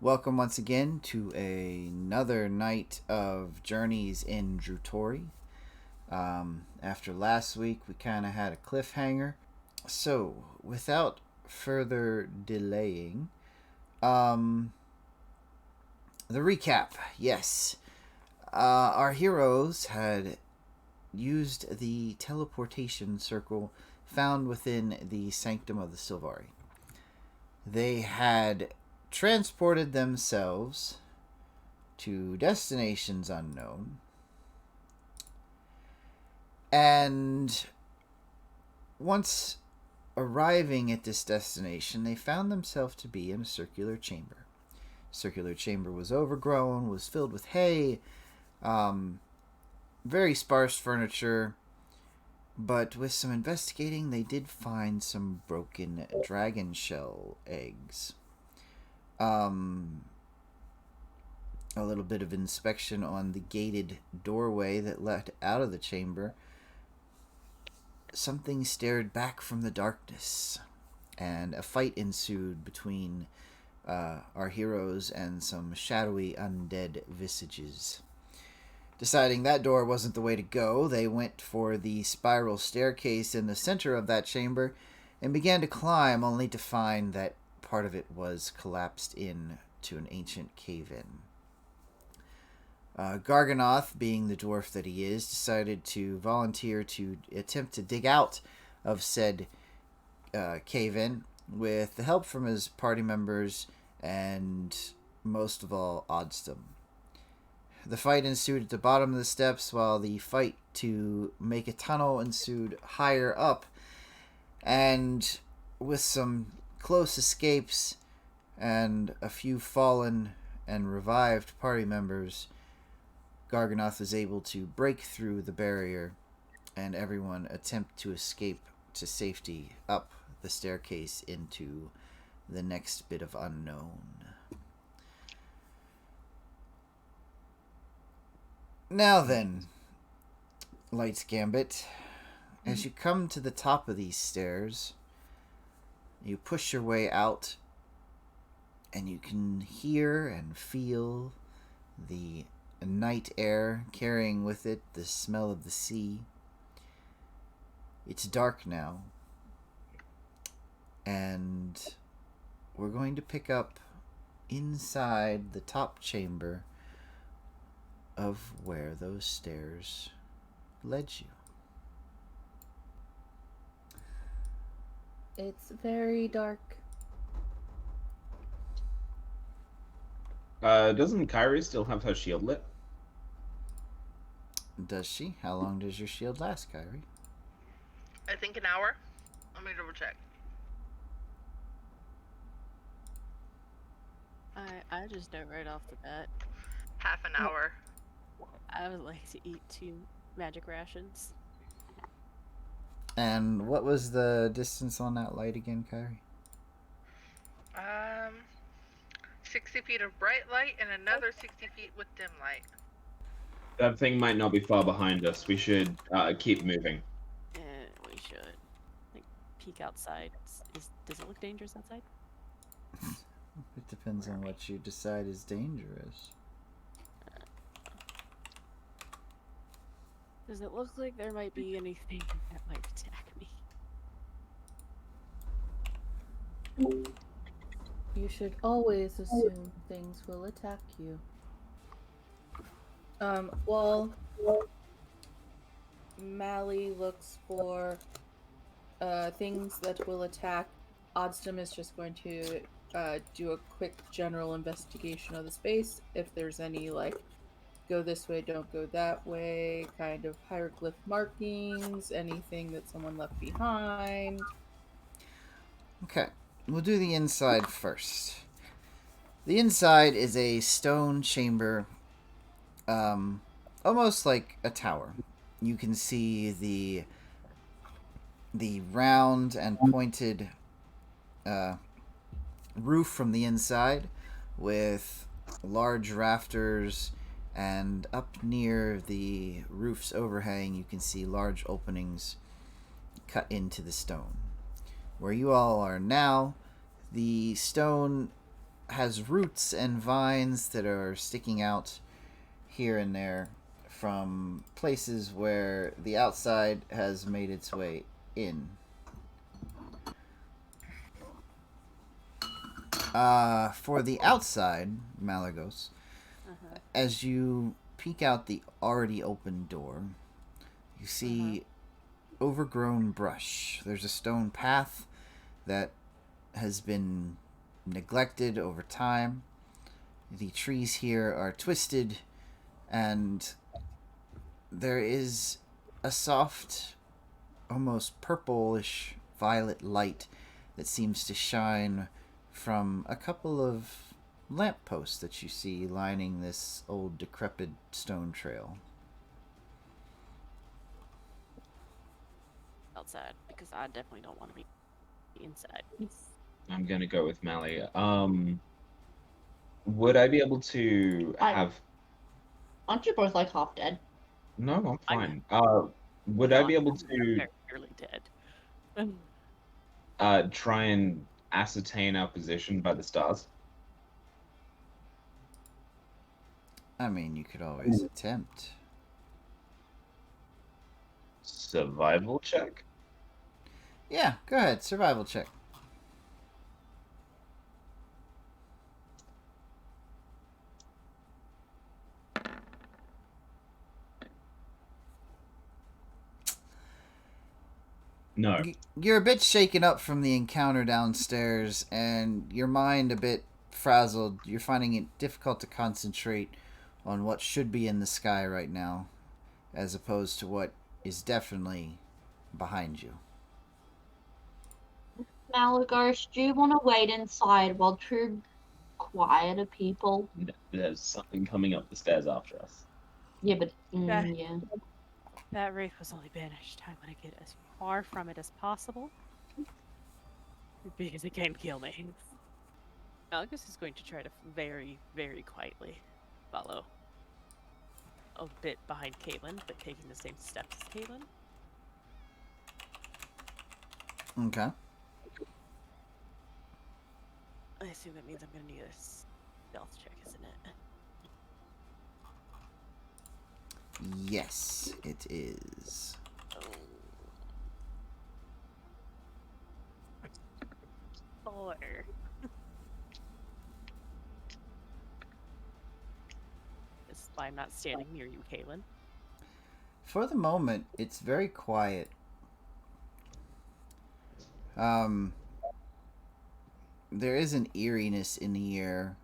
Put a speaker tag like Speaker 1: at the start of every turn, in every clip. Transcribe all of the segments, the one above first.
Speaker 1: Welcome once again to another night of journeys in Djruthourhi. After last week, we kind of had a cliffhanger. So, without further delaying, um, the recap. Yes, our heroes had used the teleportation circle found within the sanctum of the Sylvari. They had transported themselves to destinations unknown, and once arriving at this destination, they found themselves to be in a circular chamber. Circular chamber was overgrown, was filled with hay, um, very sparse furniture, but with some investigating, they did find some broken dragon shell eggs. Um, a little bit of inspection on the gated doorway that led out of the chamber. Something stared back from the darkness, and a fight ensued between our heroes and some shadowy undead visages. Deciding that door wasn't the way to go, they went for the spiral staircase in the center of that chamber and began to climb, only to find that part of it was collapsed in to an ancient cave-in. Garganoth, being the dwarf that he is, decided to volunteer to attempt to dig out of said cave-in with the help from his party members and, most of all, Oddstum. The fight ensued at the bottom of the steps, while the fight to make a tunnel ensued higher up, and with some close escapes and a few fallen and revived party members, Garganoth was able to break through the barrier, and everyone attempt to escape to safety up the staircase into the next bit of unknown. Now then, Light's Gambit, as you come to the top of these stairs, you push your way out, and you can hear and feel the night air carrying with it the smell of the sea. It's dark now, and we're going to pick up inside the top chamber of where those stairs led you.
Speaker 2: It's very dark.
Speaker 3: Doesn't Kyrie still have her shield lit?
Speaker 1: Does she? How long does your shield last, Kyrie?
Speaker 4: I think an hour. Let me double check.
Speaker 5: I just know right off the bat.
Speaker 4: Half an hour.
Speaker 5: I would like to eat 2 magic rations.
Speaker 1: And what was the distance on that light again, Kyrie?
Speaker 4: 60 feet of bright light and another 60 feet with dim light.
Speaker 3: That thing might not be far behind us. We should keep moving.
Speaker 5: Yeah, we should. Like, peek outside. Does it look dangerous outside?
Speaker 1: It depends on what you decide is dangerous.
Speaker 5: Does it look like there might be anything that might attack me?
Speaker 2: You should always assume things will attack you. While Mally looks for things that will attack, Oddstum is just going to do a quick general investigation of the space. If there's any, like, go this way, don't go that way, kind of hieroglyph markings, anything that someone left behind.
Speaker 1: Okay, we'll do the inside first. The inside is a stone chamber, almost like a tower. You can see the round and pointed roof from the inside, with large rafters, and up near the roof's overhang you can see large openings cut into the stone. Where you all are now, the stone has roots and vines that are sticking out here and there from places where the outside has made its way in. For the outside, Malagos,
Speaker 5: Uh-huh.
Speaker 1: as you peek out the already open door, you see overgrown brush. There's a stone path that has been neglected over time. The trees here are twisted, and there is a soft, almost purplish violet light that seems to shine from a couple of lampposts that you see lining this old decrepit stone trail.
Speaker 5: Outside, because I definitely don't want to be inside.
Speaker 3: I'm gonna go with Mally. Would I be able to have?
Speaker 6: Aren't you both like half dead?
Speaker 3: No, I'm
Speaker 5: I'm
Speaker 3: fine. Would I
Speaker 5: not
Speaker 3: be able to
Speaker 5: fairly dead.
Speaker 3: try and ascertain our position by the stars?
Speaker 1: I mean, you could always attempt.
Speaker 3: Survival check?
Speaker 1: Yeah, go ahead. Survival check.
Speaker 3: No.
Speaker 1: You're a bit shaken up from the encounter downstairs, and your mind a bit frazzled. You're finding it difficult to concentrate on what should be in the sky right now, as opposed to what is definitely behind you.
Speaker 6: Malagos, do you want to wait inside while two quieter people?
Speaker 3: There's something coming up the stairs after us.
Speaker 6: Yeah, but
Speaker 5: Yeah.
Speaker 6: yeah.
Speaker 5: That wraith was only banished. I want to get as far from it as possible. Because it can't kill me. Malgus is going to try to very, very quietly follow a bit behind Caitlin, but taking the same steps as Caitlin.
Speaker 1: Okay.
Speaker 5: I assume that means I'm going to need a stealth check, isn't it?
Speaker 1: Yes, it is.
Speaker 5: Oh. 4. This is why I'm not standing near you, Caitlin.
Speaker 1: For the moment, it's very quiet. There is an eeriness in the air,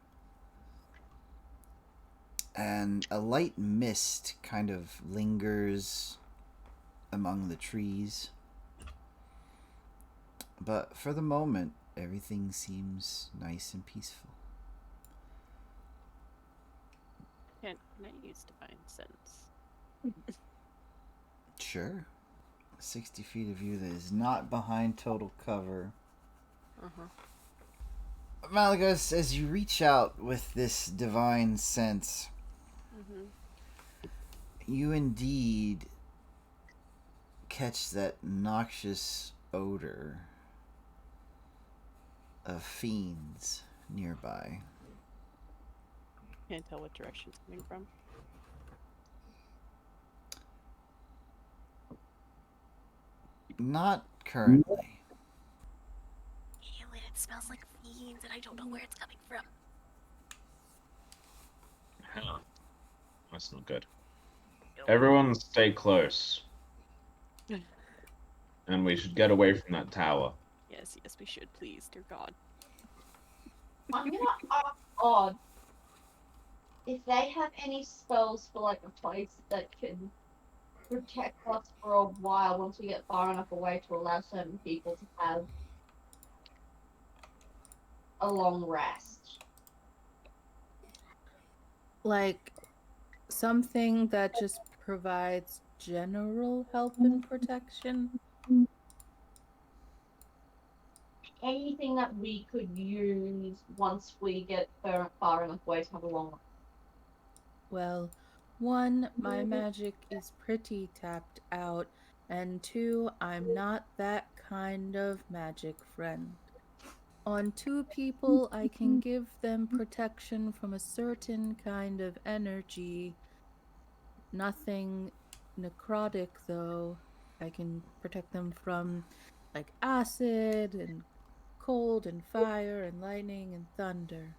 Speaker 1: and a light mist kind of lingers among the trees. But for the moment, everything seems nice and peaceful.
Speaker 5: Can I use Divine Sense?
Speaker 1: Sure. 60 feet of view that is not behind total cover. Malagos, as you reach out with this divine sense, you indeed catch that noxious odor of fiends nearby.
Speaker 5: Can't tell what direction it's coming from.
Speaker 1: Not currently.
Speaker 5: Ew, it smells like fiends, and I don't know where it's coming from.
Speaker 3: Huh. That's not good. Everyone stay close. And we should get away from that tower.
Speaker 5: Yes, we should, please, dear God.
Speaker 6: I'm gonna ask Odd if they have any spells for like a place that can protect us for a while once we get far enough away to allow certain people to have a long rest.
Speaker 2: Like something that just provides general help and protection.
Speaker 6: Anything that we could use once we get far enough away to have a long rest.
Speaker 2: Well, 1, my magic is pretty tapped out, and 2, I'm not that kind of magic friend. On 2 people, I can give them protection from a certain kind of energy. Nothing necrotic, though. I can protect them from, like, acid and cold and fire and lightning and thunder.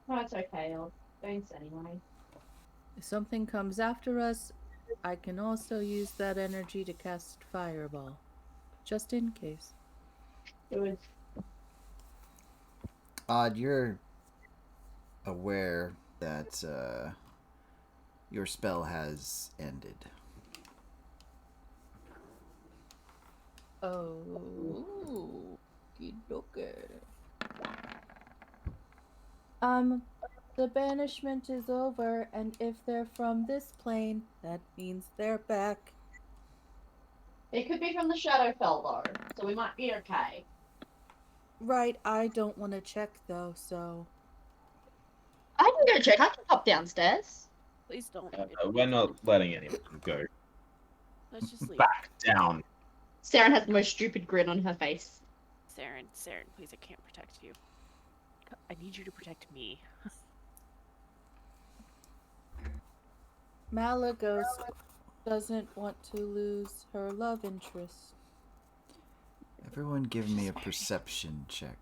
Speaker 6: Oh, it's okay. I'll thanks anyway.
Speaker 2: If something comes after us, I can also use that energy to cast Fireball. Just in case.
Speaker 6: Good.
Speaker 1: Odd, you're aware that your spell has ended.
Speaker 2: Oh, okay. The banishment is over, and if they're from this plane, that means they're back.
Speaker 6: It could be from the Shadowfell though, so we might be okay.
Speaker 2: Right, I don't want to check though, so.
Speaker 6: I can go check. I can pop downstairs.
Speaker 5: Please don't.
Speaker 3: We're not letting anyone go.
Speaker 5: Let's just leave.
Speaker 3: Back down.
Speaker 6: Saren has the most stupid grin on her face.
Speaker 5: Saren, please, I can't protect you. I need you to protect me.
Speaker 2: Malagos doesn't want to lose her love interest.
Speaker 1: Everyone give me a perception check.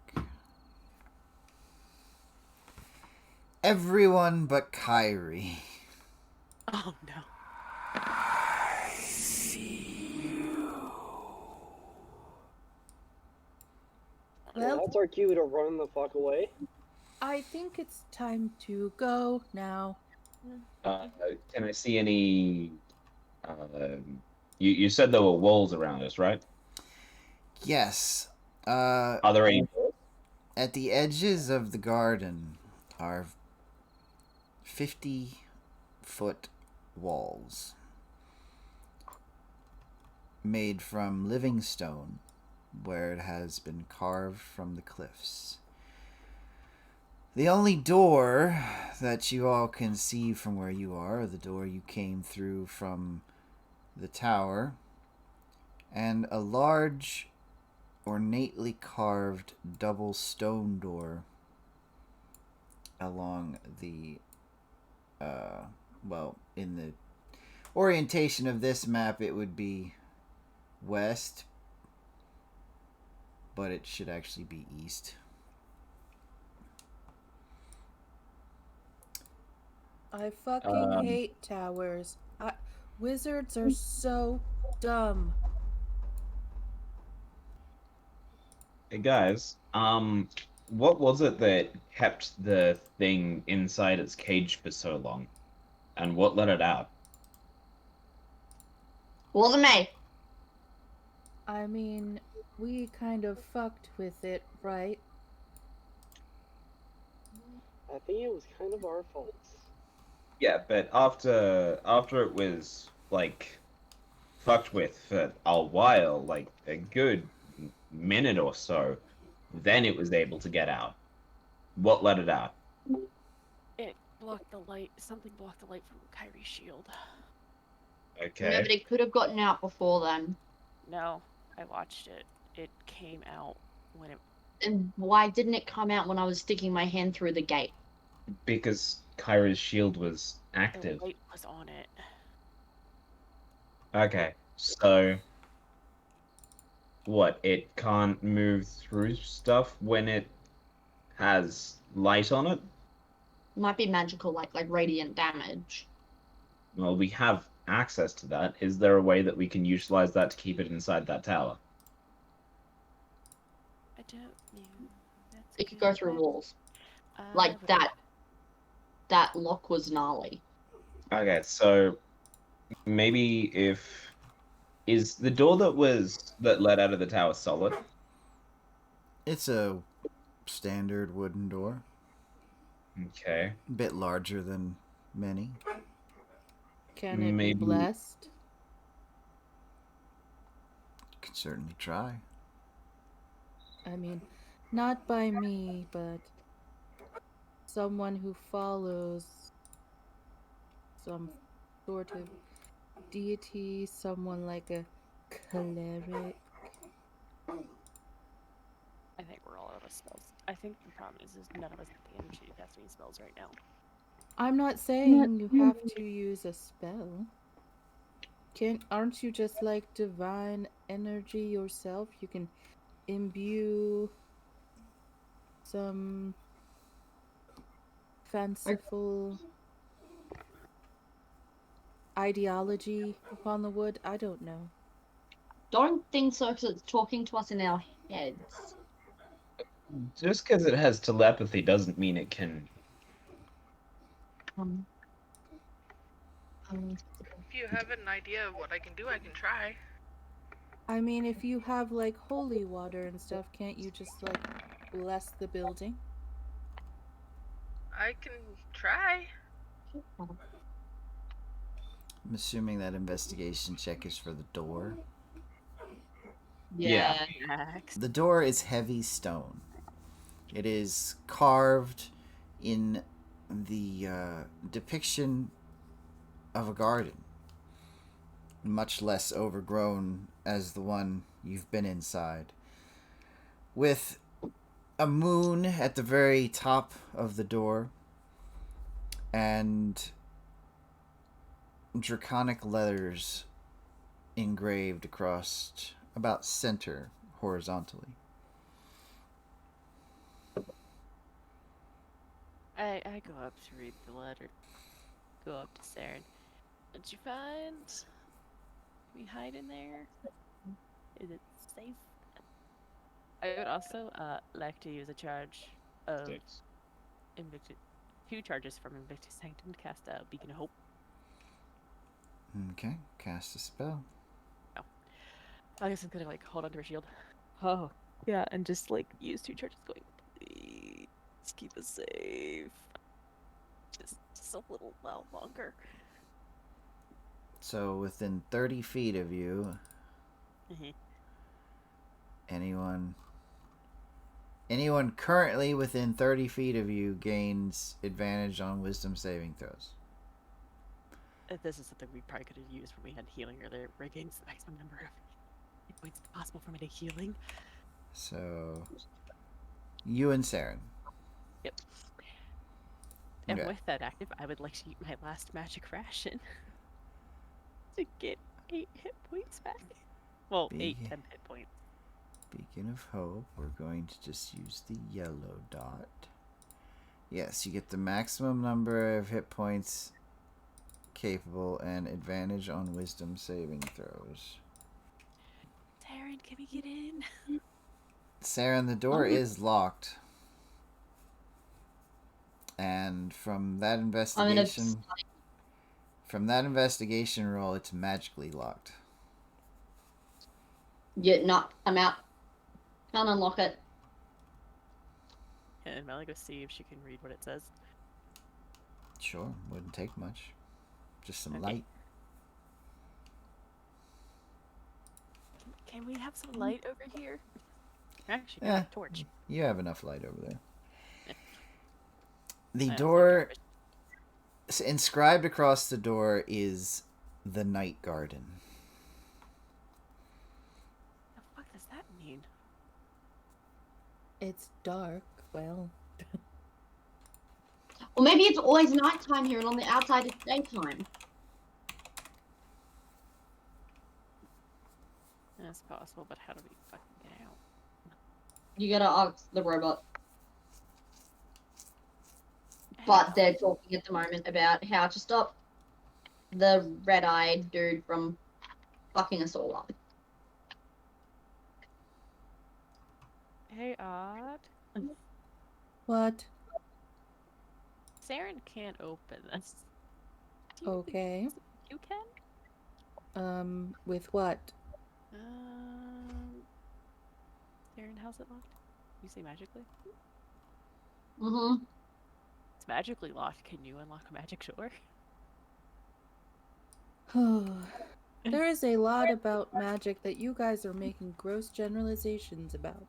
Speaker 1: Everyone but Kyrie.
Speaker 5: Oh no.
Speaker 1: I see you.
Speaker 2: Well,
Speaker 7: That's our cue to run the fuck away.
Speaker 2: I think it's time to go now.
Speaker 3: Can I see any? You said there were walls around us, right?
Speaker 1: Yes.
Speaker 3: Are there any?
Speaker 1: At the edges of the garden are 50-foot walls made from living stone, where it has been carved from the cliffs. The only door that you all can see from where you are, the door you came through from the tower, and a large, ornately carved double stone door along the, in the orientation of this map, it would be west, but it should actually be east.
Speaker 2: I fucking hate towers. Wizards are so dumb.
Speaker 3: Hey guys, what was it that kept the thing inside its cage for so long, and what let it out?
Speaker 6: Wasn't me.
Speaker 2: I mean, we kind of fucked with it, right?
Speaker 7: I think it was kind of our fault.
Speaker 3: Yeah, but after it was like fucked with for a while, like a good minute or so, then it was able to get out. What let it out?
Speaker 5: It blocked the light. Something blocked the light from Kyrie's shield.
Speaker 3: Okay.
Speaker 6: No, but it could have gotten out before then.
Speaker 5: No, I watched it. It came out when it.
Speaker 6: And why didn't it come out when I was sticking my hand through the gate?
Speaker 3: Because Kyra's shield was
Speaker 5: The
Speaker 3: active.
Speaker 5: light was on it.
Speaker 3: Okay, so what? It can't move through stuff when it has light on it?
Speaker 6: Might be magical, like radiant damage.
Speaker 3: Well, we have access to that. Is there a way that we can utilize that to keep it inside that tower?
Speaker 5: I don't know. That's
Speaker 6: It could go through walls. Like that. That lock was gnarly.
Speaker 3: Okay, so maybe if is the door that led out of the tower solid?
Speaker 1: It's a standard wooden door.
Speaker 3: Okay.
Speaker 1: A bit larger than many.
Speaker 2: Can it
Speaker 3: Maybe-
Speaker 2: be blessed?
Speaker 1: You can certainly try.
Speaker 2: I mean, not by me, but someone who follows some sort of deity, someone like a cleric.
Speaker 5: with spells. I think the problem is none of us have the energy to cast any spells right now.
Speaker 2: I'm not saying you have to use a spell. Aren't you just like divine energy yourself? You can imbue some fanciful ideology upon the wood. I don't know.
Speaker 6: Don't think so, because it's talking to us in our heads.
Speaker 3: Just because it has telepathy doesn't mean it can.
Speaker 6: Um,
Speaker 4: If you have an idea of what I can do, I can try.
Speaker 2: I mean, if you have like holy water and stuff, can't you just like bless the building?
Speaker 4: I can try.
Speaker 1: I'm assuming that investigation check is for the door.
Speaker 6: yeah.
Speaker 5: Max.
Speaker 1: The door is heavy stone. It is carved in the depiction of a garden, much less overgrown as the one you've been inside, with a moon at the very top of the door and draconic letters engraved across about center horizontally.
Speaker 5: I go up to read the letter. Go up to Saren. Did you find? We hide in there? Is it safe? I would also like to use a charge of Invictus. 2 charges from Invictus Sanctum to cast a Beacon of Hope.
Speaker 1: Okay, cast a spell.
Speaker 5: I guess I'm gonna like hold onto her shield. Oh, yeah, and just like use 2 charges going, please keep us safe. Just a little while longer.
Speaker 1: So within 30 feet of you, anyone currently within 30 feet of you gains advantage on wisdom saving throws.
Speaker 5: This is something we probably could have used when we had healing earlier. Regains the maximum number of hit points possible from a healing.
Speaker 1: So, you and Saren.
Speaker 5: Yep. And
Speaker 1: Okay.
Speaker 5: with that active, I would like to eat my last magic ration to get 8 hit points back. Well, 8, 10 hit points.
Speaker 1: Beacon of Hope. We're going to just use the yellow dot. Yes, you get the maximum number of hit points capable and advantage on wisdom saving throws.
Speaker 5: Taryn, can we get in?
Speaker 1: Saren, the door is locked. And from that investigation roll, it's magically locked.
Speaker 6: Yeah, no, I'm out. Can't unlock it.
Speaker 5: And Melly go see if she can read what it says.
Speaker 1: Sure, wouldn't take much. Just some
Speaker 5: Okay.
Speaker 1: light.
Speaker 5: Can we have some light over here? Actually, no, a torch.
Speaker 1: You have enough light over there. The
Speaker 5: I
Speaker 1: door, inscribed across the door is the Night Garden.
Speaker 5: The fuck does that mean?
Speaker 2: It's dark. Well,
Speaker 6: Or maybe it's always nighttime here and on the outside it's daytime.
Speaker 5: That's possible, but how do we fucking get out?
Speaker 6: You gotta ask the robot. But they're talking at the moment about how to stop the red-eyed dude from fucking us all up.
Speaker 5: Hey, Odd.
Speaker 2: what?
Speaker 5: Saren can't open this. Do you think
Speaker 2: Okay.
Speaker 5: you can?
Speaker 2: With what?
Speaker 5: Saren, how's it locked? You say magically?
Speaker 6: Mm-hmm.
Speaker 5: It's magically locked. Can you unlock a magic door?
Speaker 2: There is a lot about magic that you guys are making gross generalizations about.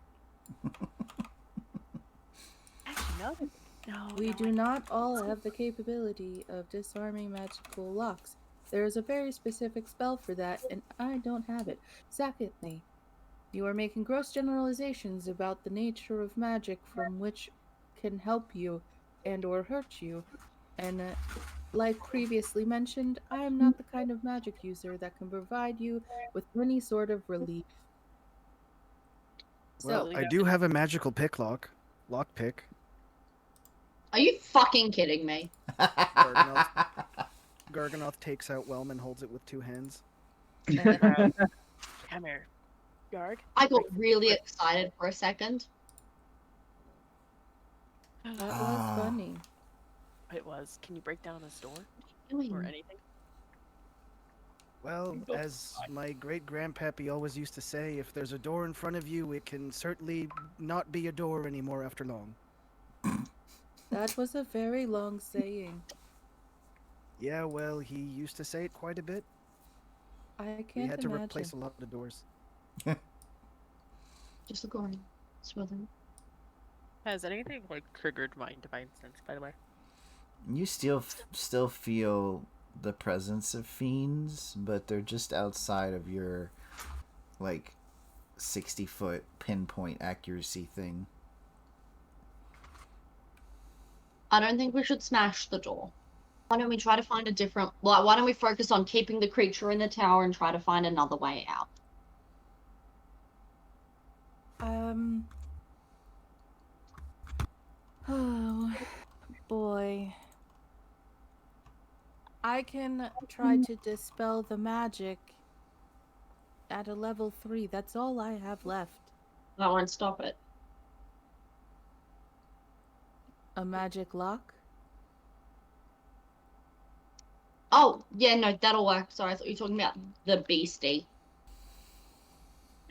Speaker 5: Actually, no.
Speaker 2: We do not all have the capability of disarming magical locks. There is a very specific spell for that, and I don't have it. Secondly, You are making gross generalizations about the nature of magic from which can help you and or hurt you. And like previously mentioned, I am not the kind of magic user that can provide you with any sort of relief.
Speaker 8: Well,
Speaker 2: So,
Speaker 8: I do have a magical picklock. Lockpick.
Speaker 6: Are you fucking kidding me?
Speaker 8: Garganoth, Garganoth takes out Whelm and holds it with 2 hands.
Speaker 5: Come here, Garg.
Speaker 6: I got
Speaker 5: Break the
Speaker 6: really
Speaker 5: foot.
Speaker 6: excited for a second.
Speaker 2: that was funny.
Speaker 5: It was. Can you break down this door
Speaker 6: Doing?
Speaker 5: or anything?
Speaker 8: Well, as my great-grandpappy always used to say, if there's a door in front of you, it can certainly not be a door anymore after long.
Speaker 2: That was a very long saying.
Speaker 8: Yeah, well, he used to say it quite a bit.
Speaker 2: I
Speaker 8: We
Speaker 2: can't
Speaker 8: had to
Speaker 2: imagine.
Speaker 8: replace a lot of doors.
Speaker 6: Just look around. Swither.
Speaker 5: Has anything like triggered my divine sense? By the way.
Speaker 1: You still feel the presence of fiends, but they're just outside of your like 60-foot pinpoint accuracy thing.
Speaker 6: I don't think we should smash the door. Why don't we try to find a different... Like, why don't we focus on keeping the creature in the tower and try to find another way out?
Speaker 2: Oh, boy. I can try to dispel the magic at a level 3. That's all I have left.
Speaker 6: That won't stop it.
Speaker 2: A magic lock?
Speaker 6: Oh, yeah, no, that'll work. Sorry, I thought you were talking about the beastie.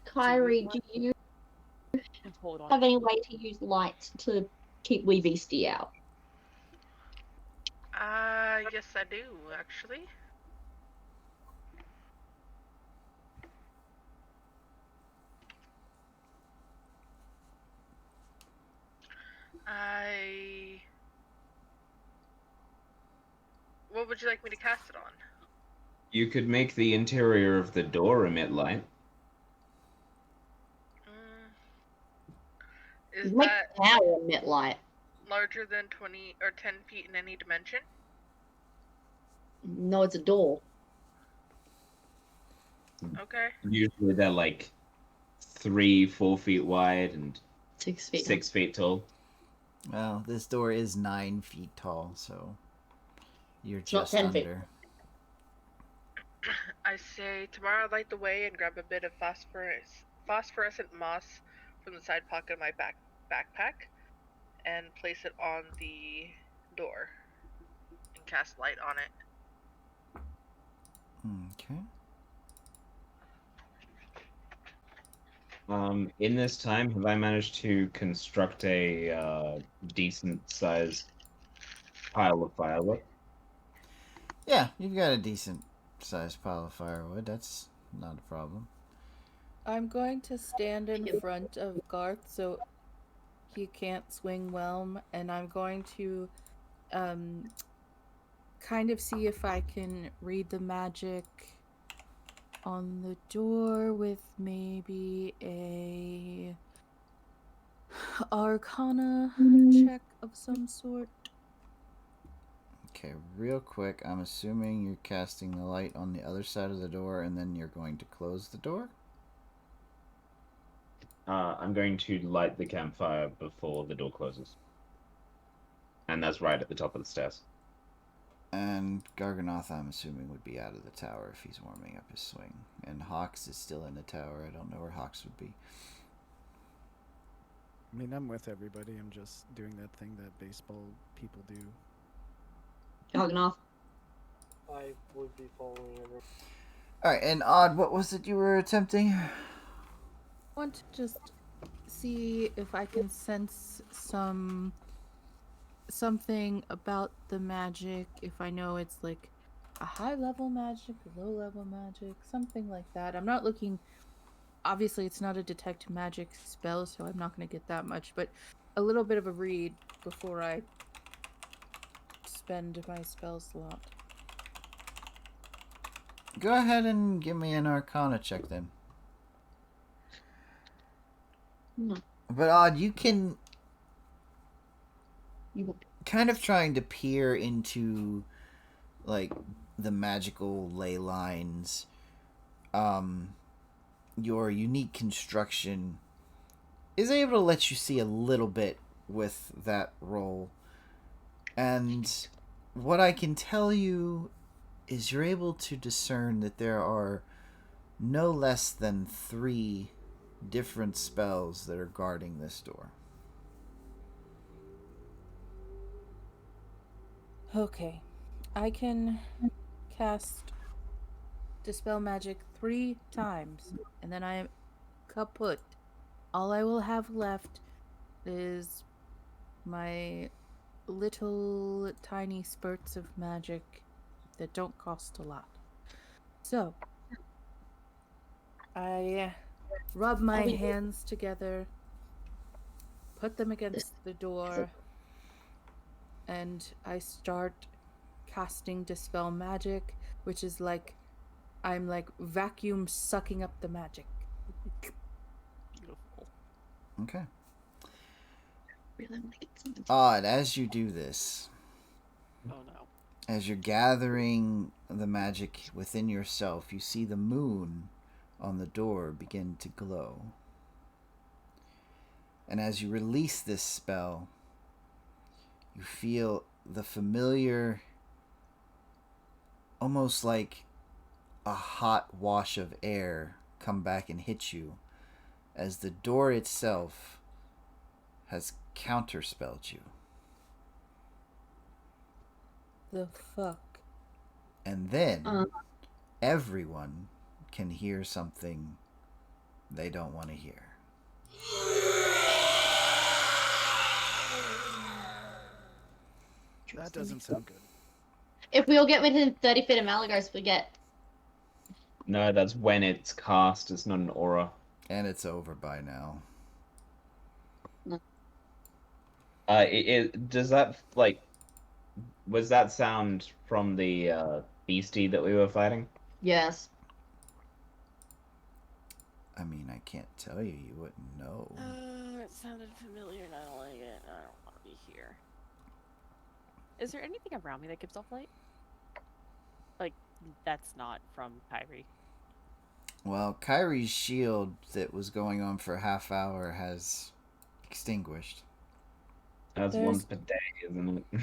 Speaker 6: Kyrie, do you
Speaker 5: Hold on.
Speaker 6: have any way to use light to keep wee beastie out?
Speaker 4: Yes I do, actually. What would you like me to cast it on?
Speaker 3: You could make the interior of the door emit light.
Speaker 4: Is
Speaker 6: Make
Speaker 4: that
Speaker 6: tower emit light.
Speaker 4: larger than 20 or 10 feet in any dimension?
Speaker 6: No, it's a door.
Speaker 4: Okay.
Speaker 3: Usually they're like 3-4 feet wide and
Speaker 6: 6 feet.
Speaker 3: 6 feet tall.
Speaker 1: Well, this door is 9 feet tall, so you're
Speaker 6: not
Speaker 1: just
Speaker 6: 10 feet.
Speaker 1: under.
Speaker 4: I say tomorrow light the way and grab a bit of phosphorescent moss from the side pocket of my backpack and place it on the door and cast light on it.
Speaker 1: Okay.
Speaker 3: In this time, have I managed to construct a decent sized pile of firewood?
Speaker 1: Yeah, you've got a decent sized pile of firewood. That's not a problem.
Speaker 2: I'm going to stand in front of Garth so he can't swing Whelm, and I'm going to kind of see if I can read the magic on the door with maybe a Arcana check of some sort.
Speaker 1: Okay, real quick, I'm assuming you're casting the light on the other side of the door and then you're going to close the door?
Speaker 3: I'm going to light the campfire before the door closes. And that's right at the top of the stairs.
Speaker 1: And Garganoth, I'm assuming, would be out of the tower if he's warming up his swing. And Hawks is still in the tower. I don't know where Hawks would be.
Speaker 8: I mean, I'm with everybody. I'm just doing that thing that baseball people do.
Speaker 6: Garganoth.
Speaker 7: I would be following everyone.
Speaker 1: Alright, and Odd, what was it you were attempting?
Speaker 2: I want to just see if I can sense something about the magic, if I know it's like a high level magic, a low level magic, something like that. I'm not looking, obviously it's not a detect magic spell, so I'm not going to get that much, but a little bit of a read before I spend my spell slot.
Speaker 1: Go ahead and give me an Arcana check then.
Speaker 6: No.
Speaker 1: But Odd, you can
Speaker 6: You
Speaker 1: kind of trying to peer into like the magical ley lines. Your unique construction is able to let you see a little bit with that roll. And what I can tell you is you're able to discern that there are no less than 3 different spells that are guarding this door.
Speaker 2: Okay. I can cast Dispel Magic 3 times, and then I am kaput. All I will have left is my little tiny spurts of magic that don't cost a lot. So, I rub my hands together, put them against the door, and I start casting Dispel Magic, which is like I'm like vacuum sucking up the magic.
Speaker 5: Beautiful.
Speaker 1: Okay.
Speaker 6: really want to get something.
Speaker 1: Odd, as you do this,
Speaker 5: Oh no.
Speaker 1: as you're gathering the magic within yourself, you see the moon on the door begin to glow. And as you release this spell, you feel the familiar, almost like a hot wash of air come back and hit you, as the door itself has counterspelled you.
Speaker 2: The fuck?
Speaker 1: And then everyone can hear something they don't want to hear.
Speaker 8: That doesn't sound good.
Speaker 6: If we all get within 30 feet of Malagos, we get.
Speaker 3: No, that's when it's cast. It's not an aura.
Speaker 1: And it's over by now.
Speaker 3: Does that like? Was that sound from the beastie that we were fighting?
Speaker 6: Yes.
Speaker 1: I mean, I can't tell you. You wouldn't know.
Speaker 5: It sounded familiar and I don't like it. I don't want to be here. Is there anything around me that gives off light? Like, that's not from Kyrie.
Speaker 1: Well, Kyrie's shield that was going on for a half hour has extinguished.
Speaker 3: That's
Speaker 2: There's-
Speaker 3: one per day, isn't it?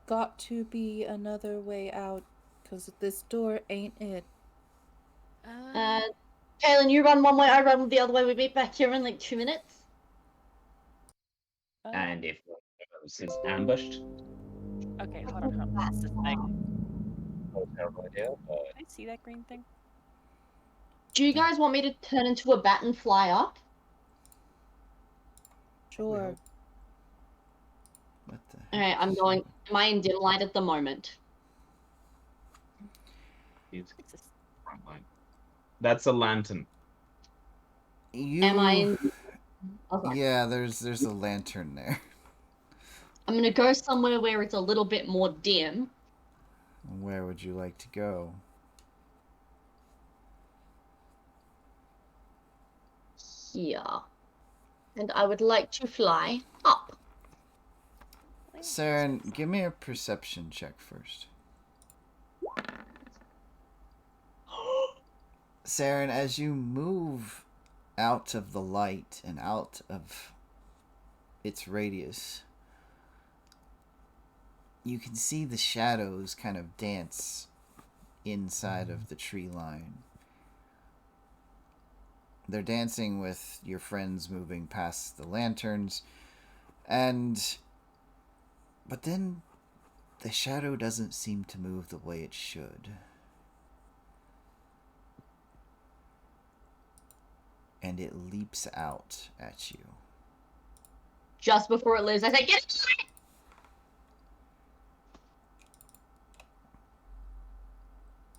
Speaker 2: Got to be another way out, because this door ain't it.
Speaker 6: Kaylin, you run one way, I run the other way. We meet back here in like 2 minutes.
Speaker 3: And if one of us is ambushed,
Speaker 5: Okay, hold on. What's this thing?
Speaker 3: not a terrible idea. But
Speaker 5: Can I see that green thing?
Speaker 6: Do you guys want me to turn into a bat and fly up?
Speaker 2: Sure.
Speaker 1: What the heck?
Speaker 6: Alright, I'm going. Am I in dim light at the moment?
Speaker 3: it's
Speaker 5: What's this?
Speaker 3: wrong line. That's a lantern.
Speaker 1: You...
Speaker 6: Am I in. Okay.
Speaker 1: Yeah, there's a lantern there.
Speaker 6: I'm gonna go somewhere where it's a little bit more dim.
Speaker 1: Where would you like to go?
Speaker 6: Here. And I would like to fly up.
Speaker 1: Saren, give me a perception check first. Saren, as you move out of the light and out of its radius, you can see the shadows kind of dance inside of the tree line. They're dancing with your friends moving past the lanterns, but then the shadow doesn't seem to move the way it should. And it leaps out at you.
Speaker 6: Just before it leaves, I say, get it!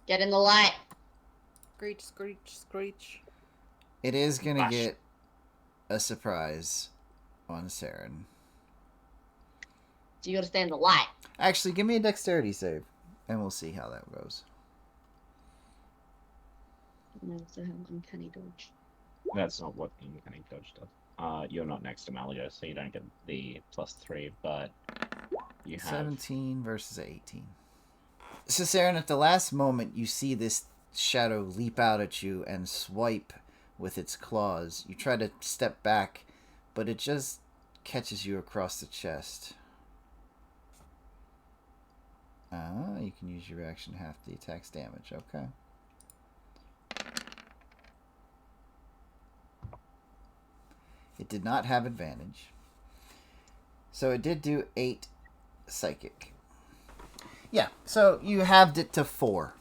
Speaker 6: Get in the light.
Speaker 2: Screech, screech, screech.
Speaker 1: It is going to
Speaker 3: Gosh.
Speaker 1: get a surprise on Saren.
Speaker 6: So you gotta stay in the light.
Speaker 1: Actually, give me a dexterity save, and we'll see how that goes.
Speaker 6: I also have uncanny dodge.
Speaker 3: That's not what the uncanny dodge does. You're not next to Malio, so you don't get the +3, but you have
Speaker 1: 17 versus 18. So, Saren, at the last moment, you see this shadow leap out at you and swipe with its claws. You try to step back, but it just catches you across the chest. You can use your reaction half the attack's damage. Okay. It did not have advantage. So it did do 8 psychic. Yeah, so you halved it to 4.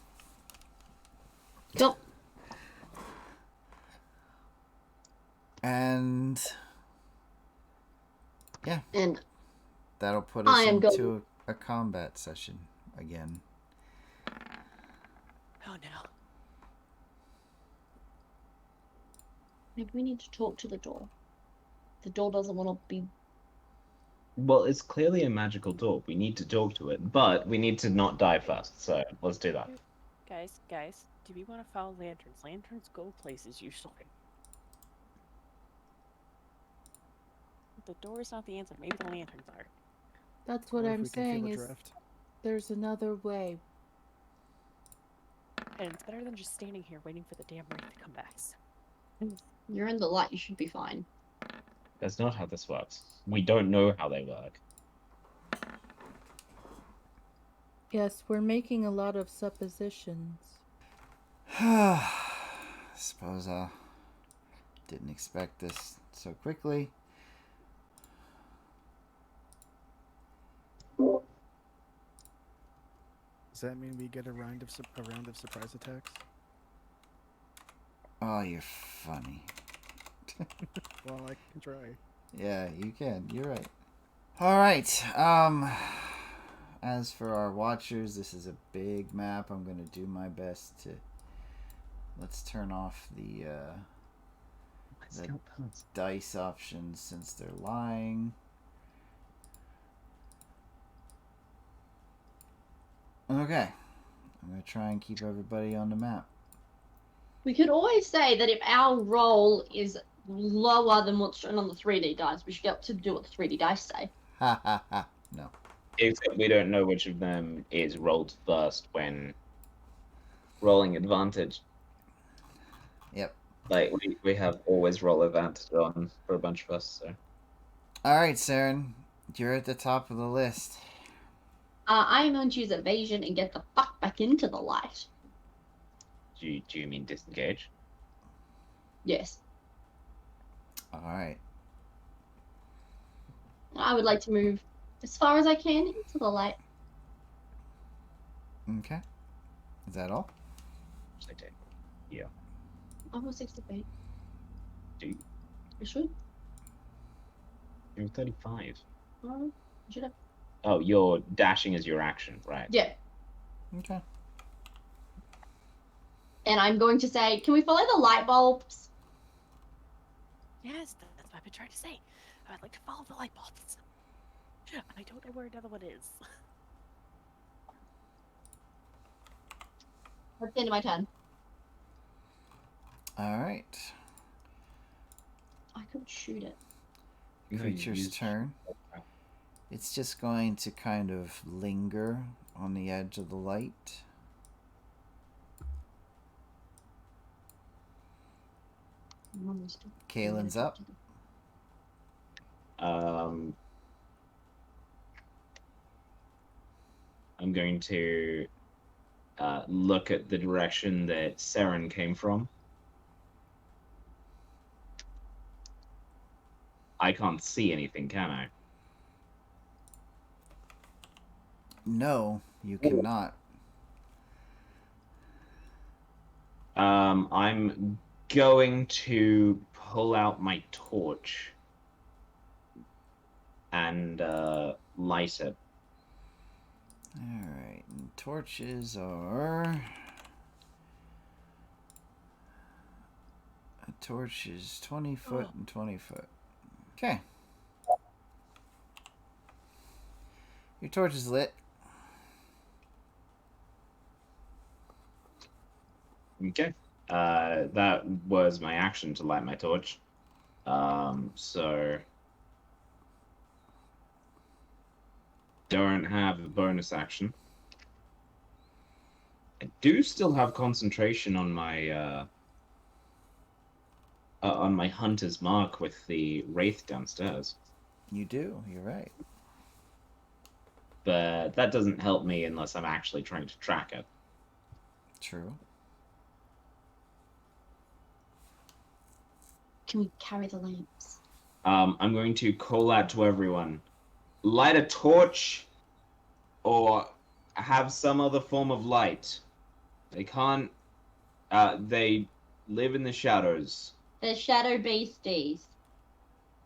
Speaker 6: Yep.
Speaker 1: And yeah,
Speaker 6: And
Speaker 1: that'll put
Speaker 6: I
Speaker 1: us
Speaker 6: am
Speaker 1: into a combat session again.
Speaker 5: Oh no.
Speaker 6: maybe we need to talk to the door. The door doesn't want to be.
Speaker 3: Well, it's clearly a magical door. We need to talk to it, but we need to not die first. So let's do that.
Speaker 5: Guys, do we want to follow lanterns? Lanterns go places usually. The door is not the answer. Maybe the lanterns are.
Speaker 2: That's what
Speaker 8: Or if
Speaker 2: I'm
Speaker 8: we can feel
Speaker 2: saying
Speaker 8: a
Speaker 2: is
Speaker 8: draft.
Speaker 2: there's another way.
Speaker 5: And it's better than just standing here waiting for the damn wraith to come back.
Speaker 6: You're in the light. You should be fine.
Speaker 3: That's not how this works. We don't know how they work.
Speaker 2: Yes, we're making a lot of suppositions.
Speaker 1: Suppose I didn't expect this so quickly.
Speaker 8: Does that mean we get a round of surprise attacks?
Speaker 1: Oh, you're funny.
Speaker 8: Well, I can try.
Speaker 1: Yeah, you can. You're right. All right. As for our watchers, this is a big map. I'm going to do my best to... Let's turn off the dice options since they're lying. Okay. I'm going to try and keep everybody on the map.
Speaker 6: We could always say that if our roll is lower than what's shown on the 3D dice, we should get to do what the 3D dice say.
Speaker 1: Ha ha ha. No.
Speaker 3: Except we don't know which of them is rolled first when rolling advantage.
Speaker 1: Yep.
Speaker 3: Like we have always roll advantage on for a bunch of us. So
Speaker 1: All right, Saren. You're at the top of the list.
Speaker 6: I am going to use evasion and get the fuck back into the light.
Speaker 3: do you mean disengage?
Speaker 6: Yes.
Speaker 1: All right.
Speaker 6: I would like to move as far as I can into the light.
Speaker 1: Okay. Is that all?
Speaker 3: Yeah.
Speaker 6: I'm a 6 feet.
Speaker 3: Do you?
Speaker 6: You should.
Speaker 3: You're 35.
Speaker 6: You should have.
Speaker 3: Oh, your dashing is your action, right?
Speaker 6: Yeah.
Speaker 1: Okay.
Speaker 6: And I'm going to say, can we follow the light bulbs?
Speaker 5: Yes, that's what I've been trying to say. I'd like to follow the light bulbs. I don't know where another one is.
Speaker 6: That's the end of my turn.
Speaker 1: All right.
Speaker 6: I could shoot it.
Speaker 1: Creature's turn. It's just going to kind of linger on the edge of the light. Kalen's up.
Speaker 3: I'm going to look at the direction that Saren came from. I can't see anything, can I?
Speaker 1: No, you cannot.
Speaker 3: I'm going to pull out my torch and light it.
Speaker 1: Alright, and torches are... A torch is 20 foot and 20 foot. Okay. Your torch is lit.
Speaker 3: Okay. That was my action to light my torch. So don't have a bonus action. I do still have concentration on my hunter's mark with the wraith downstairs.
Speaker 1: You do. You're right.
Speaker 3: But that doesn't help me unless I'm actually trying to track it.
Speaker 1: True.
Speaker 6: Can we carry the lamps?
Speaker 3: I'm going to call out to everyone. Light a torch or have some other form of light. They can't... they live in the shadows.
Speaker 6: They're shadow beasties.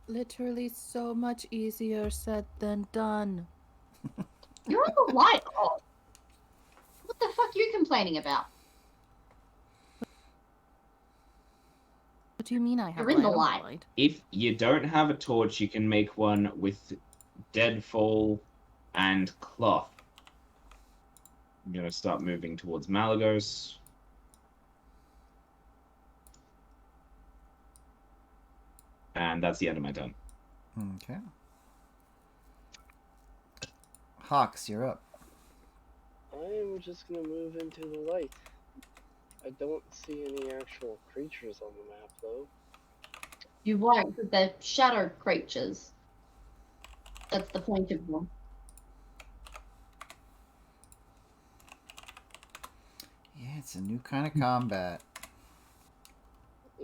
Speaker 2: Literally so much easier said than done.
Speaker 6: You're on the light. Oh. What the fuck are you complaining about?
Speaker 2: What do you mean I have
Speaker 6: You're in the
Speaker 2: on
Speaker 6: light.
Speaker 3: If you don't have a torch, you can make one with deadfall and cloth. I'm going to start moving towards Malagos. And that's the end of my turn.
Speaker 1: Okay. Hawks, you're up.
Speaker 7: I'm just gonna move into the light. I don't see any actual creatures on the map, though.
Speaker 6: You won't, because they're shadow creatures. That's the point of them.
Speaker 1: Yeah, it's a new kind of combat.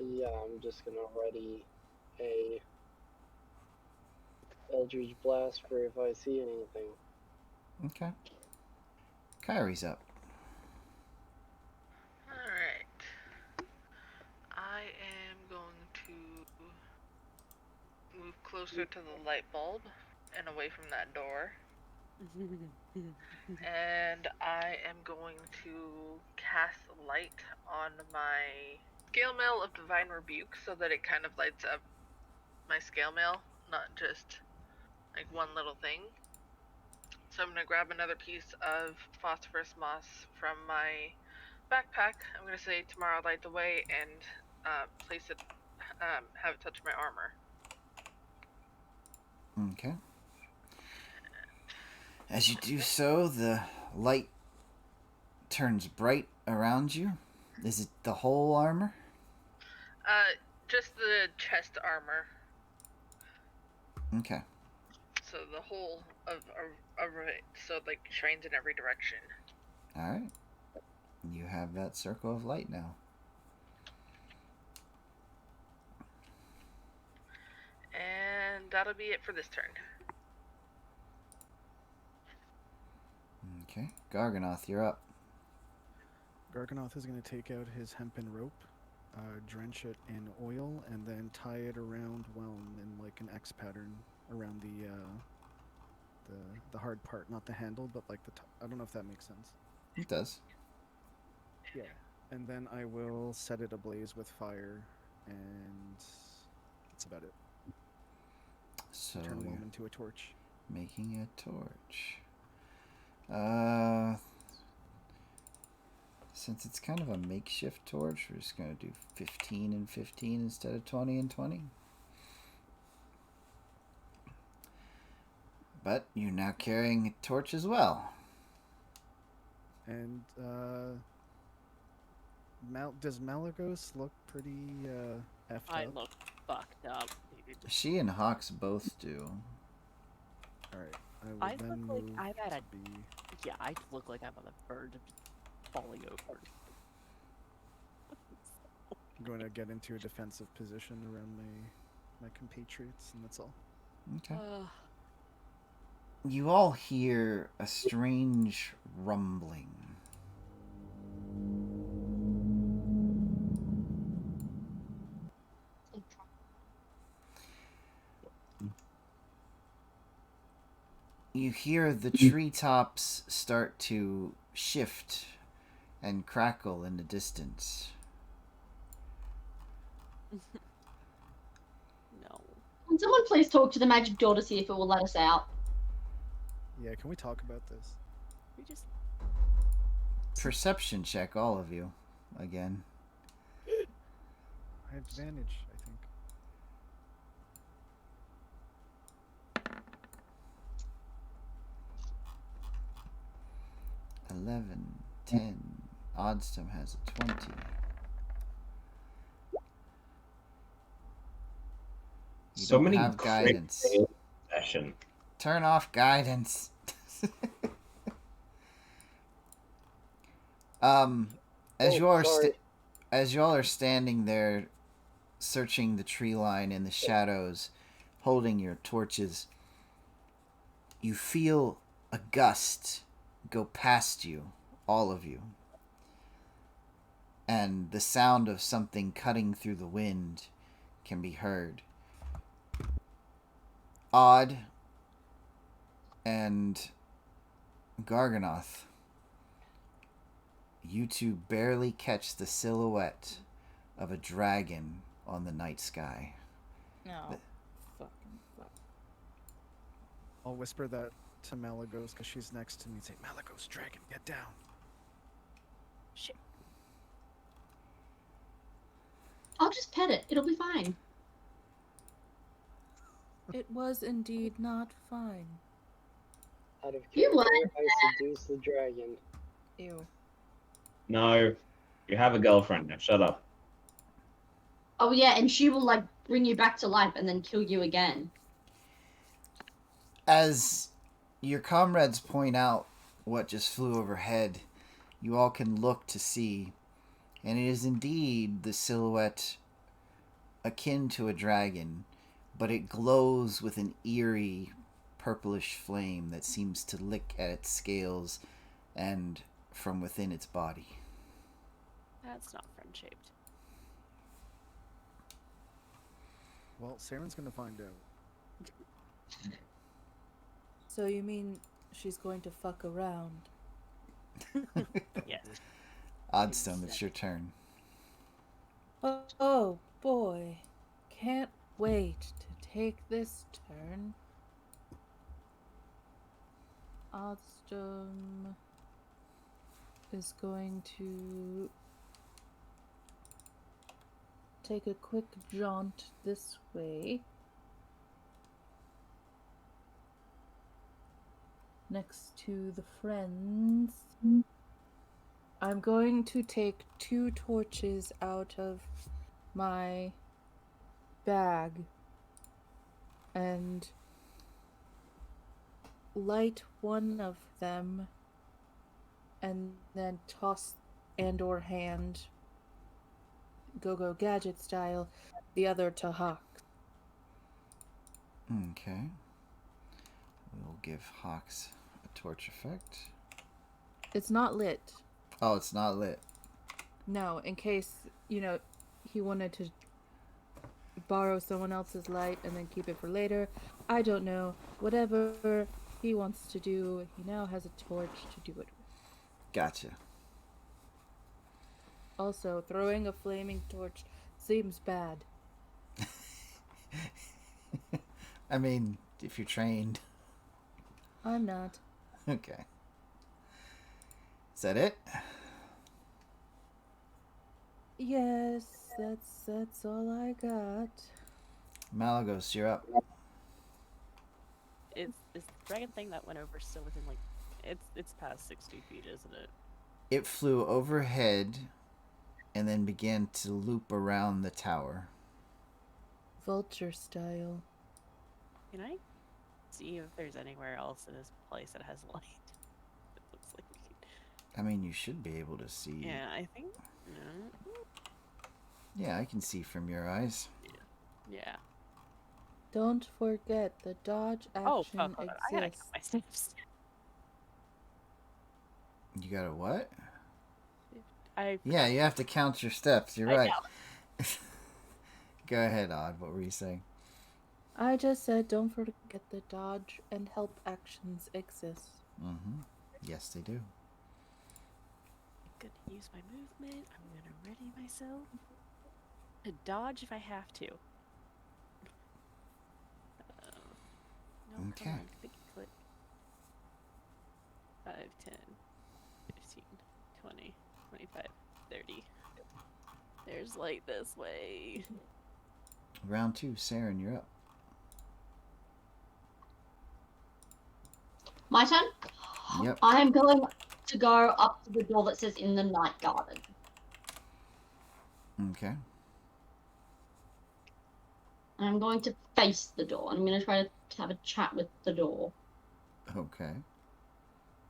Speaker 7: Yeah, I'm just gonna ready a Eldritch Blast for if I see anything.
Speaker 1: Okay. Kyrie's up.
Speaker 4: Alright. I am going to move closer to the light bulb and away from that door. And I am going to cast light on my scale mail of Divine Rebuke so that it kind of lights up my scale mail, not just like one little thing. So I'm going to grab another piece of phosphorus moss from my backpack. I'm going to say tomorrow light the way and place it, have it touch my armor.
Speaker 1: Okay. As you do so, the light turns bright around you. Is it the whole armor?
Speaker 4: Just the chest armor.
Speaker 1: Okay.
Speaker 4: So the whole of it, so it, like, shines in every direction.
Speaker 1: Alright. You have that circle of light now.
Speaker 4: And that'll be it for this turn.
Speaker 1: Okay. Garganoth, you're up.
Speaker 8: Garganoth is going to take out his hempen rope, drench it in oil, and then tie it around Whelm in like an X pattern around the hard part, not the handle, but like the I don't know if that makes sense.
Speaker 1: It does.
Speaker 8: Yeah. And then I will set it ablaze with fire, and that's about it.
Speaker 1: So
Speaker 8: Turn Whelm
Speaker 1: you're
Speaker 8: into a torch.
Speaker 1: making a torch. Since it's kind of a makeshift torch, we're just going to do 15 and 15 instead of 20 and 20. But you're now carrying a torch as well.
Speaker 8: And does Malagos look pretty effed
Speaker 5: I
Speaker 8: up?
Speaker 5: look fucked up, dude.
Speaker 1: She and Hawks both do.
Speaker 8: Alright, I will
Speaker 5: I
Speaker 8: then
Speaker 5: look like
Speaker 8: move
Speaker 5: I've had
Speaker 8: to
Speaker 5: a-
Speaker 8: be...
Speaker 5: Yeah, I look like I'm on the verge of falling over.
Speaker 8: I'm going to get into a defensive position around my compatriots, and that's all.
Speaker 1: Okay. You all hear a strange rumbling. You hear the treetops start to shift and crackle in the distance.
Speaker 5: No.
Speaker 6: Can someone please talk to the magic door to see if it will let us out?
Speaker 8: Yeah, can we talk about this?
Speaker 5: We just
Speaker 1: Perception check, all of you, again.
Speaker 8: I have advantage, I think.
Speaker 1: 11, 10. Oddstum has a 20. You
Speaker 3: So
Speaker 1: don't
Speaker 3: many
Speaker 1: have
Speaker 3: crit
Speaker 1: guidance.
Speaker 3: fail session.
Speaker 1: Turn off guidance. As
Speaker 7: Oh,
Speaker 1: you are
Speaker 7: sorry.
Speaker 1: as y'all are standing there searching the tree line in the shadows, holding your torches, you feel a gust go past you, all of you. And the sound of something cutting through the wind can be heard. Odd and Garganoth, you two barely catch the silhouette of a dragon on the night sky.
Speaker 2: No. Fucking fuck.
Speaker 8: I'll whisper that to Malagos because she's next to me and say, Malagos, dragon, get down.
Speaker 5: Shit.
Speaker 6: I'll just pet it. It'll be fine.
Speaker 2: It was indeed not fine.
Speaker 7: Out of
Speaker 6: You
Speaker 7: character,
Speaker 6: lied.
Speaker 7: I seduce the dragon.
Speaker 2: Ew.
Speaker 3: No, you have a girlfriend now. Shut up.
Speaker 6: Oh yeah, and she will like bring you back to life and then kill you again.
Speaker 1: As your comrades point out what just flew overhead, you all can look to see, and it is indeed the silhouette akin to a dragon, but it glows with an eerie purplish flame that seems to lick at its scales and from within its body.
Speaker 5: That's not friend-shaped.
Speaker 8: Well, Saren's gonna find out.
Speaker 2: So you mean she's going to fuck around?
Speaker 5: Yes.
Speaker 1: Oddstum, it's your turn.
Speaker 2: Oh boy. Can't wait to take this turn. Oddstum is going to take a quick jaunt this way. Next to the friends. I'm going to take 2 torches out of my bag and light one of them and then toss and or hand go gadget style the other to Hawk.
Speaker 1: Okay. We'll give Hawks a torch effect.
Speaker 2: It's not lit.
Speaker 1: Oh, it's not lit.
Speaker 2: No, in case, he wanted to borrow someone else's light and then keep it for later. I don't know. Whatever he wants to do, he now has a torch to do it with.
Speaker 1: Gotcha.
Speaker 2: Also, throwing a flaming torch seems bad.
Speaker 1: I mean, if you're trained.
Speaker 2: I'm not.
Speaker 1: Okay. Is that it?
Speaker 2: Yes, that's all I got.
Speaker 1: Malagos, you're up.
Speaker 5: Is the dragon thing that went over still within it's past 60 feet, isn't it?
Speaker 1: It flew overhead and then began to loop around the tower.
Speaker 2: Vulture style.
Speaker 5: Can I see if there's anywhere else in this place that has light? It looks like we could...
Speaker 1: I mean, you should be able to see.
Speaker 5: Yeah, I think. No.
Speaker 1: Yeah, I can see from your eyes.
Speaker 5: Yeah.
Speaker 2: Don't forget the dodge action
Speaker 5: Oh, fuck, hold on. I gotta
Speaker 2: exists.
Speaker 5: count my steps.
Speaker 1: You got a what?
Speaker 5: I
Speaker 1: Yeah, you have to count your steps. You're
Speaker 5: I
Speaker 1: right.
Speaker 5: know.
Speaker 1: Go ahead, Odd. What were you saying?
Speaker 2: I just said don't forget the dodge and help actions exist.
Speaker 1: Mm-hmm. Yes, they do.
Speaker 5: I'm gonna use my movement. I'm gonna ready myself to dodge if I have to. No,
Speaker 1: Okay.
Speaker 5: come on, click, click. 5, 10, 15, 20, 25, 30. There's light this way.
Speaker 1: Round 2, Saren, you're up.
Speaker 6: My turn?
Speaker 1: Yep.
Speaker 6: I'm going to go up to the door that says in the night garden.
Speaker 1: Okay.
Speaker 6: And I'm going to face the door. I'm going to try to have a chat with the door.
Speaker 1: Okay.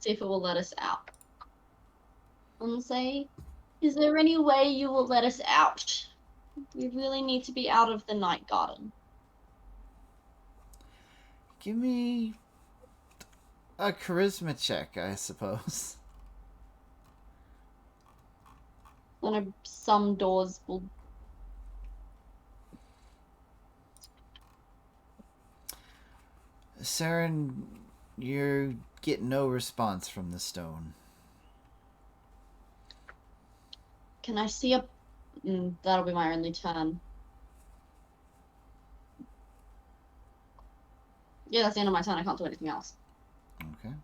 Speaker 6: See if it will let us out. And say, is there any way you will let us out? We really need to be out of the night garden.
Speaker 1: Give me a charisma check, I suppose.
Speaker 6: Then some doors will.
Speaker 1: Saren, you get no response from the stone.
Speaker 6: Can I see a? That'll be my only turn. Yeah, that's the end of my turn. I can't do anything else.
Speaker 1: Okay.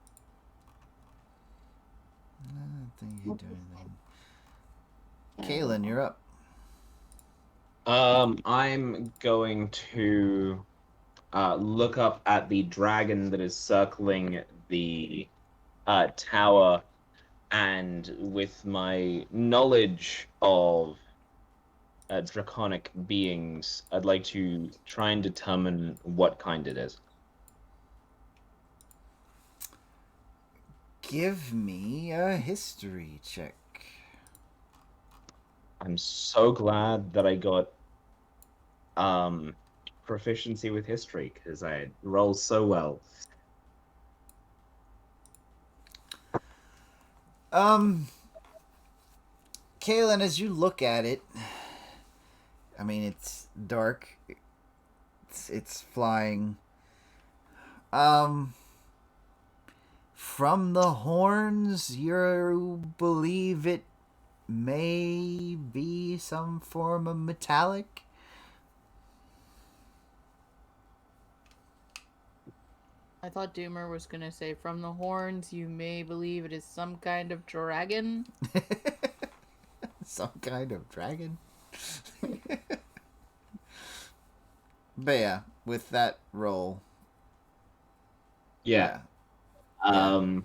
Speaker 1: I don't think you can do anything. Kaylin, you're up.
Speaker 3: I'm going to look up at the dragon that is circling the tower, and with my knowledge of draconic beings, I'd like to try and determine what kind it is.
Speaker 1: Give me a history check.
Speaker 3: I'm so glad that I got proficiency with history, because I roll so well.
Speaker 1: Kaylin, as you look at it, I mean, it's dark. It's flying. From the horns, you believe it may be some form of metallic?
Speaker 2: I thought Doomer was gonna say, from the horns, you may believe it is some kind of dragon.
Speaker 1: Some kind of dragon? But yeah, with that roll.
Speaker 3: Yeah. I'm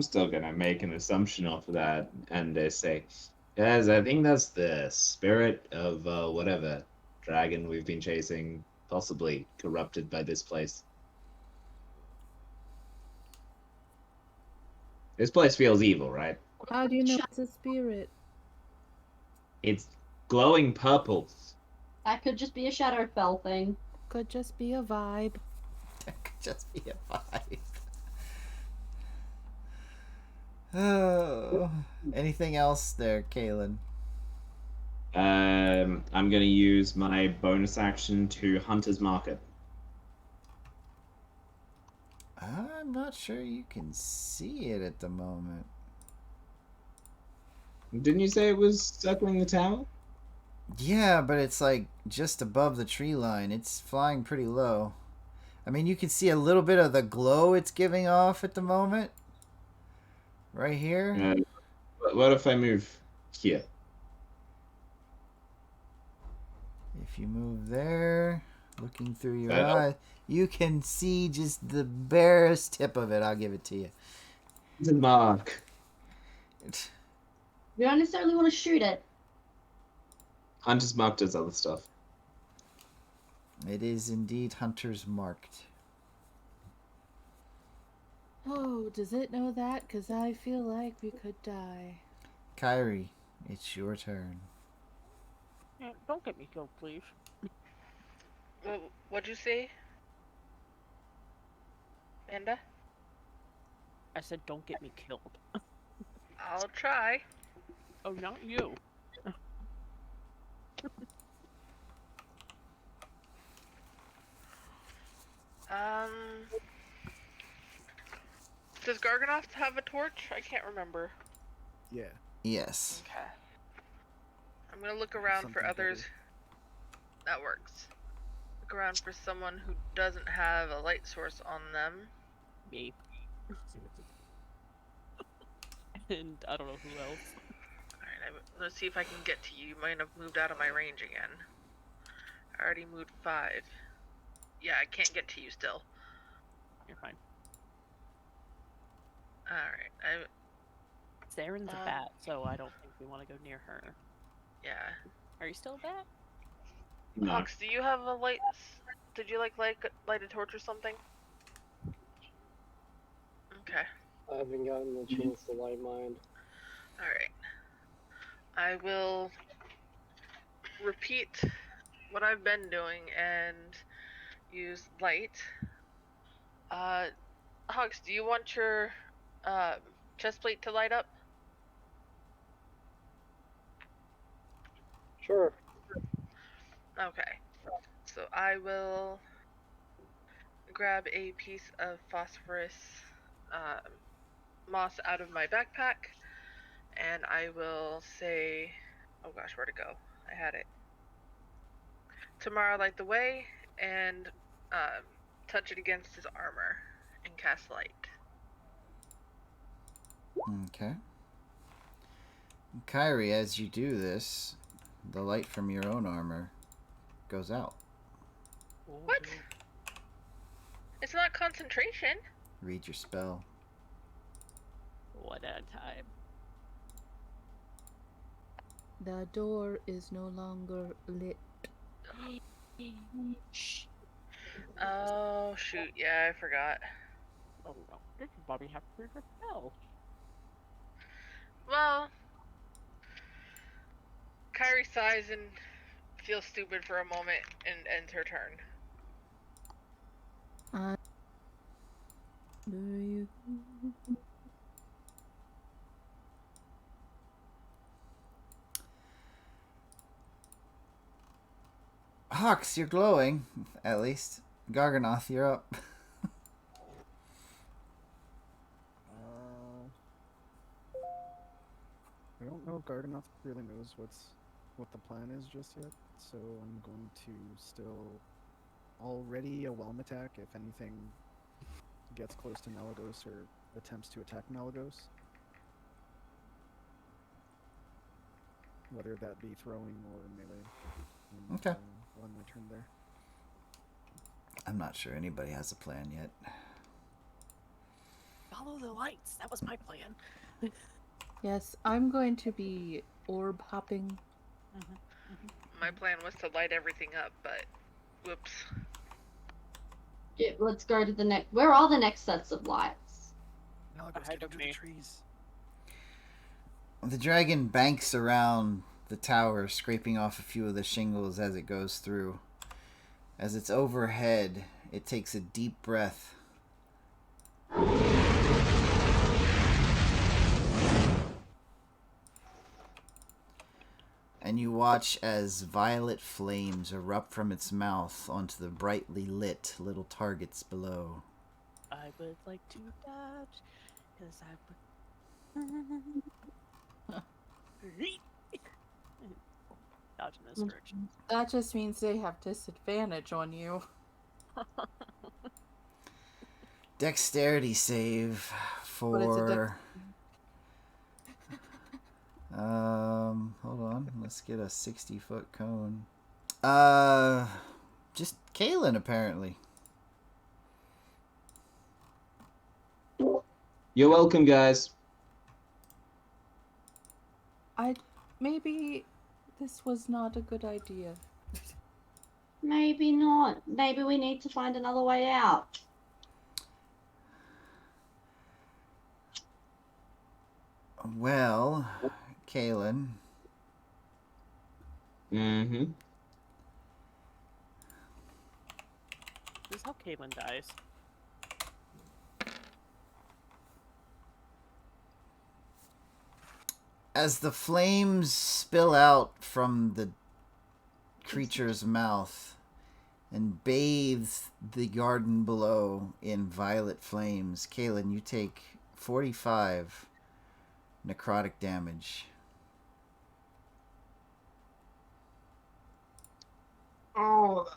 Speaker 3: still gonna make an assumption off of that and say, guys, I think that's the spirit of whatever dragon we've been chasing, possibly corrupted by this place. This place feels evil, right?
Speaker 2: How do you know it's a spirit?
Speaker 3: It's glowing purple.
Speaker 6: That could just be a Shadowfell thing.
Speaker 2: Could just be a vibe.
Speaker 1: That could just be a vibe. Oh, anything else there, Kaylin?
Speaker 3: I'm gonna use my bonus action to Hunter's Market.
Speaker 1: I'm not sure you can see it at the moment.
Speaker 3: Didn't you say it was circling the tower?
Speaker 1: Yeah, but it's like just above the tree line. It's flying pretty low. I mean, you can see a little bit of the glow it's giving off at the moment. Right here.
Speaker 3: What if I move here?
Speaker 1: If you move there, looking through your eye, you can see just the barest tip of it. I'll give it to you.
Speaker 3: The mark.
Speaker 6: You don't necessarily want to shoot it.
Speaker 3: Hunter's Mark does other stuff.
Speaker 1: It is indeed Hunter's marked.
Speaker 2: Oh, does it know that? Because I feel like we could die.
Speaker 1: Kyrie, it's your turn.
Speaker 5: Yeah, don't get me killed, please.
Speaker 4: What'd you say, Amanda?
Speaker 5: I said don't get me killed.
Speaker 4: I'll try.
Speaker 5: Oh, not you.
Speaker 4: Does Garganoth have a torch? I can't remember.
Speaker 8: Yeah.
Speaker 1: Yes.
Speaker 4: Okay. I'm gonna look around for
Speaker 8: Something
Speaker 4: others. That works. Look around for someone who doesn't have a light source on them.
Speaker 5: Me. And I don't know who else.
Speaker 4: Alright, let's see if I can get to you. You might have moved out of my range again. I already moved 5. Yeah, I can't get to you still.
Speaker 5: You're fine.
Speaker 4: Alright, I
Speaker 5: Saren's a bat, so I don't think we want to go near her.
Speaker 4: yeah.
Speaker 5: Are you still a bat?
Speaker 3: No.
Speaker 4: Hawks, do you have a light? Did you light a torch or something? Okay.
Speaker 7: I haven't gotten the chance to light mine.
Speaker 4: All right. I will repeat what I've been doing and use light. Hawks, do you want your chest plate to light up?
Speaker 7: Sure.
Speaker 4: Okay. So I will grab a piece of phosphorus moss out of my backpack, and I will say, oh gosh, where'd it go? I had it. Tomorrow light the way, and touch it against his armor, and cast light.
Speaker 1: Okay. Kyrie, as you do this, the light from your own armor goes out.
Speaker 4: What? It's not concentration.
Speaker 1: Read your spell.
Speaker 5: One at a time.
Speaker 2: The door is no longer lit.
Speaker 5: Shh.
Speaker 4: Oh shoot, yeah, I forgot.
Speaker 5: Oh no, this is why we have to read her spell.
Speaker 4: Well, Kyrie sighs and feels stupid for a moment and ends her turn.
Speaker 2: Do you?
Speaker 1: Hawks, you're glowing, at least. Garganoth, you're up.
Speaker 8: I don't know if Garganoth really knows what the plan is just yet, so I'm going to still already a whelm attack if anything gets close to Malagos or attempts to attack Malagos. Whether that be throwing or melee. And,
Speaker 1: Okay.
Speaker 8: I'll end my turn there.
Speaker 1: I'm not sure anybody has a plan yet.
Speaker 5: Follow the lights. That was my plan.
Speaker 2: Yes, I'm going to be orb hopping.
Speaker 4: My plan was to light everything up, but whoops.
Speaker 6: Yeah, let's go to the next. Where are the next sets of lights?
Speaker 8: Malagos,
Speaker 5: Ahead
Speaker 8: get
Speaker 5: of
Speaker 8: into
Speaker 5: me.
Speaker 8: the trees.
Speaker 1: The dragon banks around the tower, scraping off a few of the shingles as it goes through. As it's overhead, it takes a deep breath. And you watch as violet flames erupt from its mouth onto the brightly lit little targets below.
Speaker 5: I would like to dodge, because I would... Dodge in this direction.
Speaker 2: That just means they have disadvantage on you.
Speaker 1: Dexterity save for... hold on. Let's get a 60-foot cone. Just Kaylin, apparently.
Speaker 3: You're welcome, guys.
Speaker 2: Maybe this was not a good idea.
Speaker 6: Maybe not. Maybe we need to find another way out.
Speaker 1: Well, Kaylin.
Speaker 3: Mm-hmm.
Speaker 5: This is how Caitlin dies.
Speaker 1: As the flames spill out from the creature's mouth and bathe the garden below in violet flames, Kaylin, you take 45 necrotic damage.
Speaker 3: Oh,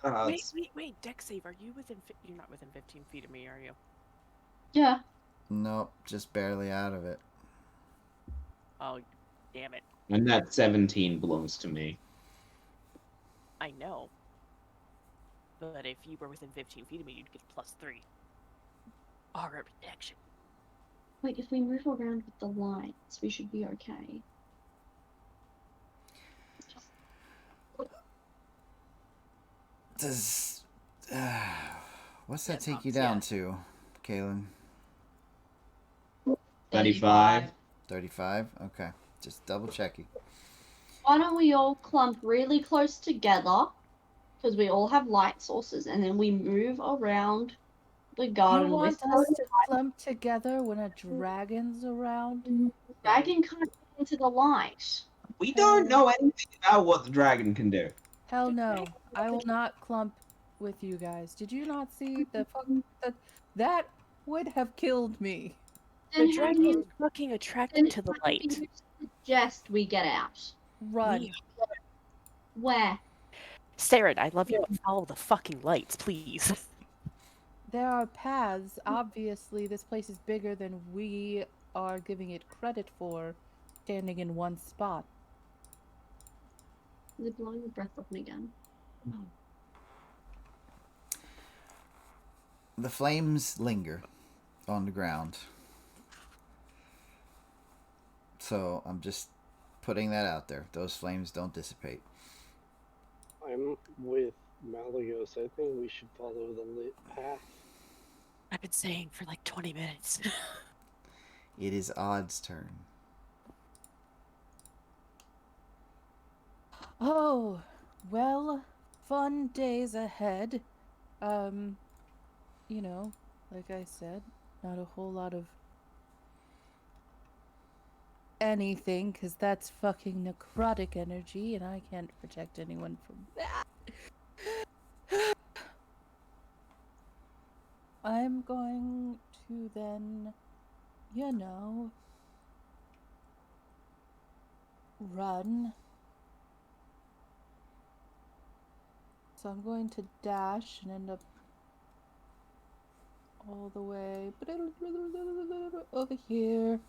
Speaker 5: Wait, Dex save. Are you within? You're not within 15 feet of me, are you?
Speaker 6: Yeah.
Speaker 1: Nope, just barely out of it.
Speaker 5: Oh, damn it!
Speaker 3: and that 17 belongs to me.
Speaker 5: I know. But if you were within 15 feet of me, you'd get +3. Aura protection.
Speaker 6: Wait, if we move around with the lights, we should be okay. Just...
Speaker 1: Does what's that
Speaker 5: Yeah,
Speaker 1: take you
Speaker 5: Pops, yeah.
Speaker 1: down to, Kaylin?
Speaker 3: 35.
Speaker 1: 35. Okay, just double checking.
Speaker 6: Why don't we all clump really close together? Because we all have light sources, and then we move around the
Speaker 2: You
Speaker 6: garden
Speaker 2: want
Speaker 6: with
Speaker 2: us to clump together when a dragon's around?
Speaker 6: the dragon can't get into the light.
Speaker 3: We don't know anything about what the dragon can do.
Speaker 2: Hell no. I will not clump with you guys. Did you not see the fuck that would have killed me.
Speaker 6: Then
Speaker 5: The
Speaker 6: how do
Speaker 5: dragon
Speaker 6: you,
Speaker 5: is fucking
Speaker 6: then
Speaker 5: attracted to the
Speaker 6: how do
Speaker 5: light.
Speaker 6: you suggest we get out?
Speaker 2: Run.
Speaker 5: We-
Speaker 6: Where?
Speaker 5: Saren, I love you, but follow the fucking lights, please.
Speaker 2: There are paths. Obviously, this place is bigger than we are giving it credit for, standing in one spot.
Speaker 6: They're blowing your breath off me again.
Speaker 1: The flames linger on the ground. So I'm just putting that out there. Those flames don't dissipate.
Speaker 7: I'm with Malagos. I think we should follow the lit path.
Speaker 5: I've been saying for like 20 minutes.
Speaker 1: It is Odd's turn.
Speaker 2: Oh, well, fun days ahead. You know, like I said, not a whole lot of anything, because that's fucking necrotic energy, and I can't protect anyone from that. I'm going to then, you know, run. So I'm going to dash and end up all the way over here.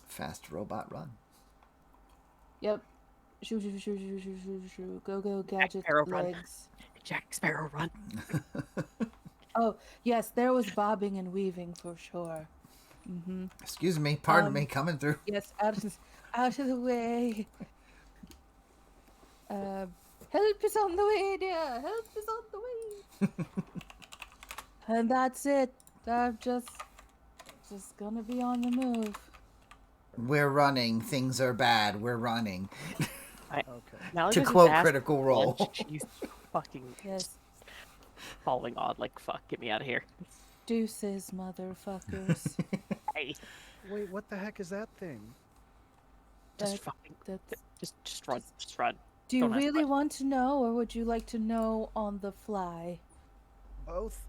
Speaker 1: Fast robot run.
Speaker 2: Yep. Shoo, shoo, shoo, shoo, shoo, shoo, shoo. Go, go, gadget
Speaker 5: Sparrow run.
Speaker 2: legs.
Speaker 5: Jack Sparrow, run.
Speaker 2: Oh, yes, there was bobbing and weaving for sure. Mm-hmm.
Speaker 1: Excuse me, pardon me, coming through.
Speaker 2: Yes, out of the way. Help is on the way, dear. Help is on the way. And that's it. I'm just gonna be on the move.
Speaker 1: We're running. Things are bad. We're running.
Speaker 8: Okay.
Speaker 5: Malagos
Speaker 1: To
Speaker 5: is
Speaker 1: quote
Speaker 5: fast
Speaker 1: Critical Role.
Speaker 5: lunch, She's fucking
Speaker 2: Yes.
Speaker 5: falling on like, fuck, get me out of here.
Speaker 2: Deuces, motherfuckers.
Speaker 5: Hey,
Speaker 8: Wait, what the heck is that thing?
Speaker 5: just
Speaker 2: That-
Speaker 5: fucking,
Speaker 2: that's...
Speaker 5: just run, just run.
Speaker 2: Do you
Speaker 5: Don't ask
Speaker 2: really want to know, or would you like to know on the fly?
Speaker 8: Both?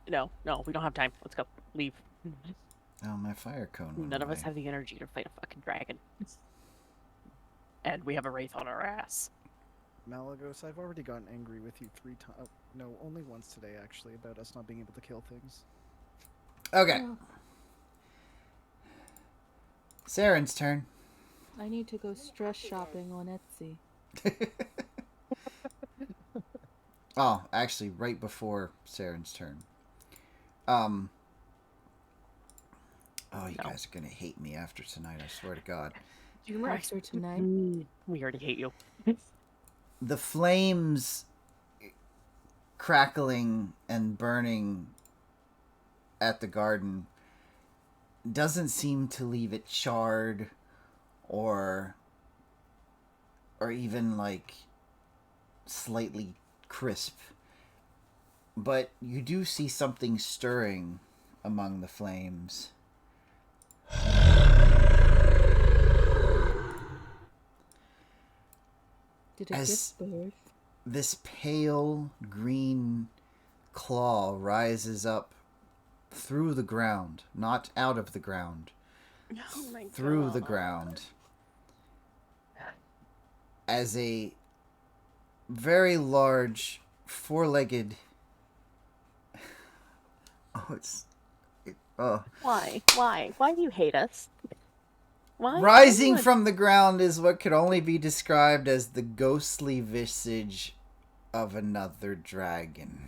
Speaker 5: No, we don't have time. Let's go. Leave.
Speaker 1: Oh, my fire cone. went
Speaker 5: None of us
Speaker 1: away.
Speaker 5: have the energy to fight a fucking dragon. And we have a wraith on our ass.
Speaker 8: Malagos, I've already gotten angry with you 3 times. No, only once today, actually, about us not being able to kill things.
Speaker 1: Okay.
Speaker 2: Oh,
Speaker 1: Saren's turn.
Speaker 2: I need to go stress shopping on Etsy.
Speaker 1: Oh, actually, right before Saren's turn. Oh, you
Speaker 5: No.
Speaker 1: guys are gonna hate me after tonight. I swear to God.
Speaker 2: After tonight.
Speaker 5: We already hate you.
Speaker 1: The flames crackling and burning at the garden doesn't seem to leave it charred or even like slightly crisp. But you do see something stirring among the flames.
Speaker 2: Did it
Speaker 1: As-
Speaker 2: give birth?
Speaker 1: This pale green claw rises up through the ground, not out of the ground,
Speaker 5: Oh my
Speaker 1: through the
Speaker 5: God.
Speaker 1: ground, as a very large four-legged
Speaker 5: Why? Why do you hate us? Why?
Speaker 1: rising
Speaker 5: Everyone-
Speaker 1: from the ground is what could only be described as the ghostly visage of another dragon.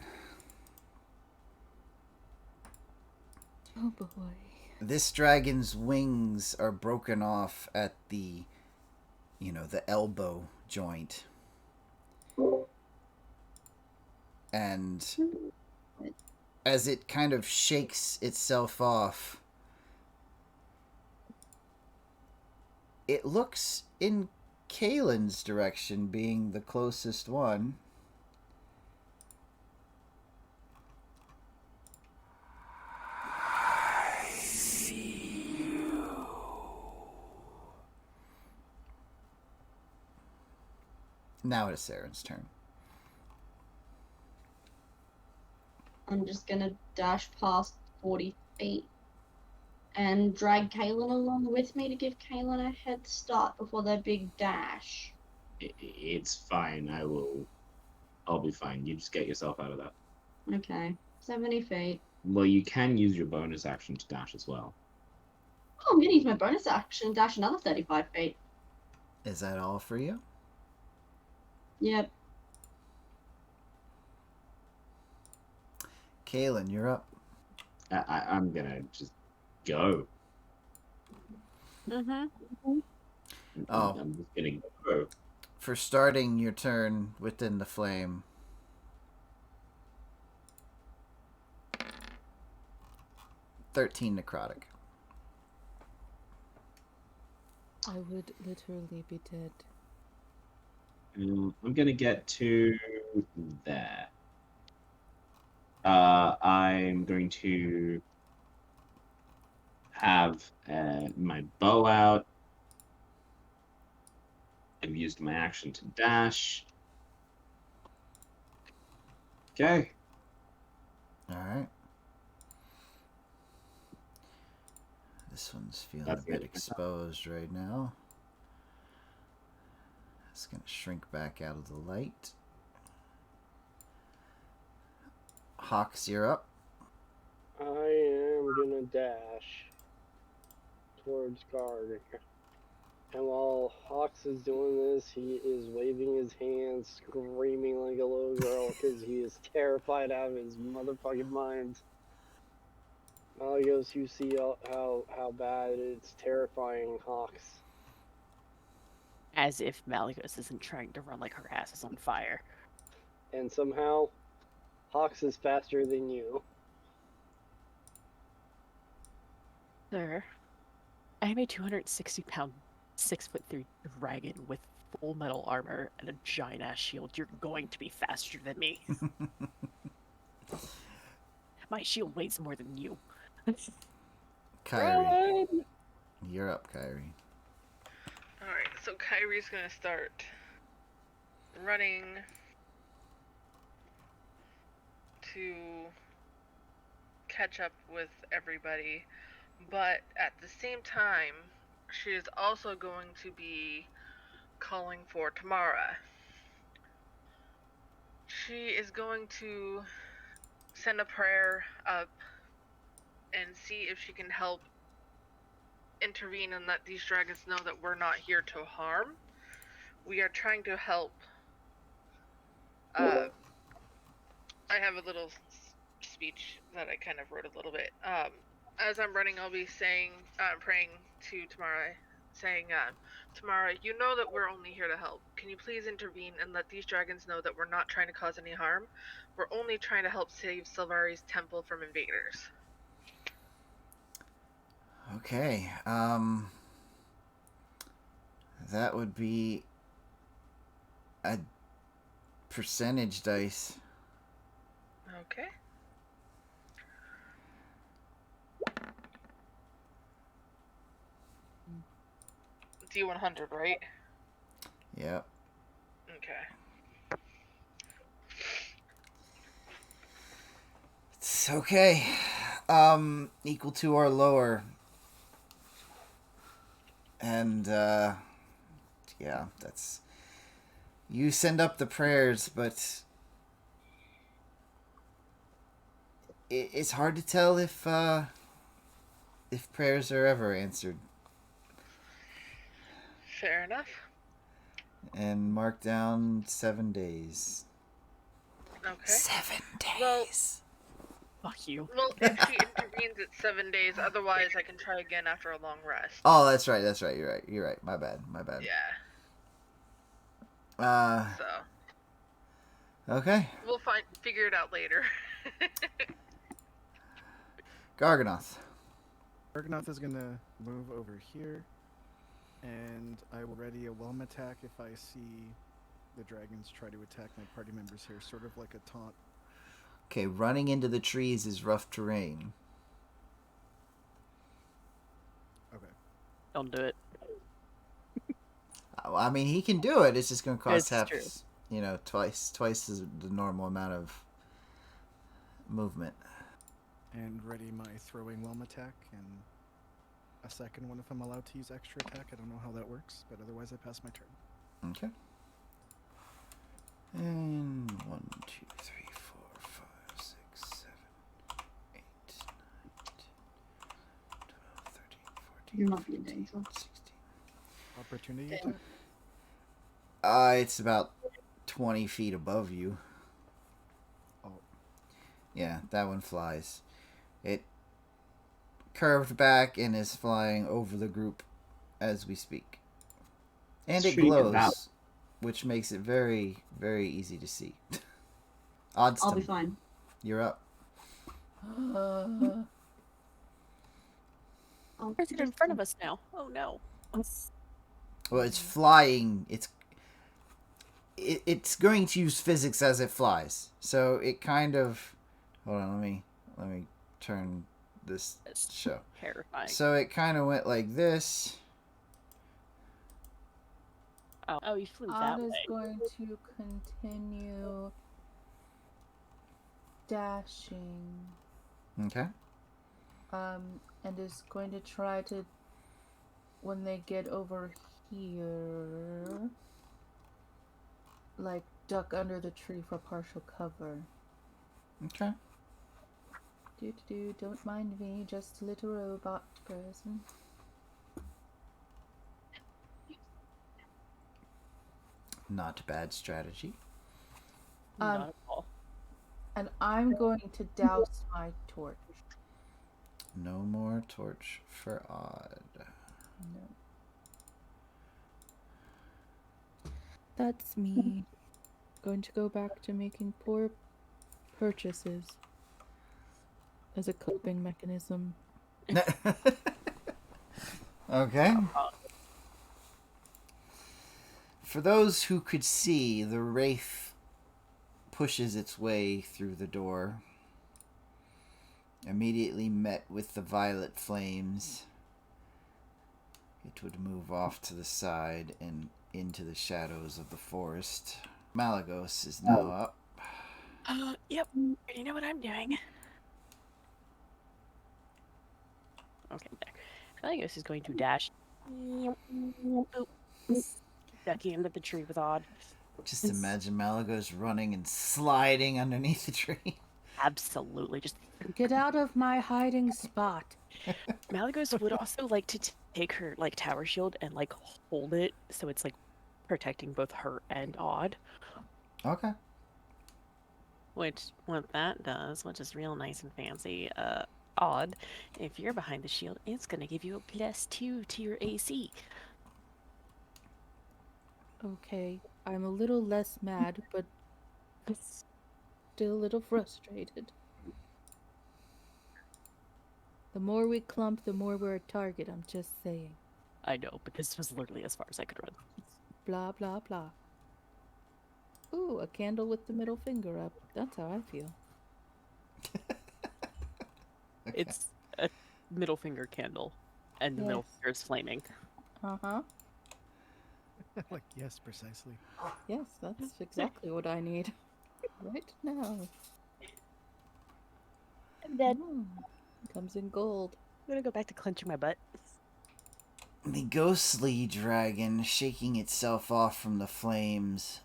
Speaker 2: Oh boy.
Speaker 1: This dragon's wings are broken off at the, the elbow joint. And as it kind of shakes itself off, it looks in Kalen's direction, being the closest one. I see you. Now it is Saren's turn.
Speaker 6: I'm just gonna dash past 40 feet and drag Kaylin along with me to give Kaylin a head start before their big dash.
Speaker 3: It's fine. I'll be fine. You just get yourself out of that.
Speaker 6: Okay, 70 feet.
Speaker 3: Well, you can use your bonus action to dash as well.
Speaker 6: Oh, I'm gonna use my bonus action and dash another 35 feet.
Speaker 1: Is that all for you?
Speaker 6: Yep.
Speaker 1: Kaylin, you're up.
Speaker 3: I'm gonna just go.
Speaker 5: Mm-hmm.
Speaker 1: Oh.
Speaker 3: I'm just gonna go.
Speaker 1: For starting your turn within the flame, $13 necrotic.
Speaker 2: I would literally be dead.
Speaker 3: I'm gonna get to there. I'm going to have my bow out. I've used my action to dash. Okay.
Speaker 1: Alright. This one's feeling
Speaker 3: That's
Speaker 1: a bit
Speaker 3: good.
Speaker 1: exposed right now. It's going to shrink back out of the light. Hawks, you're up.
Speaker 7: I am gonna dash towards Gardner. And while Hawks is doing this, he is waving his hands, screaming like a little girl because he is terrified out of his motherfucking mind. Malagos, you see how bad it's terrifying Hawks.
Speaker 5: As if Malagos isn't trying to run like her ass is on fire.
Speaker 7: And somehow, Hawks is faster than you.
Speaker 5: Sir, I am a 260-pound, 6'3" dragon with full metal armor and a giant ass shield. You're going to be faster than me. My shield weighs more than you.
Speaker 1: Kyrie. You're up, Kyrie.
Speaker 4: Alright, so Kyrie's gonna start running to catch up with everybody, but at the same time, she is also going to be calling for Tamara. She is going to send a prayer up and see if she can help intervene and let these dragons know that we're not here to harm. We are trying to help. I have a little speech that I kind of wrote a little bit. As I'm running, I'll be saying, praying to Tamara, saying, Tamara, you know that we're only here to help. Can you please intervene and let these dragons know that we're not trying to cause any harm? We're only trying to help save Silvari's temple from invaders.
Speaker 1: Okay. That would be a percentage dice.
Speaker 4: Okay. D100, right?
Speaker 1: Yep.
Speaker 4: Okay.
Speaker 1: It's okay. Equal to or lower. And, yeah, that's... You send up the prayers, but... It's hard to tell if prayers are ever answered.
Speaker 4: Fair enough.
Speaker 1: And mark down 7 days.
Speaker 4: Okay.
Speaker 1: 7 days.
Speaker 4: Well,
Speaker 5: Fuck you.
Speaker 4: Well, if she intervenes, it's 7 days. Otherwise, I can try again after a long rest.
Speaker 1: Oh, that's right. You're right. My bad.
Speaker 4: Yeah.
Speaker 1: Uh,
Speaker 4: So
Speaker 1: okay.
Speaker 4: we'll figure it out later.
Speaker 1: Garganoth.
Speaker 8: Garganoth is gonna move over here, and I will ready a whelm attack if I see the dragons try to attack my party members here, sort of like a taunt.
Speaker 1: Okay, running into the trees is rough terrain.
Speaker 8: Okay.
Speaker 5: Don't do it.
Speaker 1: I mean, he can do it. It's just going to cost
Speaker 5: It's true.
Speaker 1: twice the normal amount of movement.
Speaker 8: And ready my throwing whelm attack, and a second one if I'm allowed to use extra attack. I don't know how that works, but otherwise I pass my turn.
Speaker 1: Okay. And 1, 2, 3, 4, 5, 6, 7, 8, 9, 10, 11, 12, 13, 14,
Speaker 6: You're not
Speaker 1: 15,
Speaker 6: doing so.
Speaker 1: 16.
Speaker 8: Opportunity attack?
Speaker 1: It's about 20 feet above you.
Speaker 8: Oh.
Speaker 1: Yeah, that one flies. It curved back and is flying over the group as we speak. And it
Speaker 3: Shooting it
Speaker 1: glows,
Speaker 3: out.
Speaker 1: which makes it very, very easy to see. Oddstum,
Speaker 6: I'll be fine.
Speaker 1: you're up.
Speaker 2: Uh,
Speaker 6: I'll
Speaker 5: Where's it in front of us now? Oh no.
Speaker 1: Well, it's flying. It's going to use physics as it flies. So it kind of... Hold on, let me turn this
Speaker 5: It's
Speaker 1: show.
Speaker 5: terrifying.
Speaker 1: So it kind of went like this.
Speaker 5: Oh, you flew that
Speaker 2: Odd is
Speaker 5: way.
Speaker 2: going to continue dashing.
Speaker 1: Okay.
Speaker 2: And is going to try to, when they get over here, like duck under the tree for partial cover.
Speaker 1: Okay.
Speaker 2: Don't mind me, just a little robot person.
Speaker 1: Not a bad strategy.
Speaker 2: Um,
Speaker 5: Not at all.
Speaker 2: And I'm going to douse my torch.
Speaker 1: No more torch for Odd.
Speaker 2: No. That's me. Going to go back to making poor purchases as a coping mechanism.
Speaker 1: Okay. For those who could see, the wraith pushes its way through the door, immediately met with the violet flames. It would move off to the side and into the shadows of the forest. Malagos is now up.
Speaker 5: Yep. You know what I'm doing. Okay, there. Malagos is going to dash. Ducking under the tree with Odd.
Speaker 1: Just imagine Malagos running and sliding underneath the tree.
Speaker 5: Absolutely. Just
Speaker 2: Get out of my hiding spot.
Speaker 5: Malagos would also like to take her like tower shield and like hold it so it's like protecting both her and Odd.
Speaker 1: Okay.
Speaker 5: Which what that does, which is real nice and fancy, Odd, if you're behind the shield, it's gonna give you a +2 to your AC.
Speaker 2: Okay, I'm a little less mad, but still a little frustrated. The more we clump, the more we're a target, I'm just saying.
Speaker 5: I know, but this was literally as far as I could run.
Speaker 2: Blah, blah, blah. Ooh, a candle with the middle finger up. That's how I feel.
Speaker 1: Okay.
Speaker 5: It's a middle finger candle, and the middle
Speaker 2: Yes.
Speaker 5: finger is flaming.
Speaker 2: Uh-huh.
Speaker 8: Like, yes, precisely.
Speaker 2: Yes, that's exactly what I need. Right now.
Speaker 5: And then
Speaker 2: Comes in gold.
Speaker 5: I'm gonna go back to clenching my butt.
Speaker 1: The ghostly dragon, shaking itself off from the flames,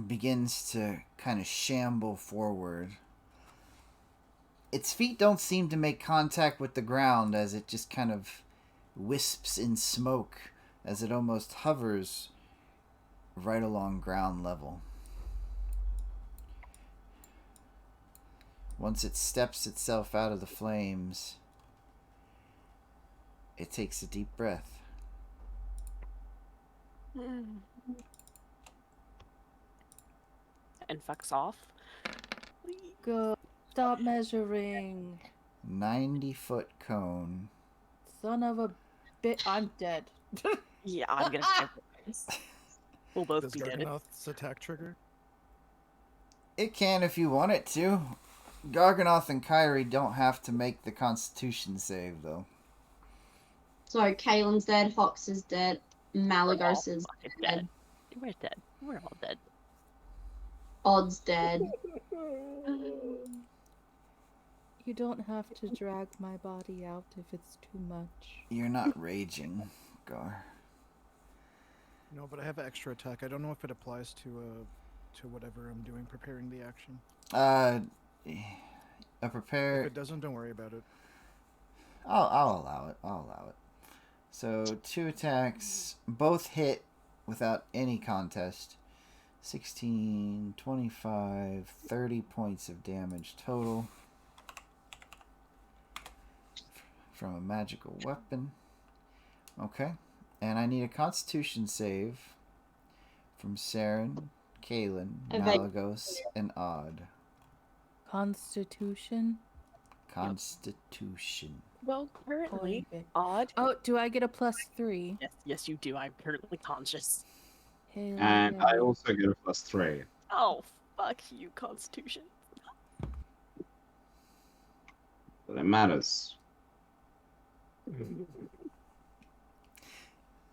Speaker 1: begins to kind of shamble forward. Its feet don't seem to make contact with the ground as it just kind of wisps in smoke as it almost hovers right along ground level. Once it steps itself out of the flames, it takes a deep breath.
Speaker 5: And fucks off.
Speaker 2: Go. Stop measuring.
Speaker 1: 90-foot cone.
Speaker 2: Son of a bit. I'm dead.
Speaker 5: Yeah, I'm gonna skip this. We'll both
Speaker 8: Does
Speaker 5: be dead.
Speaker 8: Garganoth's attack trigger?
Speaker 1: It can if you want it to. Garganoth and Kyrie don't have to make the Constitution save, though.
Speaker 6: So Kalen's dead, Hox is dead, Malagos is
Speaker 5: fucking
Speaker 6: dead,
Speaker 5: We're dead. We're all dead.
Speaker 6: Odd's dead.
Speaker 2: You don't have to drag my body out if it's too much.
Speaker 1: You're not raging, Gar.
Speaker 8: No, but I have extra attack. I don't know if it applies to whatever I'm doing, preparing the action.
Speaker 1: A prepare.
Speaker 8: If it doesn't, don't worry about it.
Speaker 1: I'll allow it. I'll allow it. So 2 attacks, both hit without any contest. 16, 25, 30 points of damage total from a magical weapon. Okay. And I need a Constitution save from Saren, Kalen, Malagos, and Odd.
Speaker 2: Constitution?
Speaker 1: Constitution.
Speaker 5: Well, currently,
Speaker 2: Boy.
Speaker 5: Odd.
Speaker 2: Oh, do I get a +3?
Speaker 5: Yes, you do. I'm currently conscious.
Speaker 2: Hell
Speaker 3: And
Speaker 2: yeah.
Speaker 3: I also get a +3.
Speaker 5: Oh, fuck you, Constitution.
Speaker 3: But it matters.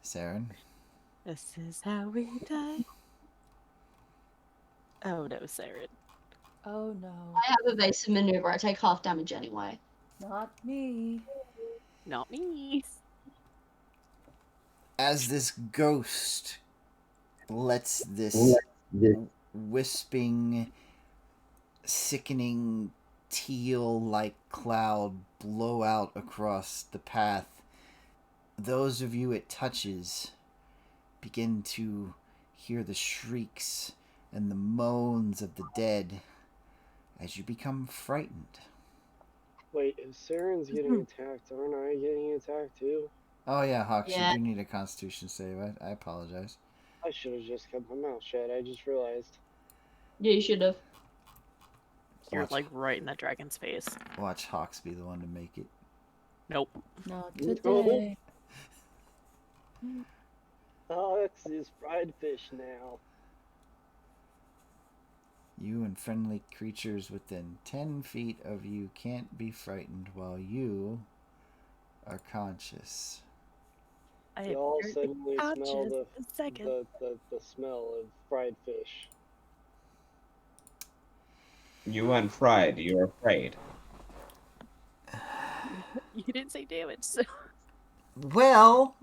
Speaker 1: Saren.
Speaker 5: This is how we die. Oh no, Saren.
Speaker 2: Oh no.
Speaker 6: I have evasive maneuver. I take half damage anyway.
Speaker 2: Not me.
Speaker 5: Not me.
Speaker 1: As this ghost lets this wisping, sickening, teal-like cloud blow out across the path, those of you it touches begin to hear the shrieks and the moans of the dead as you become frightened.
Speaker 7: Wait, if Saren's getting attacked, aren't I getting attacked too?
Speaker 1: Oh yeah, Hawks,
Speaker 6: Yeah.
Speaker 1: you do need a Constitution save. I apologize.
Speaker 7: I should have just kept my mouth shut. I just realized.
Speaker 6: Yeah, you should have.
Speaker 5: You're
Speaker 1: Watch,
Speaker 5: like right in that dragon's face.
Speaker 1: watch Hawks be the one to make it.
Speaker 5: Nope.
Speaker 2: Not
Speaker 7: No.
Speaker 2: today.
Speaker 7: Alex is fried fish now.
Speaker 1: You and friendly creatures within 10 feet of you can't be frightened while you are conscious.
Speaker 5: I
Speaker 7: We all
Speaker 5: am
Speaker 7: suddenly smell
Speaker 5: conscious a second.
Speaker 7: the smell of fried fish.
Speaker 3: You weren't fried, you're afraid.
Speaker 5: You didn't say damage, so
Speaker 1: Well,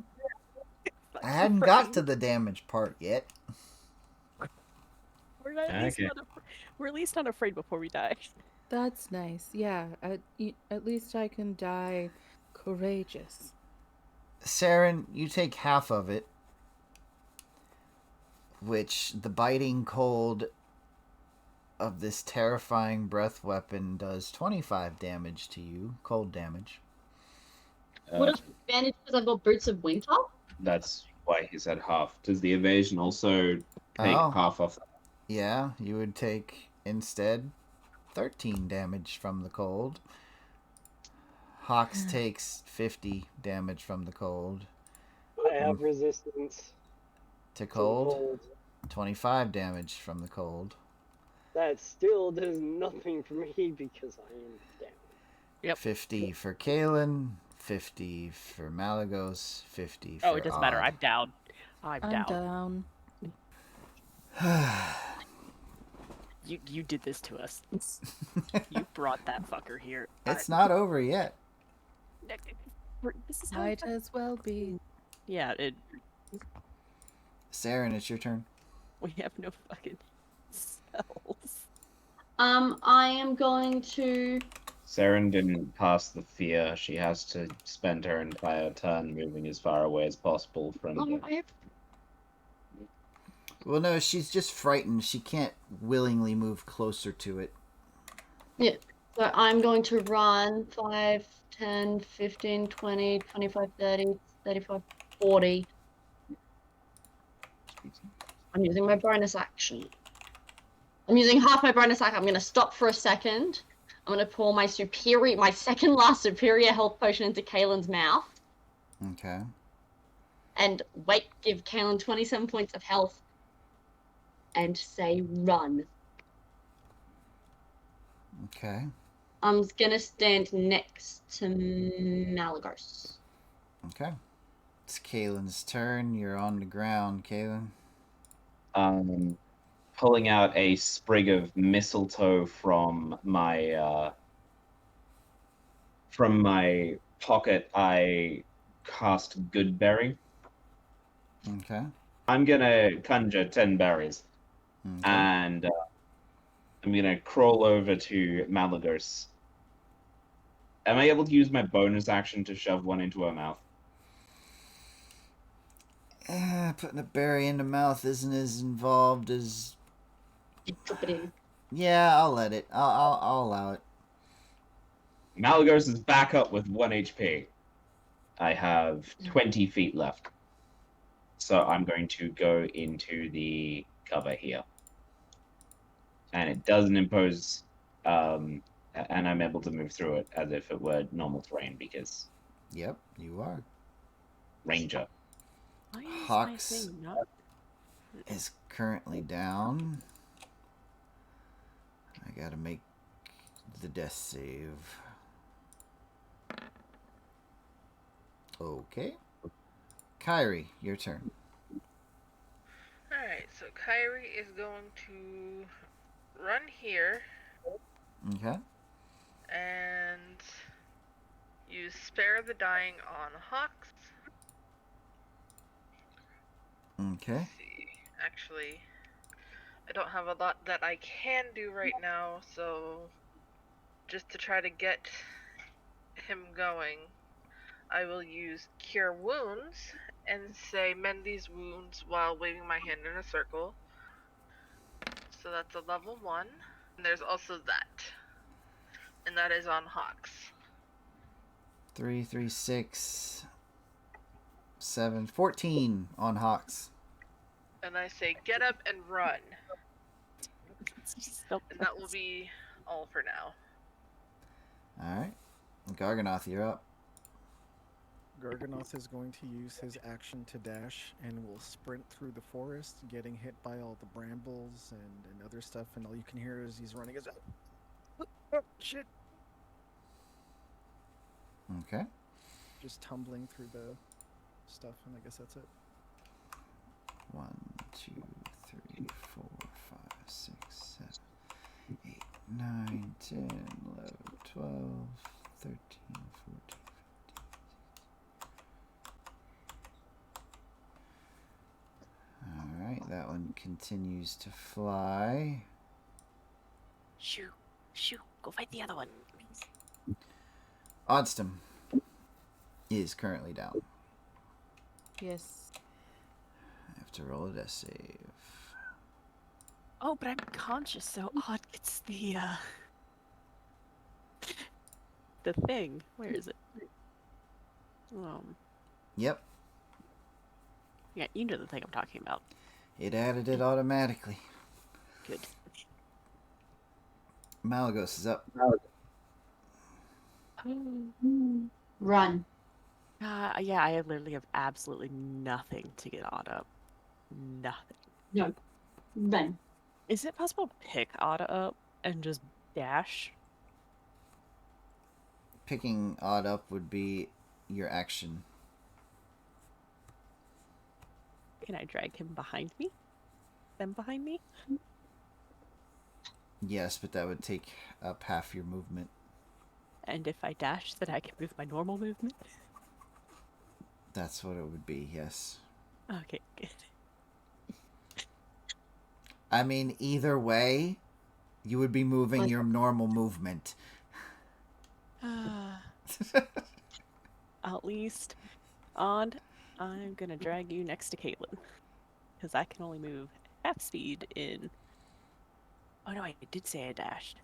Speaker 1: I hadn't got to the damage part yet.
Speaker 5: we're at least
Speaker 3: Okay.
Speaker 5: not we're at least not afraid before we die.
Speaker 2: That's nice. Yeah, at least I can die courageous.
Speaker 1: Saren, you take half of it, which the biting cold of this terrifying breath weapon does 25 damage to you, cold damage.
Speaker 6: What is advantage because I've got boots of winter?
Speaker 3: That's why he said half. Does the evasion also take
Speaker 1: Oh.
Speaker 3: half off?
Speaker 1: Yeah, you would take instead 13 damage from the cold. Hawks takes 50 damage from the cold.
Speaker 7: I have resistance
Speaker 1: To
Speaker 7: to
Speaker 1: cold,
Speaker 7: cold.
Speaker 1: 25 damage from the cold.
Speaker 7: That still does nothing for me because I am down.
Speaker 5: Yep.
Speaker 1: 50 for Kalen, 50 for Malagos, 50 for
Speaker 5: Oh, it doesn't matter.
Speaker 1: Odd.
Speaker 5: I'm down. I'm
Speaker 2: I'm
Speaker 5: down.
Speaker 2: down.
Speaker 5: You did this to us. You brought that fucker here.
Speaker 1: It's not over yet.
Speaker 5: This is how
Speaker 2: Might as well be.
Speaker 5: Yeah,
Speaker 1: Saren, it's your turn.
Speaker 5: we have no fucking spells.
Speaker 6: I am going to.
Speaker 3: Saren didn't pass the fear. She has to spend her entire turn moving as far away as possible from the...
Speaker 6: I have
Speaker 1: Well, no, she's just frightened. She can't willingly move closer to it.
Speaker 6: So I'm going to run 5, 10, 15, 20, 25, 30, 35, 40. I'm using my bonus action. I'm using half my bonus action. I'm going to stop for a second. I'm going to pour my second last superior health potion into Kaylin's mouth.
Speaker 1: Okay.
Speaker 6: And give Kaylin 27 points of health. And say run.
Speaker 1: Okay.
Speaker 6: I'm going to stand next to Malagos.
Speaker 1: Okay. It's Kaylin's turn. You're on the ground, Kaylin.
Speaker 3: Pulling out a sprig of mistletoe from my pocket, I cast Good Berry.
Speaker 1: Okay.
Speaker 3: I'm gonna conjure 10 berries,
Speaker 1: Okay.
Speaker 3: and I'm gonna crawl over to Malagos. Am I able to use my bonus action to shove one into her mouth?
Speaker 1: Putting a berry in the mouth isn't as involved as.
Speaker 6: Drop it in.
Speaker 1: Yeah, I'll let it. I'll allow it.
Speaker 3: Malagos is back up with 1 HP. I have 20 feet left. So I'm going to go into the cover here. And it doesn't impose, and I'm able to move through it as if it were normal terrain because
Speaker 1: Yep, you are.
Speaker 3: Ranger.
Speaker 5: Why is my
Speaker 1: Hawks
Speaker 5: thing not?
Speaker 1: is currently down. I gotta make the death save. Okay. Kyrie, your turn.
Speaker 4: Alright, so Kyrie is going to run here
Speaker 1: Okay.
Speaker 4: and use Spare the Dying on Hawks.
Speaker 1: Okay.
Speaker 4: Let's see. Actually, I don't have a lot that I can do right now, so just to try to get him going, I will use Cure Wounds and say mend these wounds while waving my hand in a circle. So that's a level 1. And there's also that. And that is on Hawks.
Speaker 1: 3, 3, 6, 7, 14 on Hawks.
Speaker 4: And I say get up and run.
Speaker 5: Nope.
Speaker 4: And that will be all for now.
Speaker 1: Alright. Garganoth, you're up.
Speaker 8: Garganoth is going to use his action to dash and will sprint through the forest, getting hit by all the brambles and other stuff, and all you can hear as he's running is oh, shit.
Speaker 1: Okay.
Speaker 8: Just tumbling through the stuff, and I guess that's it.
Speaker 1: 1, 2, 3, 4, 5, 6, 7, 8, 9, 10, 11, 12, 13, 14, 15. Alright, that one continues to fly.
Speaker 5: Shoo, shoo, go fight the other one.
Speaker 1: Odstum is currently down.
Speaker 2: Yes.
Speaker 1: I have to roll a death save.
Speaker 5: Oh, but I'm conscious, so Odd gets the thing. Where is it?
Speaker 1: Yep,
Speaker 5: Yeah, you know the thing I'm talking about.
Speaker 1: it added it automatically.
Speaker 5: Good.
Speaker 1: Malagos is up.
Speaker 6: Run.
Speaker 5: Yeah, I literally have absolutely nothing to get Odd up. Nothing.
Speaker 6: No. Run.
Speaker 5: Is it possible to pick Odd up and just dash?
Speaker 1: Picking Odd up would be your action.
Speaker 5: Can I drag him behind me? Them behind me?
Speaker 1: Yes, but that would take up half your movement.
Speaker 5: And if I dash, then I can move my normal movement?
Speaker 1: That's what it would be, yes.
Speaker 5: Okay, good.
Speaker 1: I mean, either way, you would be moving your normal movement.
Speaker 5: At least, Odd, I'm gonna drag you next to Caitlin. Because I can only move half speed in... Oh no, I did say I dashed.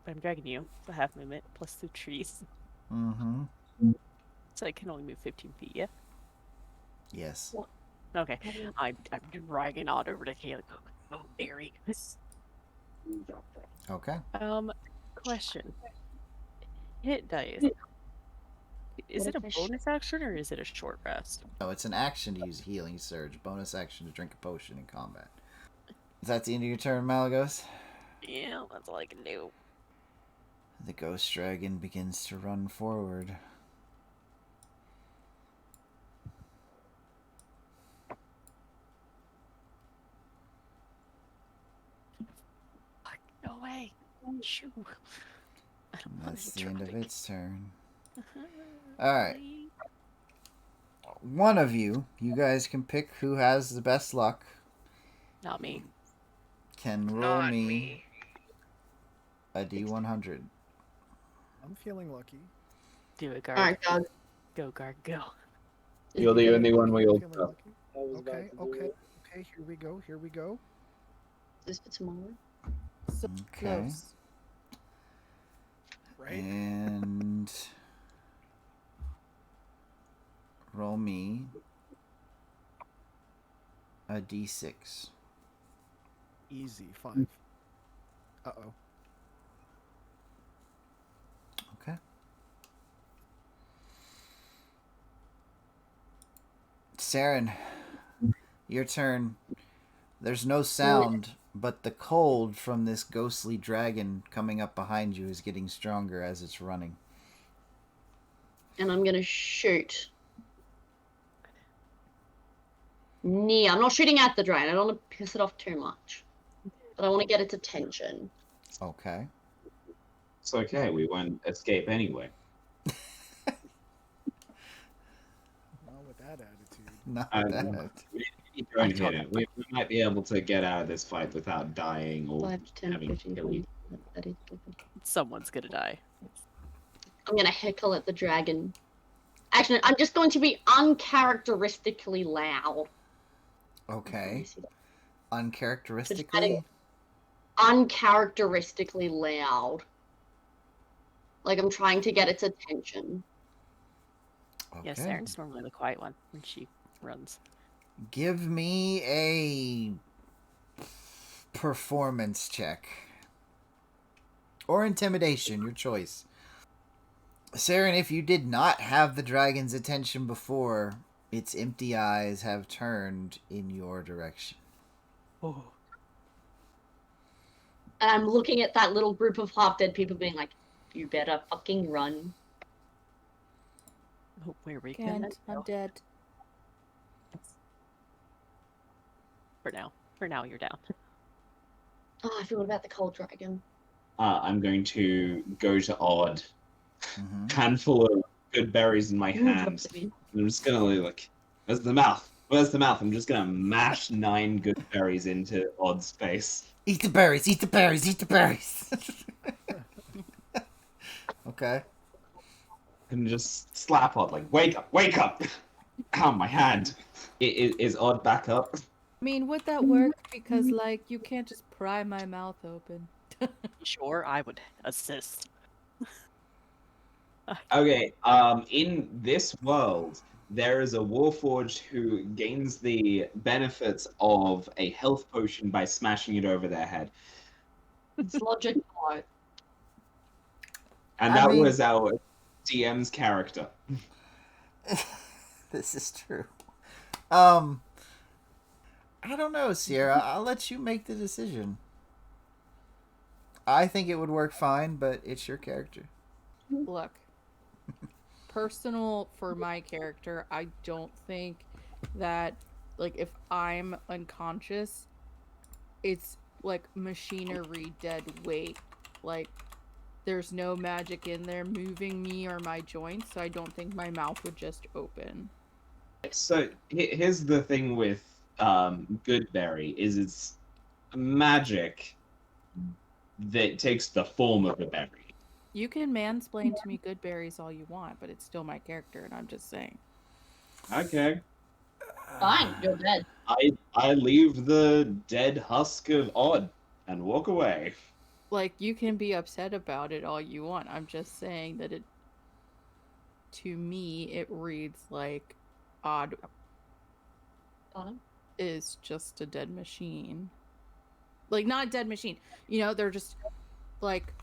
Speaker 5: I'm dragging you. So half movement plus the trees.
Speaker 1: Mm-hmm.
Speaker 5: So I can only move 15 feet, yeah?
Speaker 1: Yes.
Speaker 5: Okay. I'm dragging on over to Caleb. Oh, Barry.
Speaker 1: Okay.
Speaker 5: Question. Hit dice. Is it a bonus action or is it a short rest?
Speaker 1: Oh, it's an action to use healing surge. Bonus action to drink a potion in combat. Is that the end of your turn, Malagos?
Speaker 5: Yeah, that's all I can do.
Speaker 1: The ghost dragon begins to run forward.
Speaker 5: No way. Shoo.
Speaker 1: That's the end of its turn. Alright. One of you guys can pick who has the best luck.
Speaker 5: Not me.
Speaker 1: Can roll
Speaker 4: Not
Speaker 1: me
Speaker 4: me.
Speaker 1: a D100.
Speaker 8: I'm feeling lucky.
Speaker 5: Do it, guard.
Speaker 6: Alright, Doug.
Speaker 5: Go, guard, go.
Speaker 3: You're the only one we all
Speaker 8: Feeling
Speaker 3: trust.
Speaker 8: lucky.
Speaker 7: I was about
Speaker 8: Okay,
Speaker 7: to do
Speaker 8: okay,
Speaker 7: it.
Speaker 8: okay. Here we go.
Speaker 6: Is this for tomorrow?
Speaker 2: So
Speaker 1: Okay.
Speaker 2: close.
Speaker 8: Right.
Speaker 1: And roll me a D6.
Speaker 8: Easy 5. Uh-oh.
Speaker 1: Okay. Saren, your turn. There's no sound, but the cold from this ghostly dragon coming up behind you is getting stronger as it's running.
Speaker 6: And I'm gonna shoot. I'm not shooting at the dragon. I don't want to piss it off too much. But I want to get its attention.
Speaker 1: Okay.
Speaker 3: It's okay, we won't escape anyway.
Speaker 8: Not with that attitude.
Speaker 1: Not
Speaker 3: I-
Speaker 1: that.
Speaker 3: You don't hit it. We might be able to get out of this fight without dying or
Speaker 6: 5, 10,
Speaker 3: having
Speaker 6: 15,
Speaker 3: killed you.
Speaker 6: 20, 30, 40.
Speaker 5: Someone's gonna die.
Speaker 6: I'm gonna heckle at the dragon. Actually, I'm just going to be uncharacteristically loud.
Speaker 1: Okay.
Speaker 6: Just
Speaker 1: Uncharacteristically?
Speaker 6: uncharacteristically loud. Like I'm trying to get its attention.
Speaker 1: Okay.
Speaker 5: Yes, Saren's normally the quiet one when she runs.
Speaker 1: Give me a performance check. Or intimidation, your choice. Saren, if you did not have the dragon's attention before, its empty eyes have turned in your direction.
Speaker 5: Oh.
Speaker 6: And I'm looking at that little group of half-dead people being like, you better fucking run.
Speaker 5: Oh, where we
Speaker 2: Can't. I'm dead.
Speaker 5: For now, you're down.
Speaker 6: Oh, I forgot about the cold dragon.
Speaker 3: I'm going to go to Odd.
Speaker 1: Mm-hmm.
Speaker 3: Handful of good berries in my hand. And I'm just gonna look. Where's the mouth? Where's the mouth? I'm just gonna mash 9 good berries into Odd's face.
Speaker 1: Eat the berries, eat the berries, eat the berries. Okay.
Speaker 3: And just slap Odd like, wake up, wake up! Ow, my hand. Is Odd back up?
Speaker 2: I mean, would that work? Because, like, you can't just pry my mouth open.
Speaker 5: Sure, I would assist.
Speaker 3: Okay, in this world, there is a Warforged who gains the benefits of a health potion by smashing it over their head.
Speaker 6: It's logic.
Speaker 3: And
Speaker 1: I
Speaker 3: that
Speaker 1: mean-
Speaker 3: was our DM's character.
Speaker 1: This is true. I don't know, Sierra. I'll let you make the decision. I think it would work fine, but it's your character.
Speaker 2: Look, personal for my character, I don't think that, like, if I'm unconscious, it's like machinery dead weight. Like, there's no magic in there moving me or my joints, so I don't think my mouth would just open.
Speaker 3: So here's the thing with Goodberry is it's magic that takes the form of a berry.
Speaker 2: You can mansplain to me good berries all you want, but it's still my character, and I'm just saying.
Speaker 3: Okay.
Speaker 6: Fine, you're dead.
Speaker 3: I leave the dead husk of Odd and walk away.
Speaker 2: like, you can be upset about it all you want. I'm just saying that to me, it reads like Odd
Speaker 6: Donna?
Speaker 2: is just a dead machine. Like, not a dead machine. You know, they're just, like,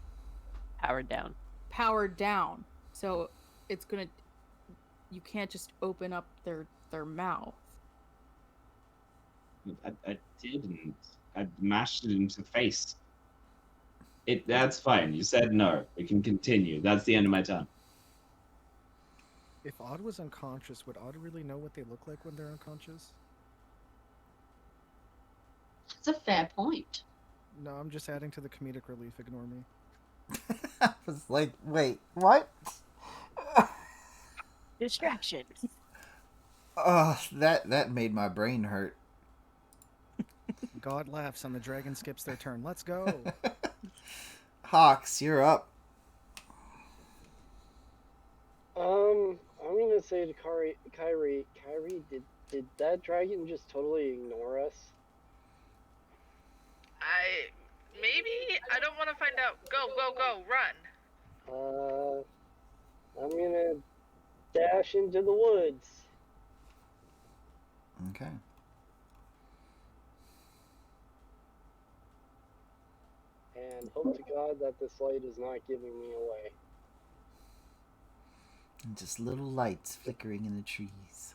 Speaker 5: Powered down.
Speaker 2: powered down. So it's gonna... You can't just open up their mouth.
Speaker 3: I didn't. I mashed it into the face. That's fine. You said no. We can continue. That's the end of my turn.
Speaker 8: If Odd was unconscious, would Odd really know what they look like when they're unconscious?
Speaker 6: It's a fair point.
Speaker 8: No, I'm just adding to the comedic relief. Ignore me.
Speaker 1: I was like, wait, what?
Speaker 5: Distraction.
Speaker 1: Oh, that made my brain hurt.
Speaker 8: God laughs and the dragon skips their turn. Let's go.
Speaker 1: Hawks, you're up.
Speaker 7: I'm gonna say to Kyrie, did that dragon just totally ignore us?
Speaker 4: I don't want to find out. Go, run.
Speaker 7: I'm gonna dash into the woods.
Speaker 1: Okay.
Speaker 7: And hope to God that this light is not giving me away.
Speaker 1: And just little lights flickering in the trees.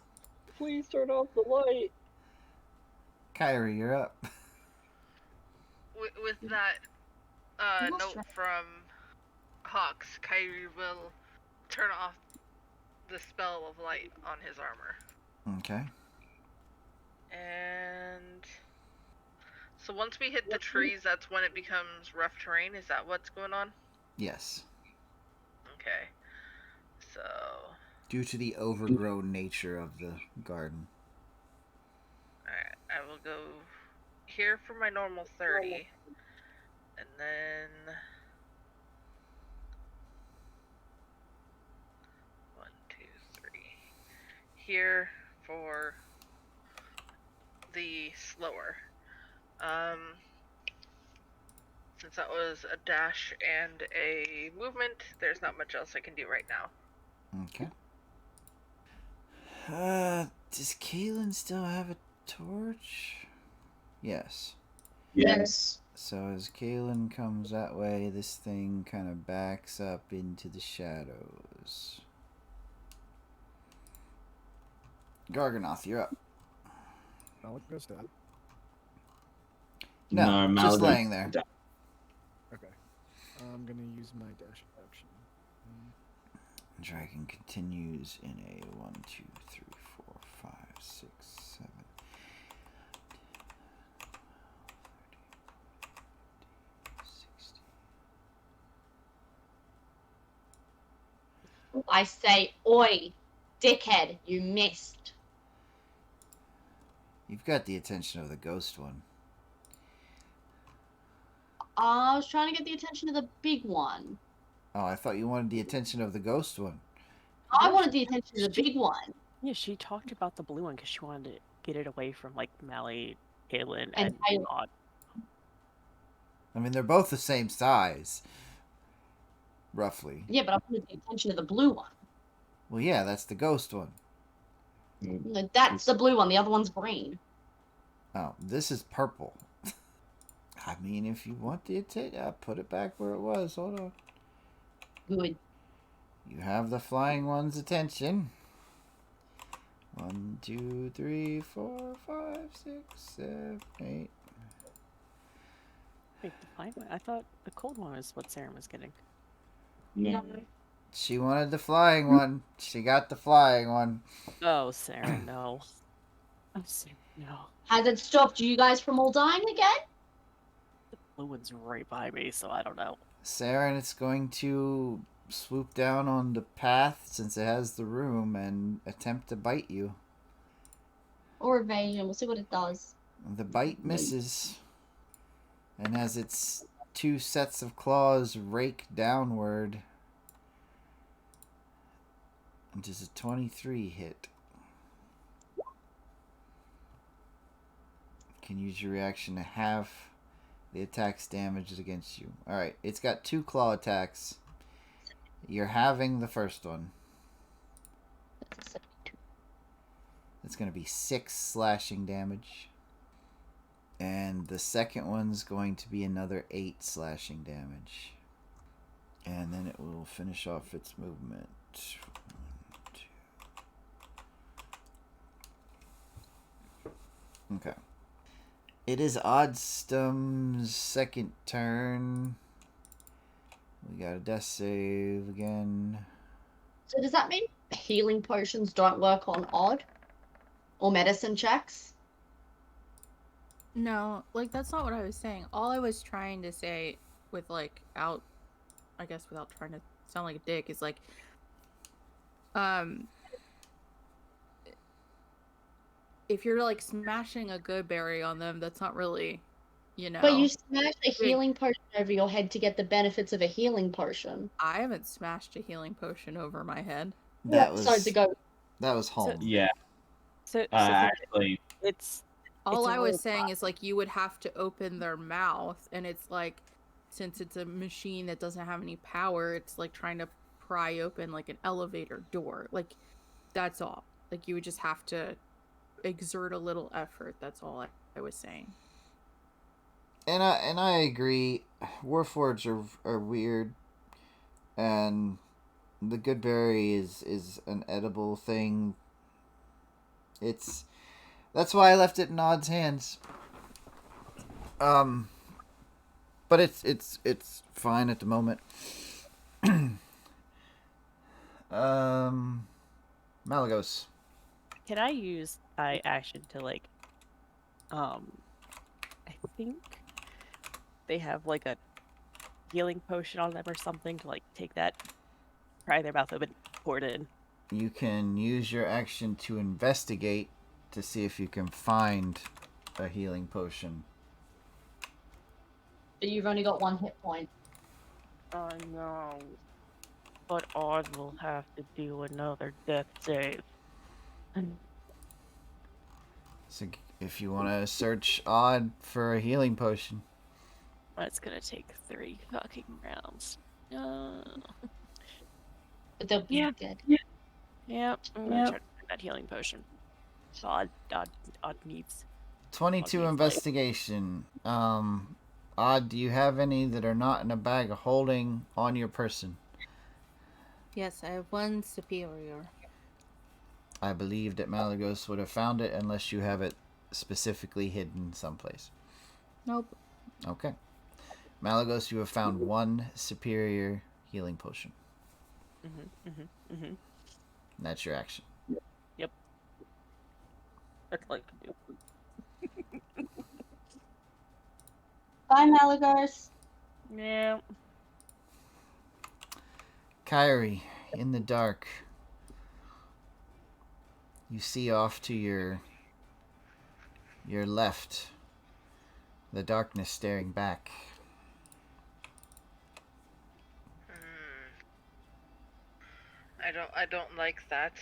Speaker 7: Please turn off the light.
Speaker 1: Kyrie, you're up.
Speaker 4: With that note from Hawks, Kyrie will turn off the spell of light on his armor.
Speaker 1: Okay.
Speaker 4: And so once we hit the trees, that's when it becomes rough terrain. Is that what's going on?
Speaker 1: Yes.
Speaker 4: Okay. So
Speaker 1: Due to the overgrown nature of the garden.
Speaker 4: alright, I will go here for my normal 30. And then 1, 2, 3. Here for the slower. Since that was a dash and a movement, there's not much else I can do right now.
Speaker 1: Okay. Does Kaylin still have a torch? Yes.
Speaker 3: Yes.
Speaker 1: So as Kaylin comes that way, this thing kind of backs up into the shadows. Garganoth, you're up.
Speaker 8: Malik goes dead.
Speaker 1: No, just
Speaker 3: Malady-
Speaker 1: laying there.
Speaker 8: Okay. I'm gonna use my dash action.
Speaker 1: Dragon continues in a 1, 2, 3, 4, 5, 6, 7.
Speaker 6: I say, oi, dickhead, you missed.
Speaker 1: You've got the attention of the ghost one.
Speaker 6: I was trying to get the attention of the big one.
Speaker 1: Oh, I thought you wanted the attention of the ghost one.
Speaker 6: I wanted the attention of the big one.
Speaker 5: Yeah, she talked about the blue one because she wanted to get it away from like Mally, Kaylin,
Speaker 6: And
Speaker 5: and Odd.
Speaker 1: I mean, they're both the same size. Roughly.
Speaker 6: Yeah, but I wanted the attention of the blue one.
Speaker 1: Well, yeah, that's the ghost one.
Speaker 6: No, that's the blue one. The other one's green.
Speaker 1: Oh, this is purple. I mean, if you want the attention, put it back where it was. Hold on.
Speaker 6: Good.
Speaker 1: You have the flying one's attention. 1, 2, 3, 4, 5, 6, 7, 8.
Speaker 5: Wait, the fine one? I thought the cold one was what Sarah was getting.
Speaker 3: No.
Speaker 1: She wanted the flying one. She got the flying one.
Speaker 5: Oh, Sarah, no. I'm Sarah, no.
Speaker 6: Has it stopped you guys from all dying again?
Speaker 5: The blue one's right by me, so I don't know.
Speaker 1: Sarah, and it's going to swoop down on the path since it has the room and attempt to bite you.
Speaker 6: Or evasion. We'll see what it does.
Speaker 1: The bite misses. And as its 2 sets of claws rake downward, does a 23 hit? Can use your reaction to half The attack's damage against you. Alright, it's got 2 claw attacks. You're having the first one.
Speaker 6: That's a 72.
Speaker 1: It's going to be 6 slashing damage. And the second one's going to be another 8 slashing damage. And then it will finish off its movement. 1, 2. Okay. It is Oddstum's second turn. We got a death save again.
Speaker 6: So does that mean healing potions don't work on odd? Or medicine checks?
Speaker 2: No, like that's not what I was saying. All I was trying to say with like out, I guess without trying to sound like a dick, is like, if you're like smashing a good berry on them, that's not really, you know.
Speaker 6: But you smash a
Speaker 2: big-
Speaker 6: healing potion over your head to get the benefits of a healing potion.
Speaker 2: I haven't smashed a healing potion over my head.
Speaker 1: That was
Speaker 6: So to go.
Speaker 1: that was home.
Speaker 3: Yeah.
Speaker 5: So
Speaker 3: Actually,
Speaker 5: it's
Speaker 2: All
Speaker 5: a
Speaker 2: I was
Speaker 5: roll
Speaker 2: saying is like you would have to open their mouth, and it's like, since it's a machine that doesn't have any power, it's like trying to pry open like an elevator door. Like, that's all. Like you would just have to exert a little effort. That's all I was saying.
Speaker 1: And I agree. Warforged are weird, and the good berry is an edible thing. That's why I left it in Odd's hands. But it's fine at the moment. Malagos.
Speaker 5: Can I use my action to like I think they have like a healing potion on them or something to like take that, pry their mouth open, pour it in.
Speaker 1: You can use your action to investigate to see if you can find a healing potion.
Speaker 6: But you've only got 1 hit point.
Speaker 5: Oh no. But Odd will have to do another death save.
Speaker 1: So if you want to search Odd for a healing potion.
Speaker 5: That's gonna take 3 fucking rounds.
Speaker 6: But they'll be
Speaker 5: Yeah.
Speaker 6: dead.
Speaker 5: Yeah, I'm gonna try to find that healing potion. Odd needs.
Speaker 1: 22
Speaker 5: Obviously.
Speaker 1: investigation. Odd, do you have any that are not in a bag of holding on your person?
Speaker 2: Yes, I have 1 superior.
Speaker 1: I believe that Malagos would have found it unless you have it specifically hidden someplace.
Speaker 2: Nope.
Speaker 1: Okay. Malagos, you have found 1 superior healing potion. And that's your action.
Speaker 5: Yep. That's all I can do.
Speaker 6: Bye, Malagars.
Speaker 5: Yeah.
Speaker 1: Kyrie, in the dark, you see off to your left the darkness staring back.
Speaker 4: I don't like that.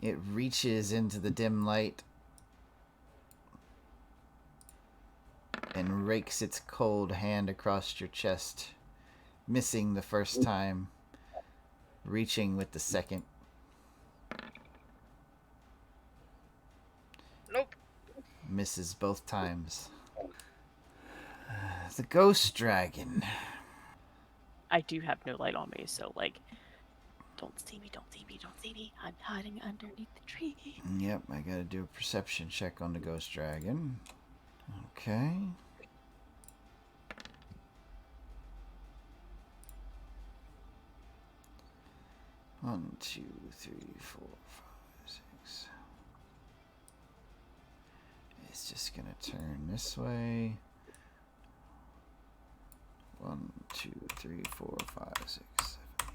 Speaker 1: It reaches into the dim light and rakes its cold hand across your chest, missing the first time, reaching with the second.
Speaker 4: Nope.
Speaker 1: Misses both times. The ghost dragon.
Speaker 5: I do have no light on me, so like, don't see me, don't see me, don't see me. I'm hiding underneath the tree.
Speaker 1: Yep, I gotta do a perception check on the ghost dragon. Okay. One, two, three, four, five, six. It's just gonna turn this way. 1, 2, 3, 4, 5, 6, 7, 8.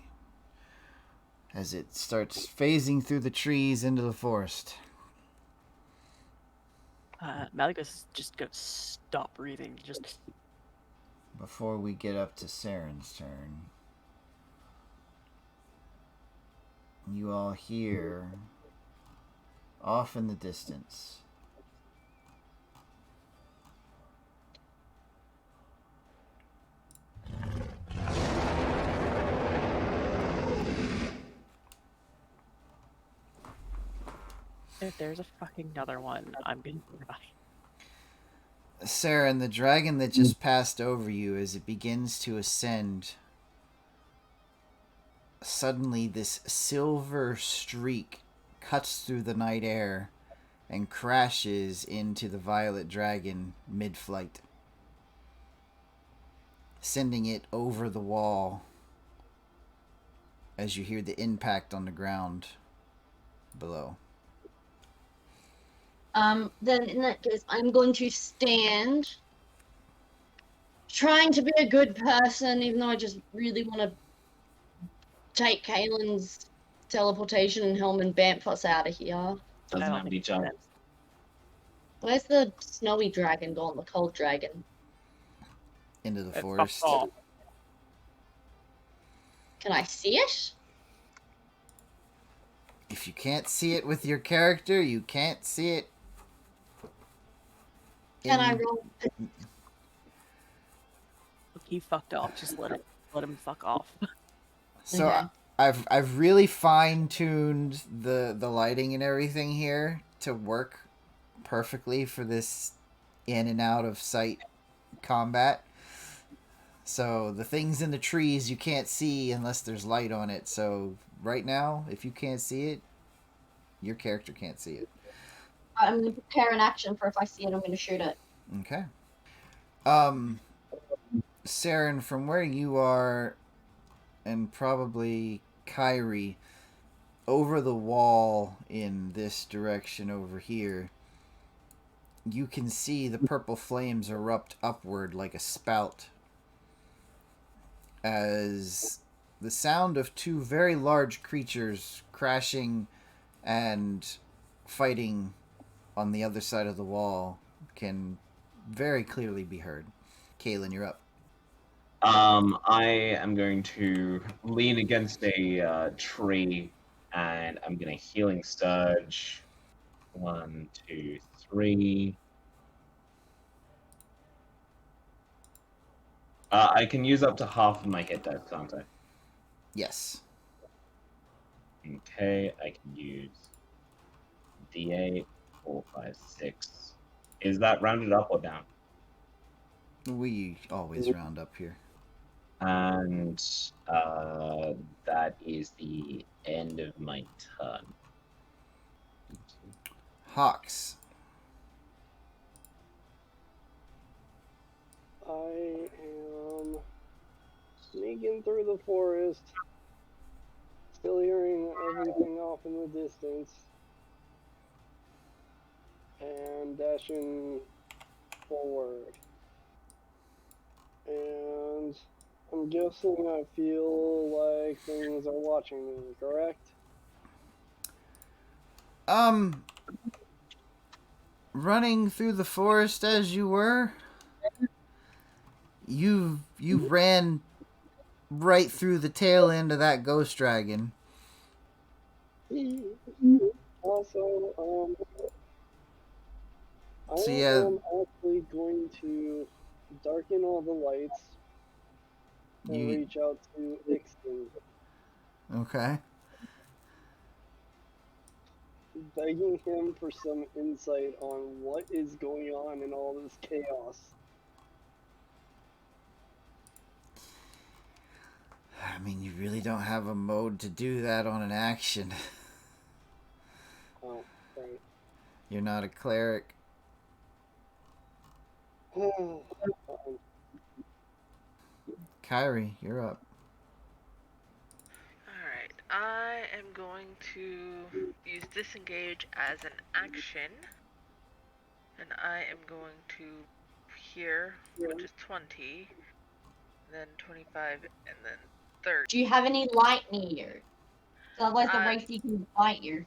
Speaker 1: As it starts phasing through the trees into the forest.
Speaker 5: Malagos is just gonna stop breathing. Just
Speaker 1: Before we get up to Saren's turn, you all hear off in the distance.
Speaker 5: If there's a fucking another one, I'm gonna cry.
Speaker 1: Saren, the dragon that just passed over you, as it begins to ascend, suddenly this silver streak cuts through the night air and crashes into the violet dragon mid-flight, sending it over the wall as you hear the impact on the ground below.
Speaker 6: Then in that case, I'm going to stand, trying to be a good person, even though I just really want to take Kaylin's teleportation and helm and bamf us out of here.
Speaker 5: I
Speaker 3: Doesn't
Speaker 5: don't
Speaker 3: have any
Speaker 5: think
Speaker 3: chance.
Speaker 5: that's-
Speaker 6: Where's the snowy dragon gone? The cold dragon?
Speaker 1: Into the
Speaker 5: Fuck
Speaker 1: forest.
Speaker 5: off.
Speaker 6: Can I see it?
Speaker 1: If you can't see it with your character, you can't see it.
Speaker 6: Can I
Speaker 1: in-
Speaker 6: roll?
Speaker 5: Look, he fucked off. Just let him fuck off.
Speaker 1: So
Speaker 6: Okay.
Speaker 1: I've really fine-tuned the lighting and everything here to work perfectly for this in and out of sight combat. So the things in the trees you can't see unless there's light on it. So right now, if you can't see it, your character can't see it.
Speaker 6: I'm going to prepare an action for if I see it, I'm going to shoot it.
Speaker 1: Okay. Saren, from where you are, and probably Kyrie, over the wall in this direction over here, you can see the purple flames erupt upward like a spout as the sound of two very large creatures crashing and fighting on the other side of the wall can very clearly be heard. Kaylin, you're up.
Speaker 3: I am going to lean against a tree, and I'm gonna healing surge. 1, 2, 3. I can use up to half of my hit dice, can't I?
Speaker 1: Yes.
Speaker 3: Okay, I can use D8, 4, 5, 6. Is that rounded up or down?
Speaker 1: We always round up here.
Speaker 3: And that is the end of my turn.
Speaker 1: Hawks.
Speaker 7: I am sneaking through the forest, still hearing everything off in the distance, and dashing forward. And I'm guessing I feel like things are watching me, correct?
Speaker 1: Running through the forest as you were, you ran right through the tail end of that ghost dragon.
Speaker 7: Also, I
Speaker 1: So, yeah.
Speaker 7: am actually going to darken all the lights and
Speaker 1: You
Speaker 7: reach out to Ixton,
Speaker 1: okay?
Speaker 7: begging him for some insight on what is going on in all this chaos.
Speaker 1: I mean, you really don't have a mode to do that on an action.
Speaker 7: Oh, right.
Speaker 1: You're not a cleric. Kyrie, you're up.
Speaker 4: Alright, I am going to use disengage as an action. And I am going to here, which is 20, then 25, and then 30.
Speaker 6: Do you have any light near you? So otherwise the
Speaker 4: Uh,
Speaker 6: race can bite you.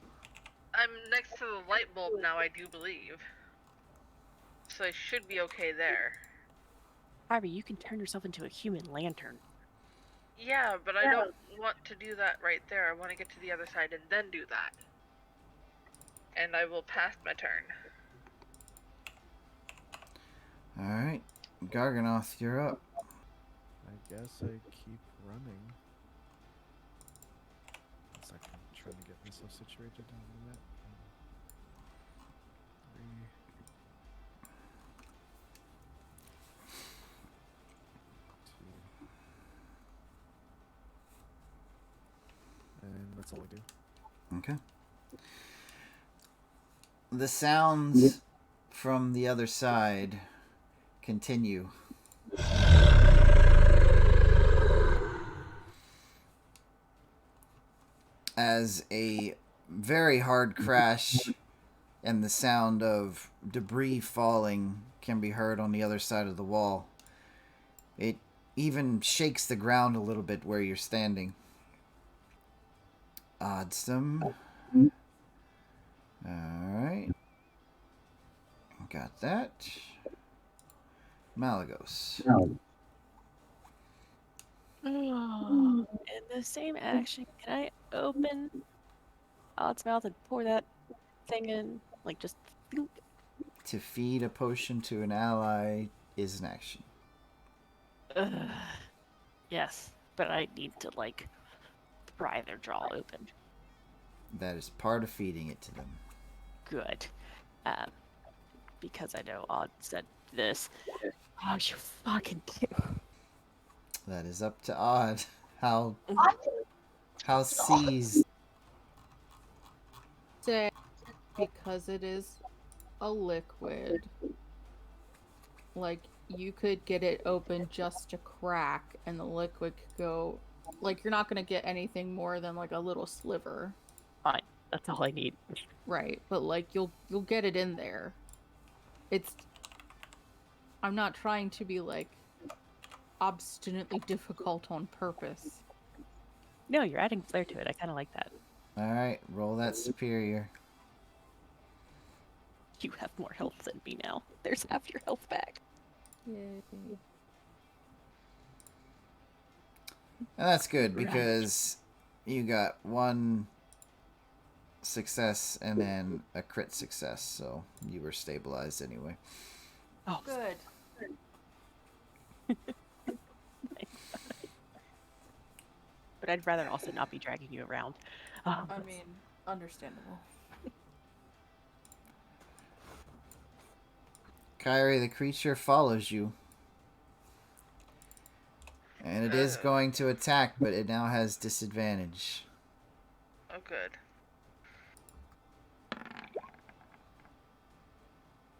Speaker 4: I'm next to the light bulb now, I do believe. So I should be okay there.
Speaker 5: Harvey, you can turn yourself into a human lantern.
Speaker 4: Yeah, but I don't want to do that right there. I want to get to the other side and then do that. And I will pass my turn.
Speaker 1: Alright. Garganoth, you're up.
Speaker 8: I guess I keep running. 1 second, I'm trying to get myself situated on the map. 3, 2, and that's all I do.
Speaker 1: Okay. The sounds from the other side continue. As a very hard crash and the sound of debris falling can be heard on the other side of the wall. It even shakes the ground a little bit where you're standing. Oddsum. Alright. Got that. Malagos.
Speaker 5: In the same action, can I open Odd's mouth and pour that thing in? Like, just. Bloop.
Speaker 1: To feed a potion to an ally is an action.
Speaker 5: Yes, but I need to, like, pry their jaw open.
Speaker 1: That is part of feeding it to them.
Speaker 5: Good. Because I know Odd said this. Oh, you fucking kid.
Speaker 1: That is up to Odd. How seized.
Speaker 2: Say, because it is a liquid, like, you could get it open just a crack and the liquid could go, like, you're not going to get anything more than like a little sliver.
Speaker 5: Fine, that's all I need.
Speaker 2: Right, but like you'll get it in there. I'm not trying to be like obstinately difficult on purpose.
Speaker 5: No, you're adding flair to it. I kind of like that.
Speaker 1: Alright, roll that superior.
Speaker 5: You have more health than me now. There's half your health back.
Speaker 2: Yay.
Speaker 1: And that's good because you got 1 success and then a crit success, so you were stabilized anyway.
Speaker 5: Oh,
Speaker 2: Good.
Speaker 5: But I'd rather also not be dragging you around.
Speaker 2: I mean, understandable.
Speaker 1: Kyrie, the creature follows you. And it is going to attack, but it now has disadvantage.
Speaker 4: Oh, good.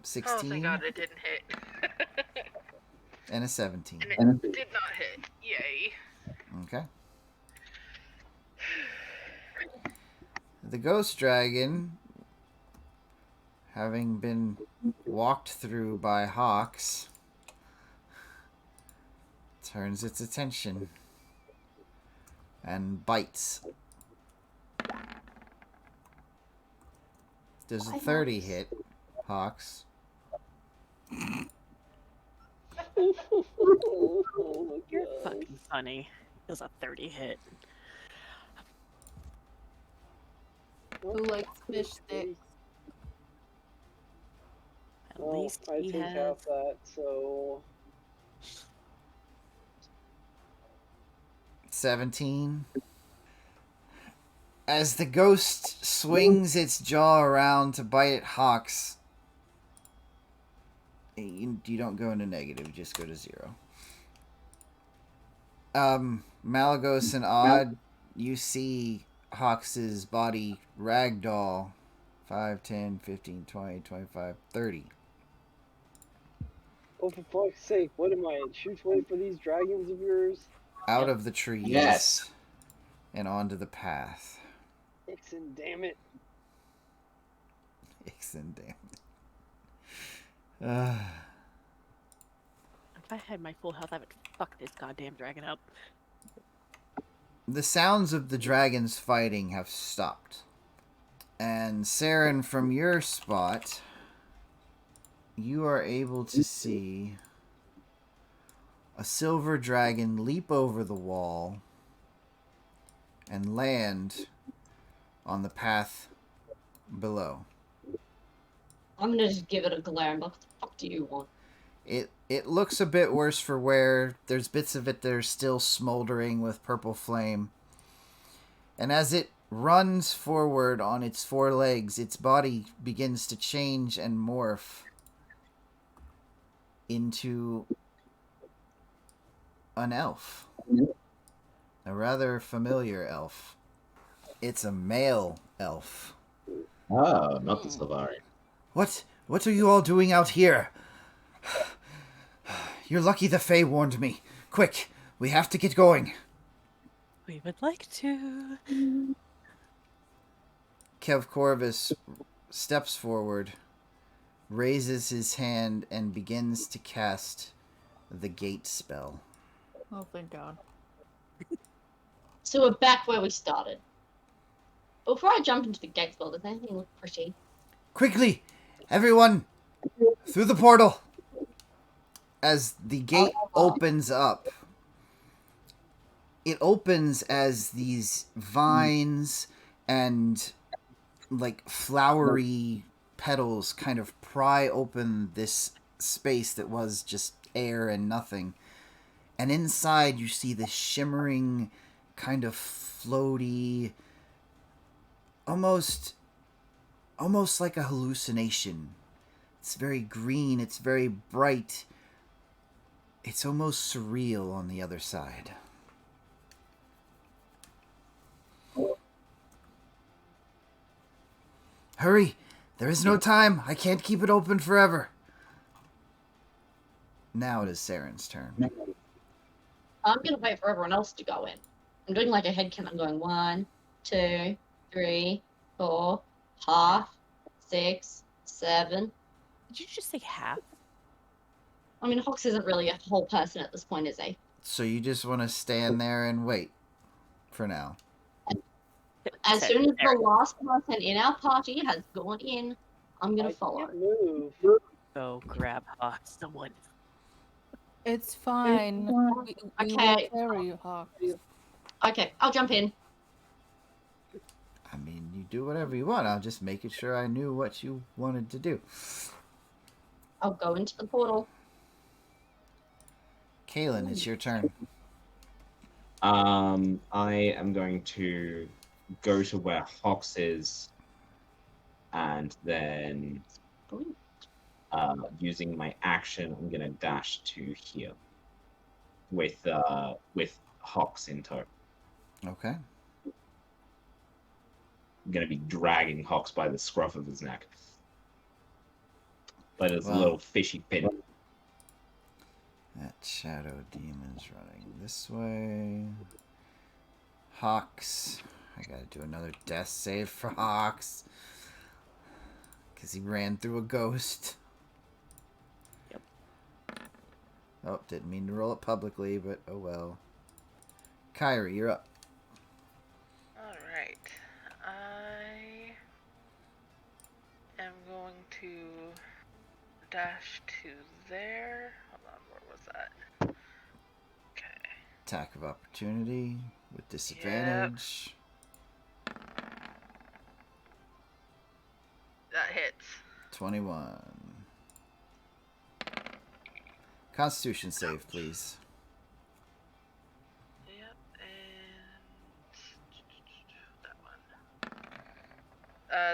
Speaker 1: 16
Speaker 4: Oh, thank God it didn't hit.
Speaker 1: and a 17.
Speaker 4: And it did not hit. Yay.
Speaker 1: Okay. The ghost dragon, having been walked through by hawks, turns its attention and bites. Does a 30 hit, Hawks?
Speaker 5: You're fucking funny. It was a 30 hit.
Speaker 2: Who likes fish sticks?
Speaker 5: At
Speaker 7: Well,
Speaker 5: least
Speaker 7: I
Speaker 5: he
Speaker 7: take
Speaker 5: has.
Speaker 7: half that, so
Speaker 1: 17. As the ghost swings its jaw around to bite at Hawks, you don't go into negative, you just go to 0. Malagos and Odd, you see Hawks' body ragdoll 5, 10, 15, 20, 25, 30.
Speaker 7: oh, for fuck's sake, what am I, shoot wait for these dragons of yours?
Speaker 1: Out of the trees.
Speaker 3: Yes.
Speaker 1: And onto the path.
Speaker 7: Ixon, damn it.
Speaker 1: Ixon, damn it.
Speaker 5: If I had my full health, I would fuck this goddamn dragon up.
Speaker 1: The sounds of the dragons fighting have stopped. And Saren, from your spot, you are able to see a silver dragon leap over the wall and land on the path below.
Speaker 6: I'm gonna just give it a glare and be like, what the fuck do you want?
Speaker 1: It looks a bit worse for wear. There's bits of it that are still smoldering with purple flame. And as it runs forward on its four legs, its body begins to change and morph into an elf. A rather familiar elf. It's a male elf.
Speaker 3: Oh, not the Sylvari.
Speaker 1: What are you all doing out here? You're lucky the Fae warned me. Quick, we have to get going.
Speaker 5: We would like to.
Speaker 1: Kev Corvus steps forward, raises his hand, and begins to cast the gate spell.
Speaker 2: Oh, thank God.
Speaker 6: So we're back where we started. Before I jump into the gate spell, does anything look pretty?
Speaker 1: Quickly, everyone, through the portal. As the gate opens up, it opens as these vines and like flowery petals kind of pry open this space that was just air and nothing. And inside you see this shimmering, kind of floaty, almost like a hallucination. It's very green, it's very bright. It's almost surreal on the other side. Hurry! There is no time. I can't keep it open forever. Now it is Saren's turn.
Speaker 6: I'm gonna wait for everyone else to go in. I'm doing like a head count. I'm going 1, 2, 3, 4, half, 6, 7.
Speaker 5: Did you just say half?
Speaker 6: I mean, Hox isn't really a whole person at this point, is he?
Speaker 1: So you just want to stand there and wait for now.
Speaker 6: As soon as the last person in our party has gone in, I'm gonna
Speaker 7: I
Speaker 6: follow.
Speaker 7: can't move.
Speaker 5: Go grab Hawk. Someone.
Speaker 2: It's fine. We
Speaker 6: Okay.
Speaker 2: will carry you, Hawk.
Speaker 6: Okay, I'll jump in.
Speaker 1: I mean, you do whatever you want. I'm just making sure I knew what you wanted to do.
Speaker 6: I'll go into the portal.
Speaker 1: Kaylin, it's your turn.
Speaker 3: I am going to go to where Hox is, and then using my action, I'm gonna dash to here with Hox in tow.
Speaker 1: Okay.
Speaker 3: I'm gonna be dragging Hox by the scruff of his neck, like his
Speaker 1: Wow.
Speaker 3: little fishy fin.
Speaker 1: That shadow demon's running this way. Hawks. I gotta do another death save for Hawks. Because he ran through a ghost.
Speaker 5: Yep.
Speaker 1: Oh, didn't mean to roll it publicly, but oh well. Kyrie, you're up.
Speaker 4: Alright. I am going to dash to there. Hold on, where was that? Okay.
Speaker 1: Attack of opportunity with disadvantage.
Speaker 4: That hits.
Speaker 1: 21. Constitution save, please.
Speaker 4: Yep, and that one.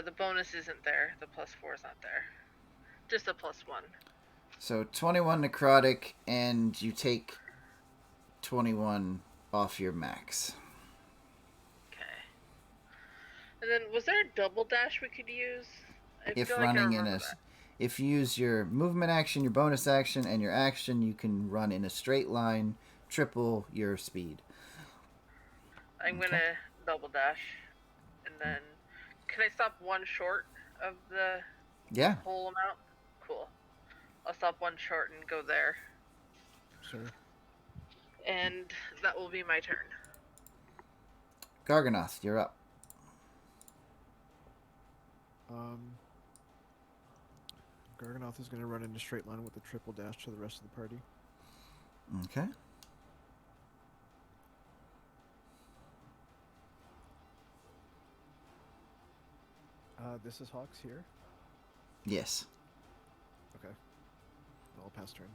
Speaker 4: The bonus isn't there. The +4 is not there. Just a +1.
Speaker 1: So 21 necrotic, and you take 21 off your max.
Speaker 4: Okay. And then, was there a double dash we could use? I
Speaker 1: If
Speaker 4: feel like I
Speaker 1: running in
Speaker 4: remember
Speaker 1: a,
Speaker 4: that.
Speaker 1: if you use your movement action, your bonus action, and your action, you can run in a straight line, triple your speed.
Speaker 4: I'm
Speaker 1: Okay.
Speaker 4: gonna double dash, and then can I stop one short of the
Speaker 1: Yeah.
Speaker 4: whole amount? Cool. I'll stop one short and go there,
Speaker 8: Sure.
Speaker 4: and that will be my turn.
Speaker 1: Garganoth, you're up.
Speaker 8: Garganoth is going to run in a straight line with a triple dash to the rest of the party.
Speaker 1: Okay.
Speaker 8: This is Hawks here.
Speaker 1: Yes.
Speaker 8: Okay. I'll pass turn.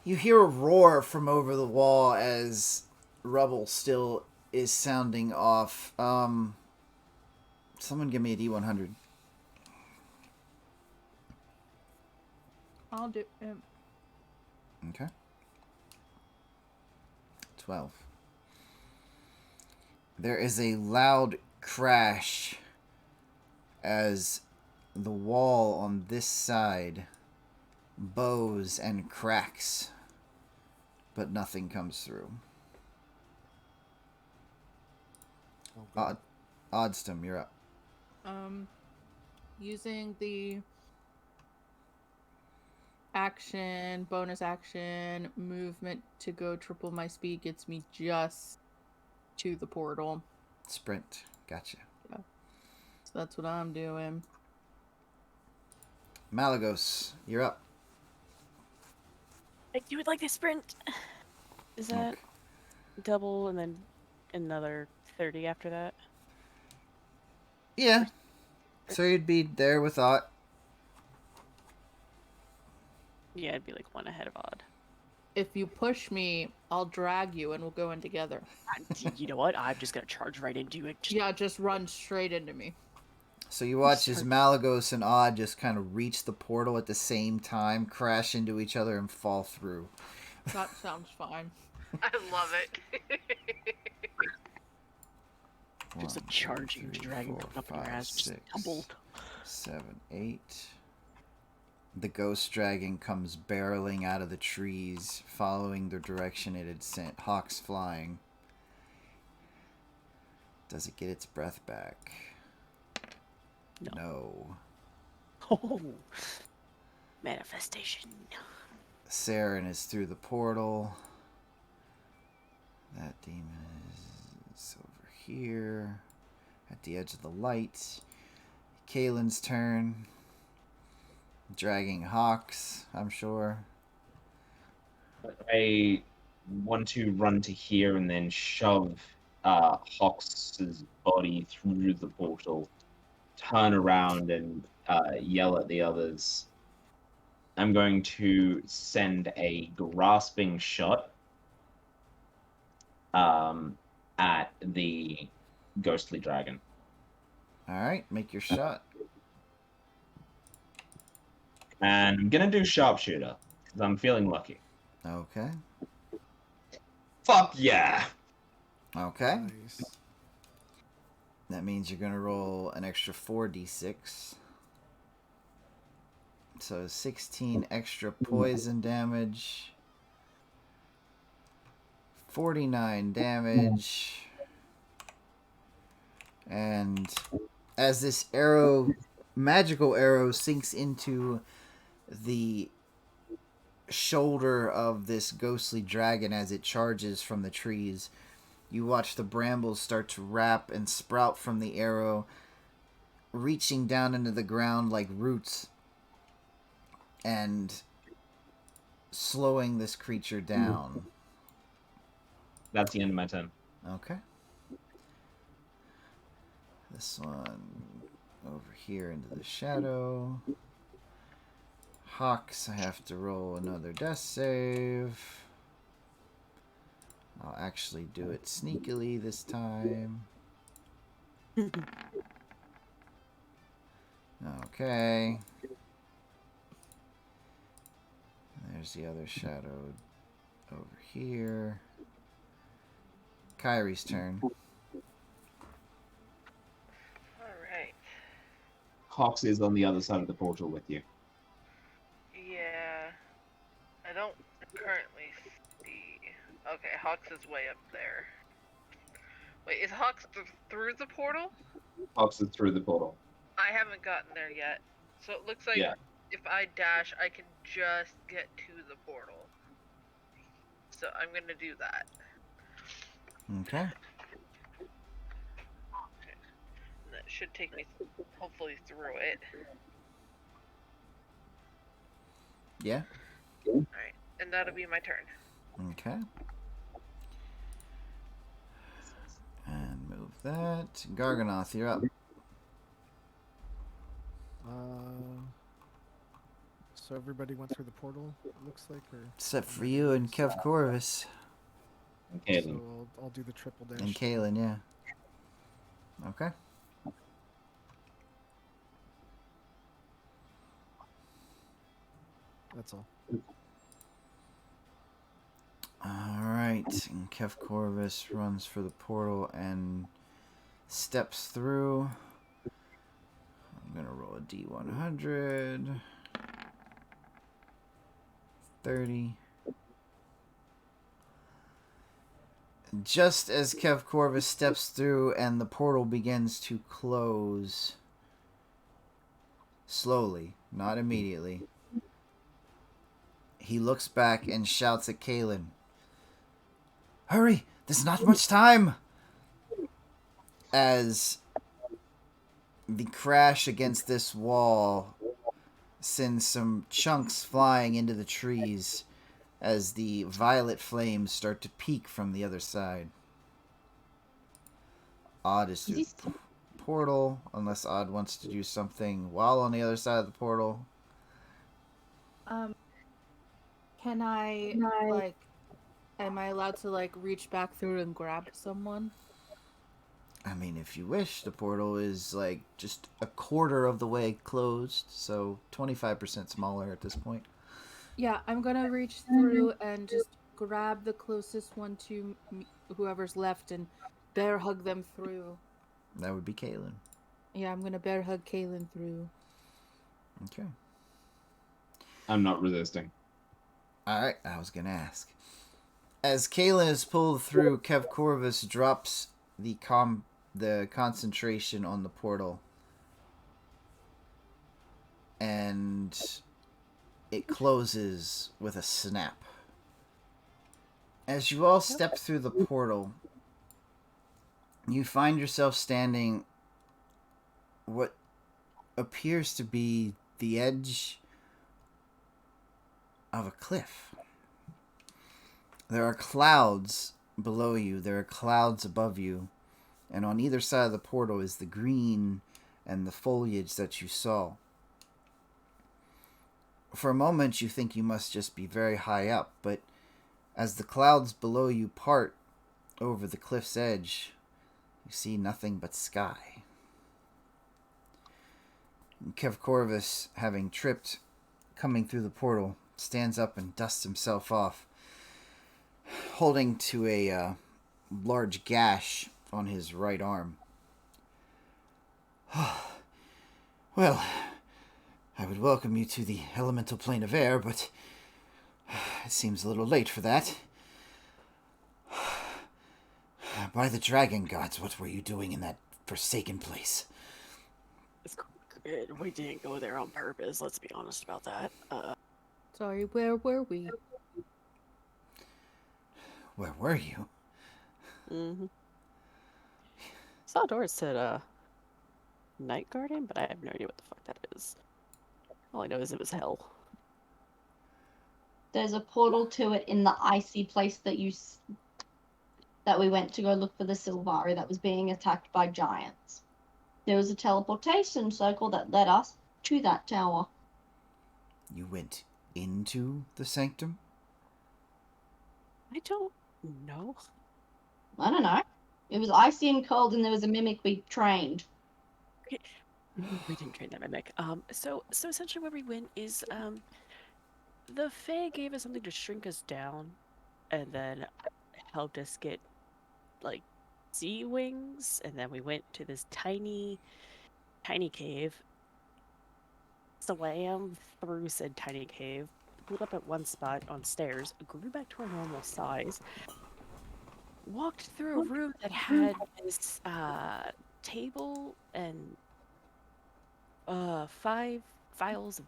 Speaker 1: You hear a roar from over the wall as rubble still is sounding off. Someone give me a D100.
Speaker 2: I'll do.
Speaker 1: Okay. 12. There is a loud crash as the wall on this side bows and cracks, but nothing comes through. Oddstum, you're up.
Speaker 2: Using the bonus action, movement to go triple my speed gets me just to the portal.
Speaker 1: Sprint. Gotcha.
Speaker 2: Yeah. So that's what I'm doing.
Speaker 1: Malagos, you're up.
Speaker 5: I do it like the sprint. Is that
Speaker 1: Okay.
Speaker 5: double and then another 30 after that?
Speaker 1: Yeah. So you'd be there with Ott.
Speaker 5: Yeah, it'd be like one ahead of odd.
Speaker 2: If you push me, I'll drag you and we'll go in together.
Speaker 5: You know what? I'm just gonna charge right into it.
Speaker 2: Yeah, just run straight into me.
Speaker 1: So you watch as Malagos and Odd just kind of reach the portal at the same time, crash into each other, and fall through.
Speaker 2: That sounds fine.
Speaker 4: I love it.
Speaker 5: Just a charging dragon coming up in your ass, just tumbled.
Speaker 1: 7, 8. The ghost dragon comes barreling out of the trees, following the direction it had sent Hawks flying. Does it get its breath back? No.
Speaker 5: Oh, manifestation.
Speaker 1: Saren is through the portal. That demon is over here at the edge of the light. Kaylin's turn. Dragging Hawks, I'm sure.
Speaker 3: I want to run to here and then shove Hawks' body through the portal, turn around and yell at the others. I'm going to send a grasping shot at the ghostly dragon.
Speaker 1: Alright, make your shot.
Speaker 3: And I'm going to do sharpshooter, because I'm feeling lucky.
Speaker 1: Okay.
Speaker 3: Fuck yeah!
Speaker 1: Okay.
Speaker 8: Nice.
Speaker 1: That means you're going to roll an extra 4d6. So 16 extra poison damage. 49 damage. And as this magical arrow sinks into the shoulder of this ghostly dragon as it charges from the trees, you watch the brambles start to wrap and sprout from the arrow, reaching down into the ground like roots and slowing this creature down.
Speaker 3: That's the end of my turn.
Speaker 1: Okay. This one over here into the shadow. Hawks, I have to roll another death save. I'll actually do it sneakily this time. Okay. There's the other shadow over here. Kyrie's turn.
Speaker 4: Alright.
Speaker 3: Hawks is on the other side of the portal with you.
Speaker 4: Yeah. I don't currently see. Okay, Hawks is way up there. Wait, is Hawks through the portal?
Speaker 3: Hawks is through the portal.
Speaker 4: I haven't gotten there yet. So it looks like if I dash, I can just get to the portal. So I'm gonna do that.
Speaker 1: Okay.
Speaker 4: And that should take me, hopefully, through it.
Speaker 1: Yeah.
Speaker 4: Alright, and that'll be my turn.
Speaker 1: Okay. And move that. Garganoth, you're up.
Speaker 8: So everybody went through the portal, it looks like, or
Speaker 1: Except for you and Kev Corvus.
Speaker 3: Okay.
Speaker 8: so I'll do the triple dash.
Speaker 1: And Kaylin, yeah. Okay.
Speaker 8: That's all.
Speaker 1: Alright. And Kev Corvus runs for the portal and steps through. I'm going to roll a D100. 30. Just as Kev Corvus steps through and the portal begins to close slowly, not immediately, he looks back and shouts at Kaylin, "Hurry! There's not much time!" As the crash against this wall sends some chunks flying into the trees as the violet flames start to peek from the other side. Odd is through the portal, unless Odd wants to do something while on the other side of the portal.
Speaker 2: Can I, like, am I allowed to, like, reach back through and grab someone?
Speaker 1: I mean, if you wish, the portal is, like, just a quarter of the way closed, so 25% smaller at this point.
Speaker 2: Yeah, I'm gonna reach through and just grab the closest one to whoever's left and bear hug them through.
Speaker 1: That would be Kaylin.
Speaker 2: Yeah, I'm gonna bear hug Kaylin through.
Speaker 1: Okay.
Speaker 3: I'm not resisting.
Speaker 1: Alright, I was gonna ask. As Kaylin is pulled through, Kev Corvus drops the concentration on the portal. And it closes with a snap. As you all step through the portal, you find yourself standing what appears to be the edge of a cliff. There are clouds below you, there are clouds above you, and on either side of the portal is the green and the foliage that you saw. For a moment you think you must just be very high up, but as the clouds below you part over the cliff's edge, you see nothing but sky. Kev Corvus, having tripped, coming through the portal, stands up and dusts himself off, holding to a large gash on his right arm. Well, I would welcome you to the elemental plane of air, but it seems a little late for that. By the dragon gods, what were you doing in that forsaken place?
Speaker 5: We didn't go there on purpose, let's be honest about that.
Speaker 2: Sorry, where were we?
Speaker 1: Where were you?
Speaker 5: Saw Doris said, Night Garden, but I have no idea what the fuck that is. All I know is it was hell.
Speaker 6: There's a portal to it in the icy place that that we went to go look for the Sylvari that was being attacked by giants. There was a teleportation circle that led us to that tower.
Speaker 1: You went into the sanctum?
Speaker 5: I don't know.
Speaker 6: I don't know. It was icy and cold, and there was a mimic we trained.
Speaker 5: Okay. We didn't train that mimic. So essentially where we went is, the Fae gave us something to shrink us down, and then helped us get, like, sea wings, and then we went to this tiny cave, swam through said tiny cave, pulled up at one spot on stairs, grew back to our normal size, walked through a room that had this table and 5 vials of,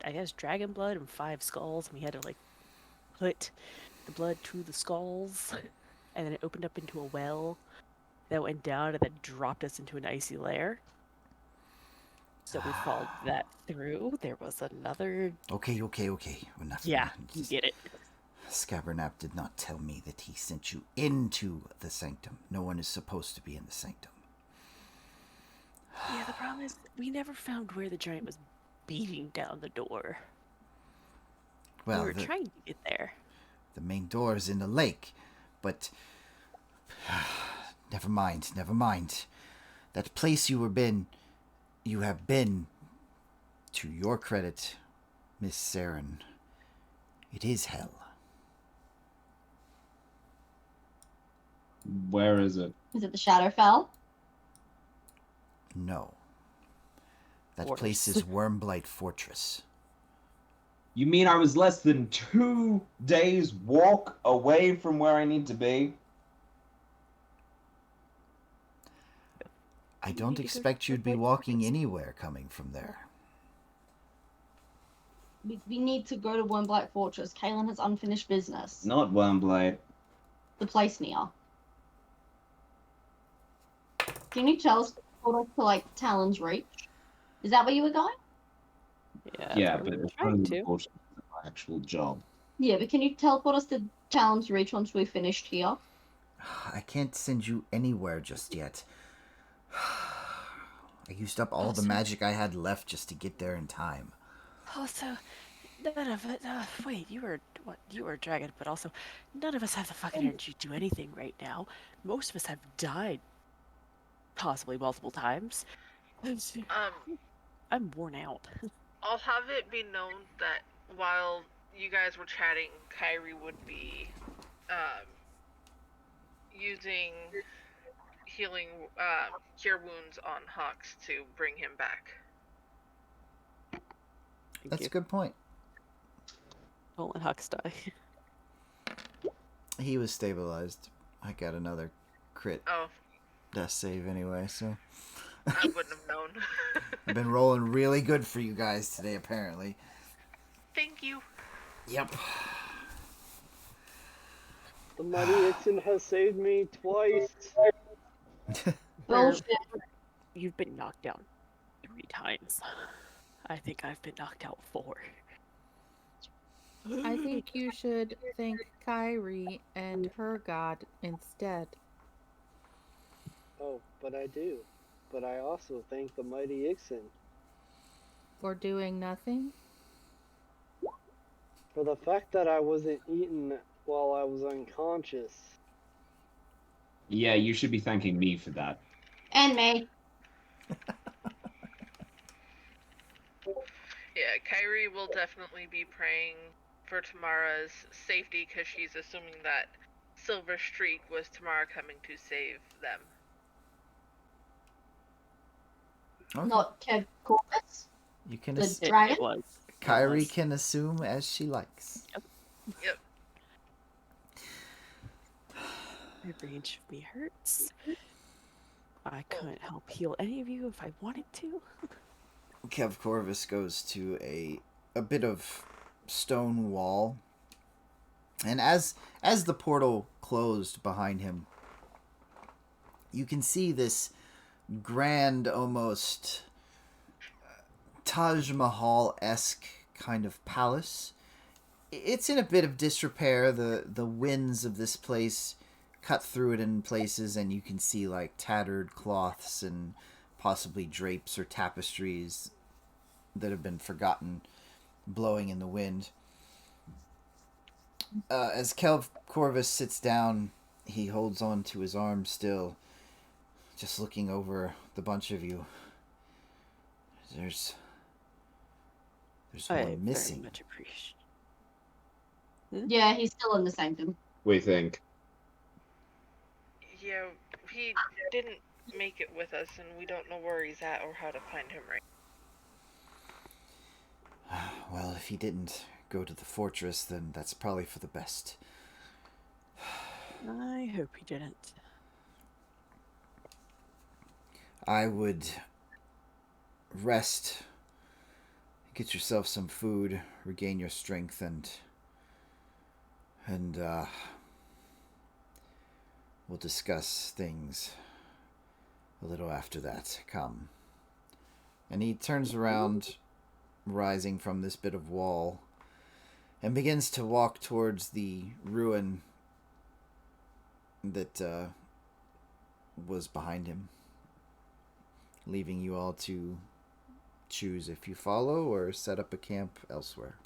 Speaker 5: I guess, dragon blood and 5 skulls, and we had to, like, put the blood to the skulls, and then it opened up into a well that went down and then dropped us into an icy lair. So we followed that through. There was another...
Speaker 1: Okay. Enough.
Speaker 5: Yeah, you get it.
Speaker 1: Scabbernap did not tell me that he sent you into the sanctum. No one is supposed to be in the sanctum.
Speaker 5: Yeah, the problem is we never found where the giant was beating down the door. We
Speaker 1: Well,
Speaker 5: were trying to get there.
Speaker 1: the main door is in the lake, but never mind, never mind. That place you have been, to your credit, Miss Saren, it is hell.
Speaker 3: Where is it?
Speaker 6: Is it the Shadowfell?
Speaker 1: No. That
Speaker 5: Worse.
Speaker 1: place is Wormblight Fortress.
Speaker 3: You mean I was less than 2 days walk away from where I need to be?
Speaker 1: I
Speaker 5: You
Speaker 1: don't
Speaker 5: need to go
Speaker 1: expect
Speaker 5: to
Speaker 1: you'd be
Speaker 5: Wormblight
Speaker 1: walking
Speaker 5: Fortress.
Speaker 1: anywhere coming from there.
Speaker 6: We need to go to Wormblight Fortress. Kaylin has unfinished business.
Speaker 3: Not Wormblight.
Speaker 6: The place near. Can you tell us to like Talon's Reach? Is that where you were going?
Speaker 5: Yeah, that's
Speaker 3: Yeah,
Speaker 5: where
Speaker 3: but
Speaker 5: we were
Speaker 3: it's
Speaker 5: trying
Speaker 3: only
Speaker 5: to.
Speaker 3: unfortunate for my actual job.
Speaker 6: Yeah, but can you teleport us to Talon's Reach once we've finished here?
Speaker 1: I can't send you anywhere just yet. I used up all the
Speaker 5: Also-
Speaker 1: magic I had left just to get there in time.
Speaker 5: Also, none of it. Wait, you were a dragon, but also, none of us have the fucking energy to do anything right now. Most of us have died, possibly multiple times. I'm worn out.
Speaker 4: I'll have it be known that while you guys were chatting, Kyrie would be using healing cure wounds on Hawks to bring him back.
Speaker 5: Thank
Speaker 1: That's
Speaker 5: you.
Speaker 1: a good point.
Speaker 5: Don't let Hux die.
Speaker 1: He was stabilized. I got another crit
Speaker 4: Oh,
Speaker 1: death save anyway, so
Speaker 4: I wouldn't have known.
Speaker 1: I've been rolling really good for you guys today, apparently.
Speaker 4: Thank you.
Speaker 1: Yep.
Speaker 7: The mighty Ixen has saved me twice.
Speaker 6: Bullshit.
Speaker 5: You've been knocked down 3 times. I think I've been knocked out 4.
Speaker 2: I think you should thank Kyrie and her god instead.
Speaker 7: Oh, but I do. But I also thank the mighty Ixen
Speaker 2: For doing nothing?
Speaker 7: for the fact that I wasn't eaten while I was unconscious.
Speaker 3: Yeah, you should be thanking me for that.
Speaker 6: And me.
Speaker 4: Yeah, Kyrie will definitely be praying for Tamara's safety because she's assuming that Silver Streak was Tamara coming to save them.
Speaker 1: Okay.
Speaker 6: Not Kev Corpus.
Speaker 1: You can
Speaker 6: The
Speaker 5: It
Speaker 6: dragon.
Speaker 5: was.
Speaker 1: Kyrie
Speaker 5: was.
Speaker 1: can assume as she likes.
Speaker 4: Yep.
Speaker 5: Every inch of me hurts. I couldn't help heal any of you if I wanted to.
Speaker 1: Kev Corvus goes to a bit of stone wall, and as the portal closed behind him, you can see this grand, almost Taj Mahal-esque kind of palace. It's in a bit of disrepair. The winds of this place cut through it in places, and you can see like tattered cloths and possibly drapes or tapestries that have been forgotten blowing in the wind. As Kev Corvus sits down, he holds on to his arm still, just looking over the bunch of you. There's
Speaker 5: I
Speaker 1: one
Speaker 5: very
Speaker 1: missing.
Speaker 5: much appreciate.
Speaker 6: Yeah, he's still in the sanctum.
Speaker 3: We think.
Speaker 4: Yeah, he didn't make it with us, and we don't know where he's at or how to find him right.
Speaker 1: Well, if he didn't go to the fortress, then that's probably for the best.
Speaker 5: I hope he didn't.
Speaker 1: I would rest, get yourself some food, regain your strength, and we'll discuss things a little after that. Come. And he turns around, rising from this bit of wall, and begins to walk towards the ruin that was behind him. leaving you all to choose if you follow or set up a camp elsewhere.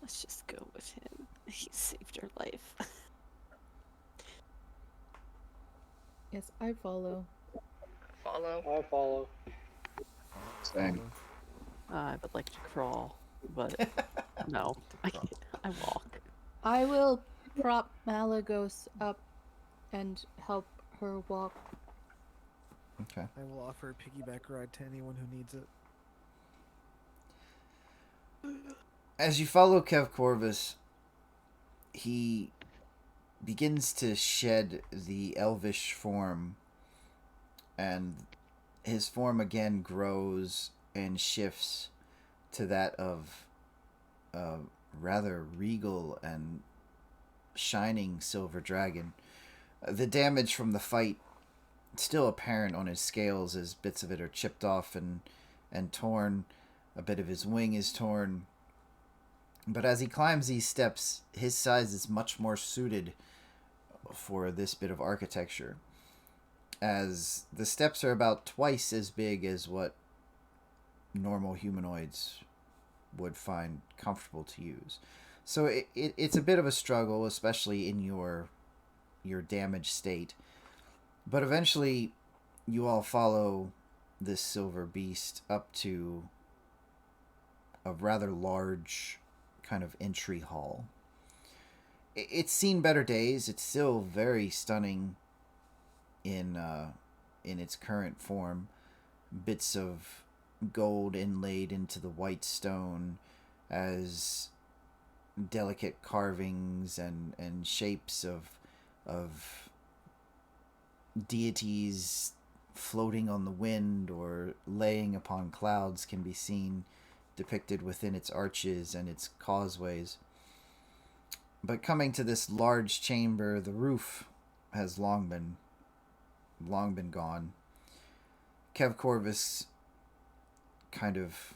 Speaker 5: Let's just go with him. He saved our life.
Speaker 2: Yes, I follow.
Speaker 4: Follow.
Speaker 7: I follow.
Speaker 3: Same.
Speaker 5: I would like to crawl, but no, I can't. I walk.
Speaker 2: I will prop Malagos up and help her walk.
Speaker 1: Okay.
Speaker 8: I will offer a piggyback ride to anyone who needs it.
Speaker 1: As you follow Kev Corvus, he begins to shed the elvish form, and his form again grows and shifts to that of a rather regal and shining silver dragon. The damage from the fight still apparent on his scales as bits of it are chipped off and torn. A bit of his wing is torn. But as he climbs these steps, his size is much more suited for this bit of architecture, as the steps are about twice as big as what normal humanoids would find comfortable to use. So it's a bit of a struggle, especially in your damaged state. But eventually, you all follow this silver beast up to a rather large kind of entry hall. It's seen better days. It's still very stunning in its current form. Bits of gold inlaid into the white stone as delicate carvings and shapes of deities floating on the wind or laying upon clouds can be seen depicted within its arches and its causeways. But coming to this large chamber, the roof has long been gone. Kev Corvus kind of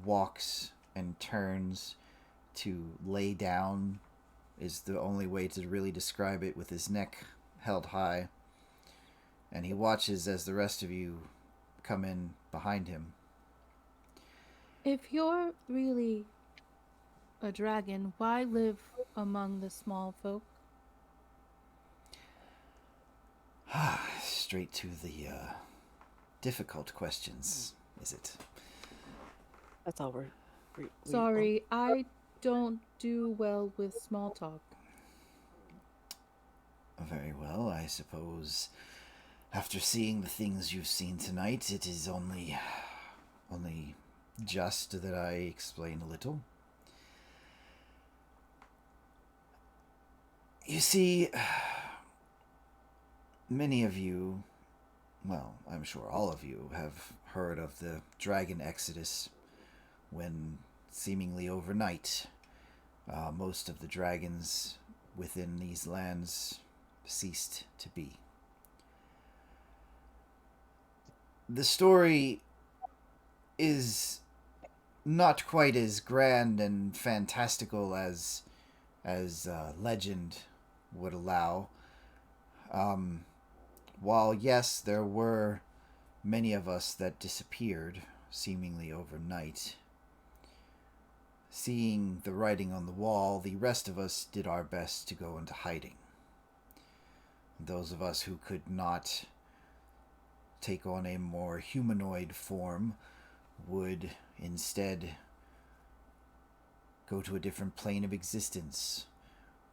Speaker 1: walks and turns to lay down, is the only way to really describe it, with his neck held high. And he watches as the rest of you come in behind him.
Speaker 2: If you're really a dragon, why live among the small folk?
Speaker 1: Straight to the difficult questions, is it?
Speaker 5: That's all we
Speaker 2: Sorry, I don't do well with small talk.
Speaker 1: Very well, I suppose after seeing the things you've seen tonight, it is only just that I explain a little. You see, many of you, well, I'm sure all of you, have heard of the dragon exodus, when seemingly overnight, most of the dragons within these lands ceased to be. The story is not quite as grand and fantastical as legend would allow. While yes, there were many of us that disappeared seemingly overnight, seeing the writing on the wall, the rest of us did our best to go into hiding. Those of us who could not take on a more humanoid form would instead go to a different plane of existence,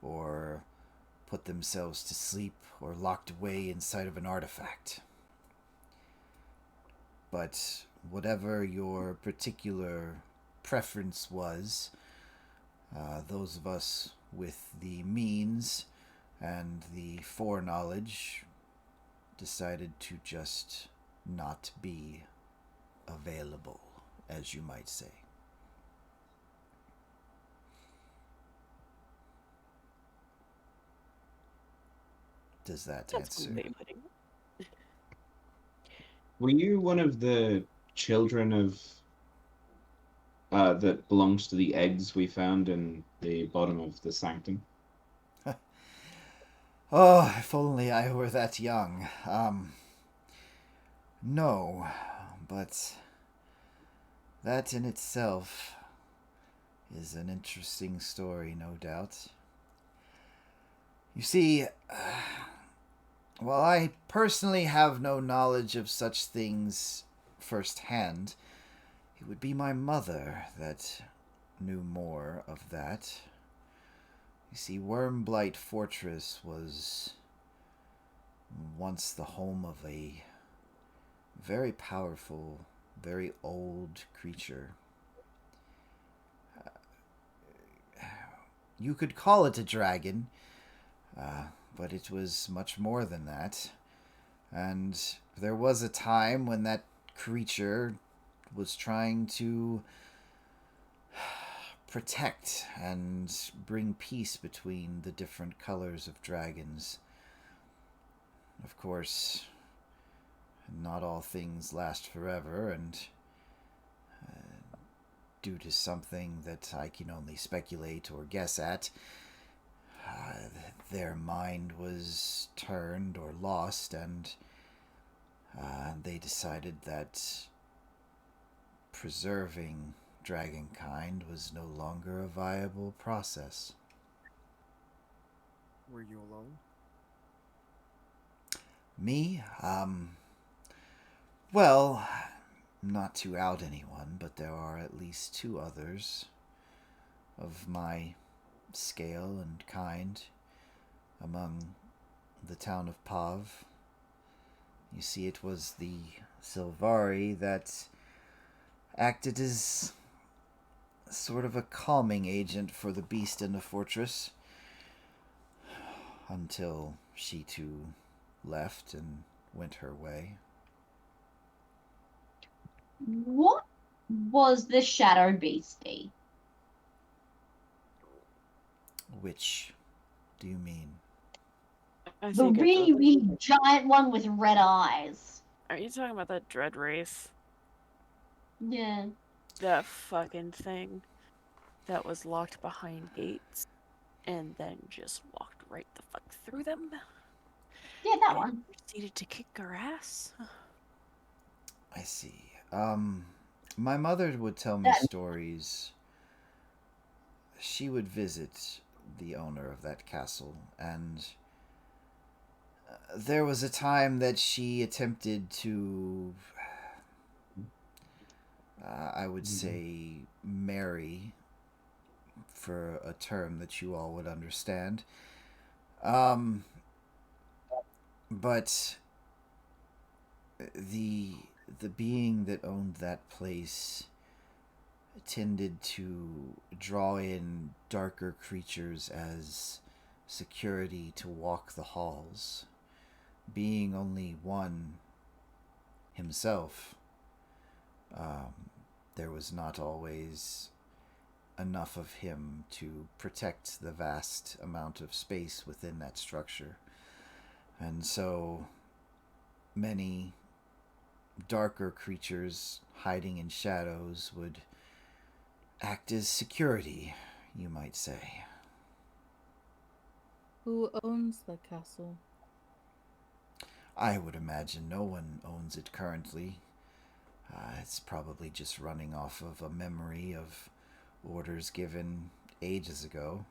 Speaker 1: or put themselves to sleep, or locked away inside of an artifact. But whatever your particular preference was, those of us with the means and the foreknowledge decided to just not be available, as you might say. Does that
Speaker 5: That's
Speaker 1: answer?
Speaker 5: one way of putting it.
Speaker 3: Were you one of the children of that belongs to the eggs we found in the bottom of the sanctum?
Speaker 1: Oh, if only I were that young. No, but that in itself is an interesting story, no doubt. You see, while I personally have no knowledge of such things firsthand, it would be my mother that knew more of that. You see, Wormblight Fortress was once the home of a very powerful, very old creature. You could call it a dragon, but it was much more than that. And there was a time when that creature was trying to protect and bring peace between the different colors of dragons. Of course, not all things last forever, and due to something that I can only speculate or guess at, their mind was turned or lost, and they decided that preserving dragonkind was no longer a viable process.
Speaker 8: Were you alone?
Speaker 1: Me? Well, not to out anyone, but there are at least two others of my scale and kind among the town of Pav. You see, it was the Silvari that acted as sort of a calming agent for the beast in the fortress until she too left and went her way.
Speaker 6: What was the shadow beastie?
Speaker 1: Which do you mean?
Speaker 5: I
Speaker 6: The
Speaker 5: think
Speaker 6: really, really giant one with red eyes.
Speaker 5: Are you talking about that dread race?
Speaker 6: Yeah.
Speaker 5: That fucking thing that was locked behind gates and then just walked right the fuck through them?
Speaker 6: Yeah, that
Speaker 5: and
Speaker 6: one.
Speaker 5: proceeded to kick our ass?
Speaker 1: I see. My mother would tell me
Speaker 6: That-
Speaker 1: stories. She would visit the owner of that castle, and there was a time that she attempted to, I would say, marry, for a term that you all would understand. But the being that owned that place tended to draw in darker creatures as security to walk the halls. Being only one himself, there was not always enough of him to protect the vast amount of space within that structure. And so many darker creatures hiding in shadows would act as security, you might say.
Speaker 2: Who owns the castle?
Speaker 1: I would imagine no one owns it currently. It's probably just running off of a memory of orders given ages ago.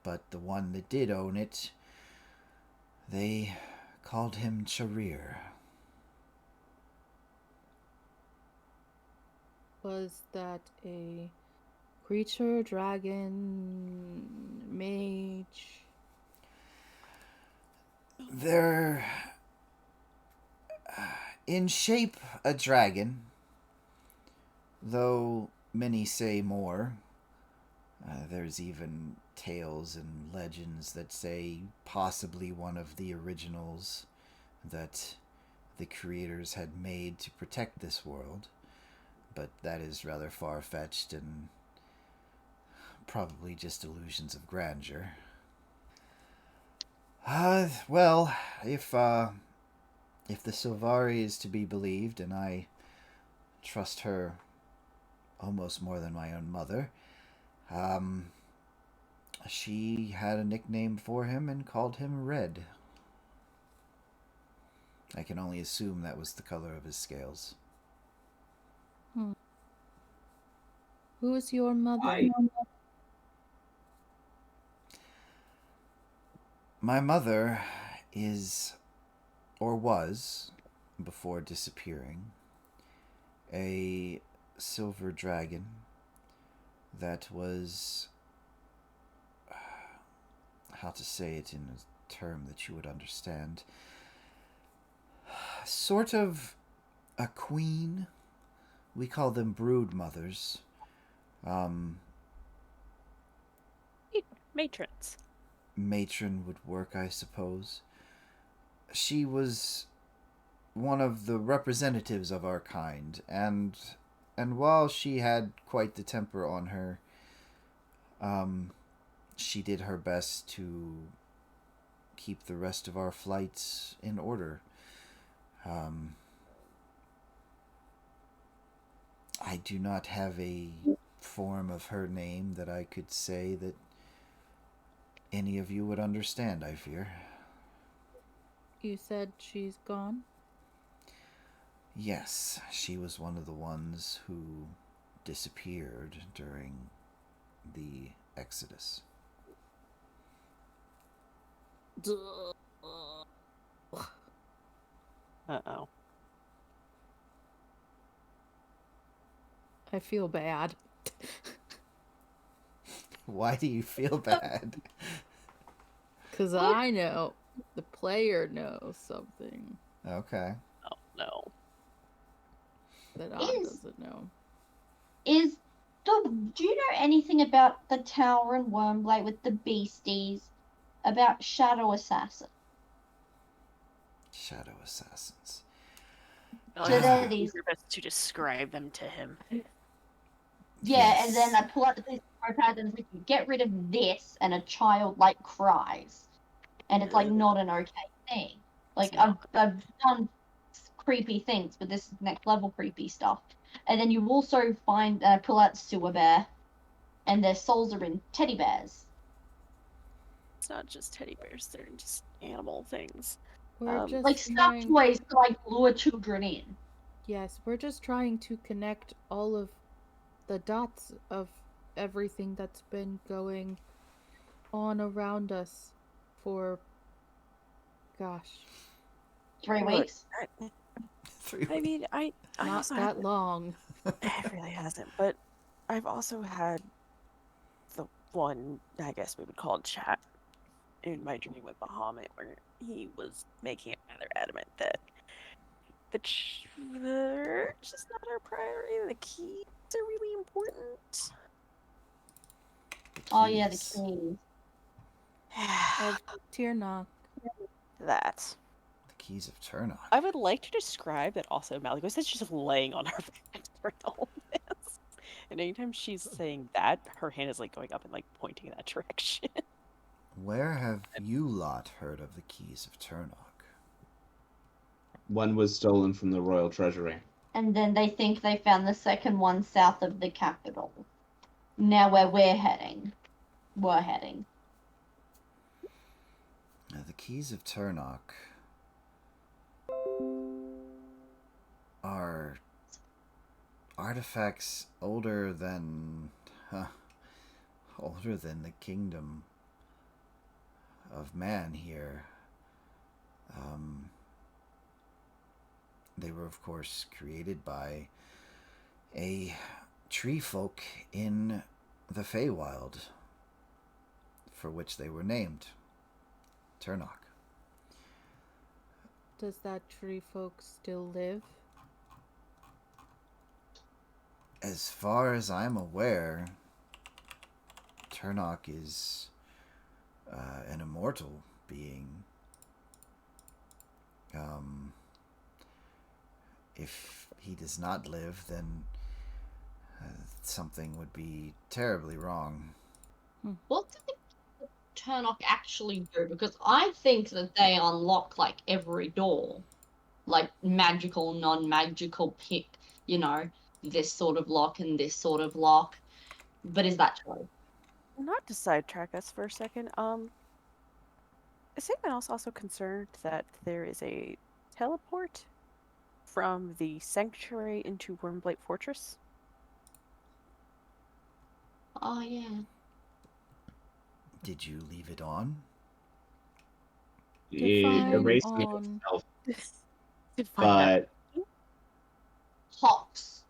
Speaker 1: But the one that did own it, they called him Charir.
Speaker 2: Was that a creature, dragon, mage?
Speaker 1: They're in shape a dragon, though many say more. There's even tales and legends that say possibly one of the originals that the creators had made to protect this world, but that is rather far-fetched and probably just illusions of grandeur. Well, if the Silvari is to be believed, and I trust her almost more than my own mother, she had a nickname for him and called him Red. I can only assume that was the color of his scales.
Speaker 2: Who is your mother?
Speaker 1: My mother is, or was, before disappearing, a silver dragon that was, how to say it in a term that you would understand, sort of a queen. We call them brood mothers.
Speaker 5: Matrons.
Speaker 1: Matron would work, I suppose. She was one of the representatives of our kind, and while she had quite the temper on her, she did her best to keep the rest of our flights in order. I do not have a form of her name that I could say that any of you would understand, I fear.
Speaker 2: You said she's gone?
Speaker 1: Yes, she was one of the ones who disappeared during the Exodus.
Speaker 5: Uh-oh.
Speaker 2: I feel bad.
Speaker 1: Why do you feel bad?
Speaker 2: Because I know. The player knows something
Speaker 1: Okay.
Speaker 5: Oh, no.
Speaker 2: that Odd doesn't know.
Speaker 6: Do you know anything about the tower and Wormblade with the beasties? About Shadow Assassin?
Speaker 1: Shadow assassins.
Speaker 5: I'll
Speaker 6: So
Speaker 5: just
Speaker 6: there
Speaker 5: do
Speaker 6: these.
Speaker 5: your best to describe them to him.
Speaker 6: Yeah, and then I pull out the piece of notepad and it's like, get rid of this, and a child like cries, and it's like not an okay thing. Like I've done creepy things, but this is next level creepy stuff. And then you also find pull out Sewer Bear, and their souls are in teddy bears.
Speaker 5: It's not just teddy bears; they're just animal things.
Speaker 2: We're just
Speaker 6: like stuffed toys to like lure children in.
Speaker 2: Yes, we're just trying to connect all of the dots of everything that's been going on around us for, gosh,
Speaker 6: 3 weeks.
Speaker 1: 3 weeks.
Speaker 5: I mean, I
Speaker 2: not
Speaker 5: also
Speaker 2: that long.
Speaker 5: It really hasn't, but I've also had the one, I guess we would call it chat, in my dream with Bahamut, where he was making it rather adamant that the church is not our priority. The keys are really important.
Speaker 6: Oh yeah, the keys.
Speaker 2: Of Tirnoch.
Speaker 5: That.
Speaker 1: The keys of Turnock.
Speaker 5: I would like to describe that also Maligos is just laying on her back for all this. And anytime she's saying that, her hand is like going up and like pointing in that direction.
Speaker 1: Where have you lot heard of the keys of Turnock?
Speaker 3: One was stolen from the royal treasury.
Speaker 6: And then they think they found the second one south of the capital. Now where we're heading.
Speaker 1: Now, the keys of Turnock are artifacts older than the kingdom of man here. They were, of course, created by a tree folk in the Feywild, for which they were named Turnock.
Speaker 2: Does that tree folk still live?
Speaker 1: As far as I'm aware, Turnock is an immortal being. If he does not live, then something would be terribly wrong.
Speaker 6: What did the Turnock actually do? Because I think that they unlock like every door. Like magical, non-magical pick, this sort of lock and this sort of lock. But is that true?
Speaker 5: Not to sidetrack us for a second, is anyone else also concerned that there is a teleport from the sanctuary into Wormblight Fortress?
Speaker 6: Oh, yeah.
Speaker 1: Did you leave it on?
Speaker 3: It
Speaker 2: Define
Speaker 3: erased
Speaker 2: on.
Speaker 3: itself,
Speaker 5: Define that.
Speaker 3: but
Speaker 6: Hawks.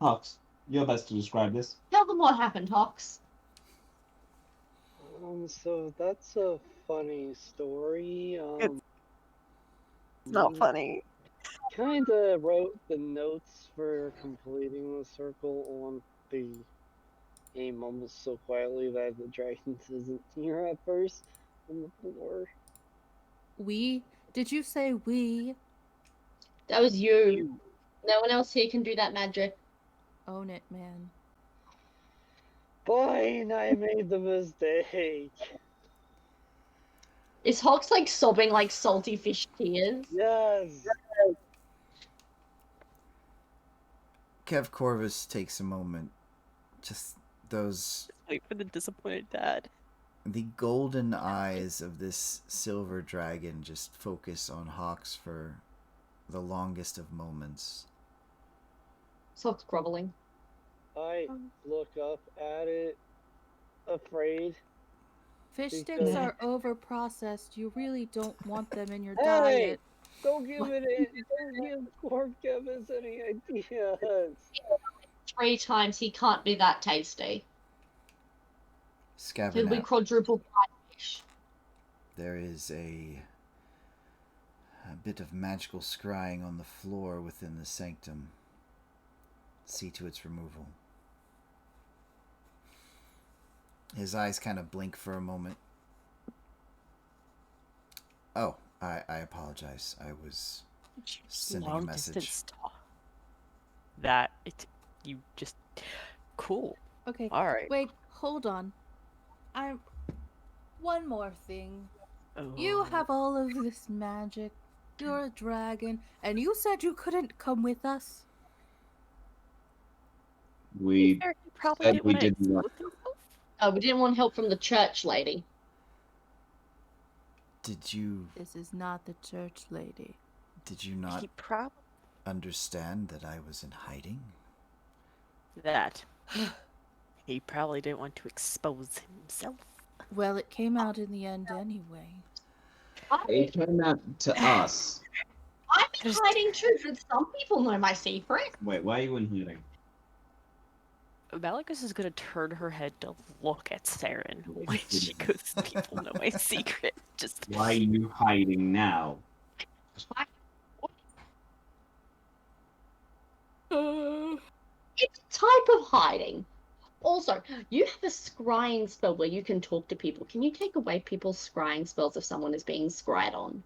Speaker 3: Hux, you're best to describe this.
Speaker 6: Tell them what happened, Hawks.
Speaker 7: So that's a funny story.
Speaker 5: It's not funny.
Speaker 7: Kinda wrote the notes for completing the circle on the game almost so quietly that the dragons isn't here at first on the floor.
Speaker 2: We? Did you say we?
Speaker 6: That was you. No one else here can do that magic.
Speaker 2: Own it, man.
Speaker 7: Fine, I made the mistake.
Speaker 6: Is Hawks like sobbing like salty fish tears?
Speaker 7: Yes.
Speaker 1: Kev Corvus takes a moment. Just those...
Speaker 5: Wait for the disappointed dad.
Speaker 1: The golden eyes of this silver dragon just focus on Hawks for the longest of moments.
Speaker 6: Hawks groveling.
Speaker 7: I look up at it, afraid.
Speaker 2: Fish sticks
Speaker 7: Because-
Speaker 2: are over-processed. You really don't want them in your
Speaker 7: Hey!
Speaker 2: diet.
Speaker 7: Don't give Corp Kevin any ideas.
Speaker 6: 3 times he can't be that tasty. He'll be
Speaker 1: Scavenet,
Speaker 6: quadruple fried fish.
Speaker 1: there is a bit of magical scrying on the floor within the sanctum. See to its removal. His eyes kind of blink for a moment. Oh, I apologize. I was sending a
Speaker 5: Long
Speaker 1: message.
Speaker 5: distance talk. That it you just cool.
Speaker 2: Okay,
Speaker 5: All right.
Speaker 2: wait, hold on. One more thing. You have all of this magic. You're a dragon, and you said you couldn't come with us?
Speaker 3: We
Speaker 5: probably
Speaker 3: said
Speaker 5: didn't
Speaker 3: we
Speaker 5: want to
Speaker 3: didn't want-
Speaker 5: expose himself.
Speaker 6: Oh, we didn't want help from the church lady.
Speaker 1: Did you
Speaker 2: This is not the church lady.
Speaker 1: not
Speaker 5: He probably
Speaker 1: understand that I was in hiding?
Speaker 5: that. He probably didn't want to expose himself.
Speaker 2: Well, it came out in the end anyway.
Speaker 3: It turned out to us.
Speaker 6: I'm in hiding too, but some people know my secret.
Speaker 3: Wait, why are you in hiding?
Speaker 5: Malachus is gonna turn her head to look at Saren when she goes, people know my secret. Just
Speaker 3: Why are you hiding now?
Speaker 6: It's a type of hiding. Also, you have a scrying spell where you can talk to people. Can you take away people's scrying spells if someone is being scryed on?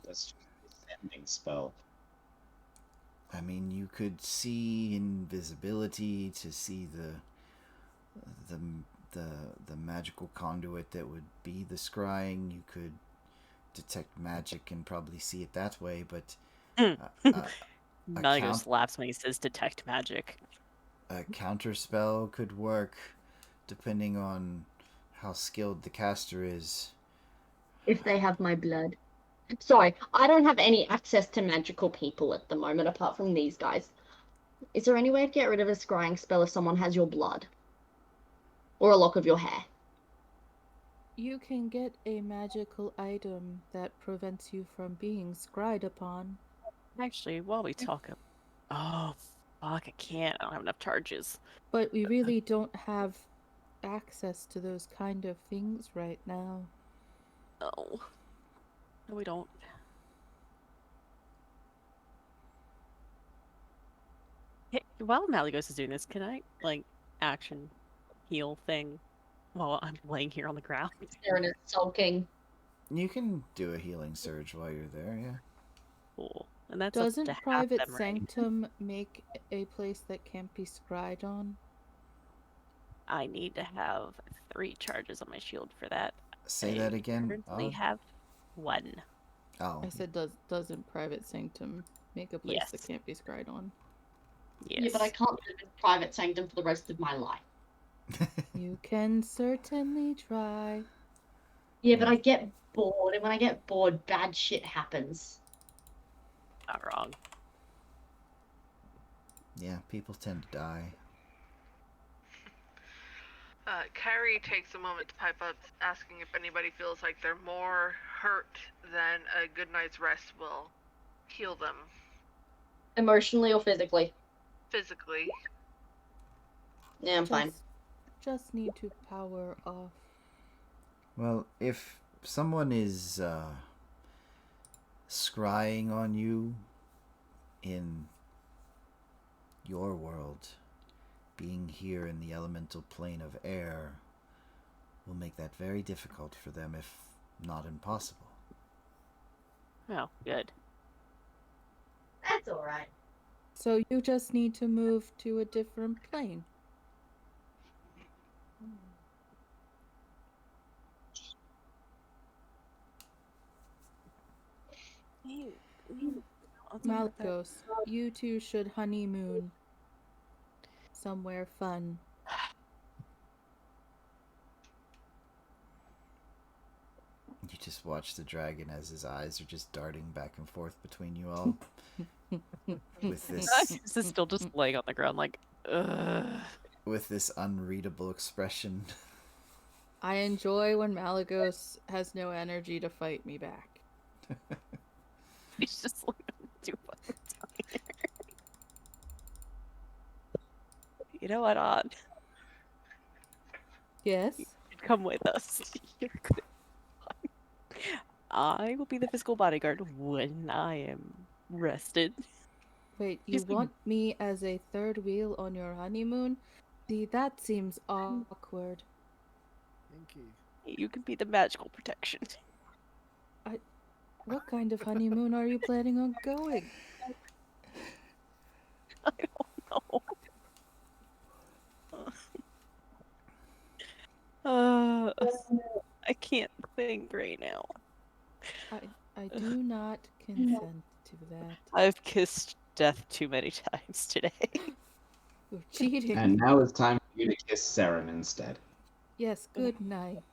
Speaker 3: That's just a sending spell.
Speaker 1: I mean, you could see invisibility to see the magical conduit that would be the scrying. You could detect magic and probably see it that way, but
Speaker 5: Malachus laughs when he says detect magic.
Speaker 1: a counter spell could work depending on how skilled the caster is.
Speaker 6: If they have my blood. Sorry, I don't have any access to magical people at the moment apart from these guys. Is there any way to get rid of a scrying spell if someone has your blood? Or a lock of your hair?
Speaker 2: You can get a magical item that prevents you from being scryed upon.
Speaker 5: Actually, while we talk, oh fuck, I can't. I don't have enough charges.
Speaker 2: But we really don't have access to those kind of things right now.
Speaker 5: No, no, we don't. Hey, while Malagos is doing this, can I action heal thing while I'm laying here on the ground?
Speaker 6: Saren is sulking.
Speaker 1: You can do a healing surge while you're there, yeah.
Speaker 5: Cool. And that's up
Speaker 2: Doesn't
Speaker 5: to half
Speaker 2: Private
Speaker 5: them, right?
Speaker 2: Sanctum make a place that can't be scryed on?
Speaker 5: I need to have 3 charges on my shield for that.
Speaker 1: Say
Speaker 5: I
Speaker 1: that again.
Speaker 5: currently have 1.
Speaker 1: Oh.
Speaker 2: I said, doesn't Private Sanctum make a place that
Speaker 5: Yes.
Speaker 2: can't be scryed on?
Speaker 5: Yes.
Speaker 6: Yeah, but I can't live in private sanctum for the rest of my life.
Speaker 2: You can certainly try.
Speaker 6: Yeah, but I get bored, and when I get bored, bad shit happens.
Speaker 5: Not wrong.
Speaker 1: Yeah, people tend to die.
Speaker 4: Carrie takes a moment to pipe up, asking if anybody feels like they're more hurt than a good night's rest will heal them
Speaker 6: Emotionally or physically.
Speaker 4: physically.
Speaker 6: Yeah, I'm fine.
Speaker 2: Just need to power off.
Speaker 1: Well, if someone is scrying on you in your world, being here in the elemental plane of air will make that very difficult for them, if not impossible.
Speaker 5: Oh, good.
Speaker 6: That's alright.
Speaker 2: So you just need to move to a different plane. Malagos, you two should honeymoon somewhere fun.
Speaker 1: You just watch the dragon as his eyes are just darting back and forth between you all. with this
Speaker 5: This is still just laying on the ground like, ugh.
Speaker 1: with this unreadable expression.
Speaker 2: I enjoy when Malagos has no energy to fight me back.
Speaker 5: He's just like, too fucking tired. You know what, Odd?
Speaker 2: Yes?
Speaker 5: You should come with us. You're good. I will be the physical bodyguard when I am rested.
Speaker 2: Wait, you
Speaker 5: Just be-
Speaker 2: want me as a third wheel on your honeymoon? See, that seems awkward.
Speaker 8: Inky.
Speaker 5: You can be the magical protection.
Speaker 2: What kind of honeymoon are you planning on going?
Speaker 5: I don't know. I can't think right now.
Speaker 2: I do not consent to that.
Speaker 5: I've kissed death too many times today.
Speaker 2: You're cheating.
Speaker 3: And now it's time for you to kiss Saren instead.
Speaker 2: Yes, good night.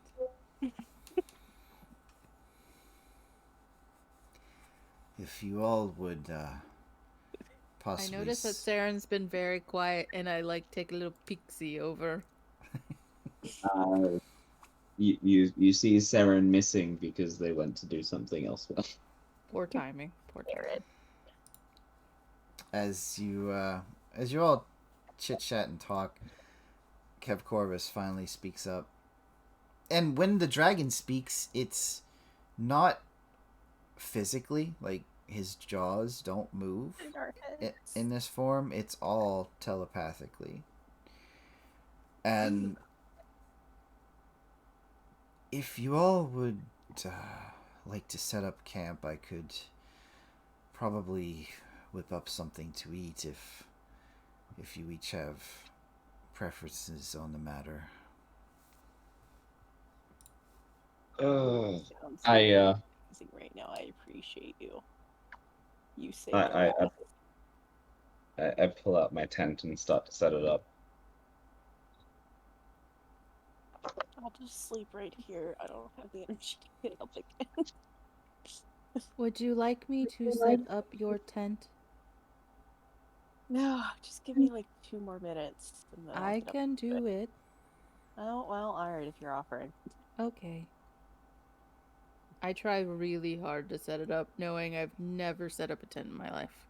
Speaker 1: If you all would possibly...
Speaker 2: I noticed that Saren's been very quiet, and I take a little peeksy over.
Speaker 3: You see Saren missing because they went to do something else.
Speaker 2: Poor timing. Poor timing.
Speaker 1: As you all chit-chat and talk, Kev Corvus finally speaks up. And when the dragon speaks, it's not physically, like his jaws don't move
Speaker 5: In our heads.
Speaker 1: in this form. It's all telepathically. And if you all would like to set up camp, I could probably whip up something to eat if you each have preferences on the matter.
Speaker 5: Sounds
Speaker 3: I
Speaker 5: amazing right now. I appreciate you. You saved our lives.
Speaker 3: I pull out my tent and start to set it up.
Speaker 5: I'll just sleep right here. I don't have the energy to get up again.
Speaker 2: Would you like me to set up your tent?
Speaker 5: No, just give me like 2 more minutes. And then I'll
Speaker 2: I
Speaker 5: get up
Speaker 2: can
Speaker 5: and
Speaker 2: do it.
Speaker 5: Oh, well, alright if you're offering.
Speaker 2: Okay. I try really hard to set it up, knowing I've never set up a tent in my life.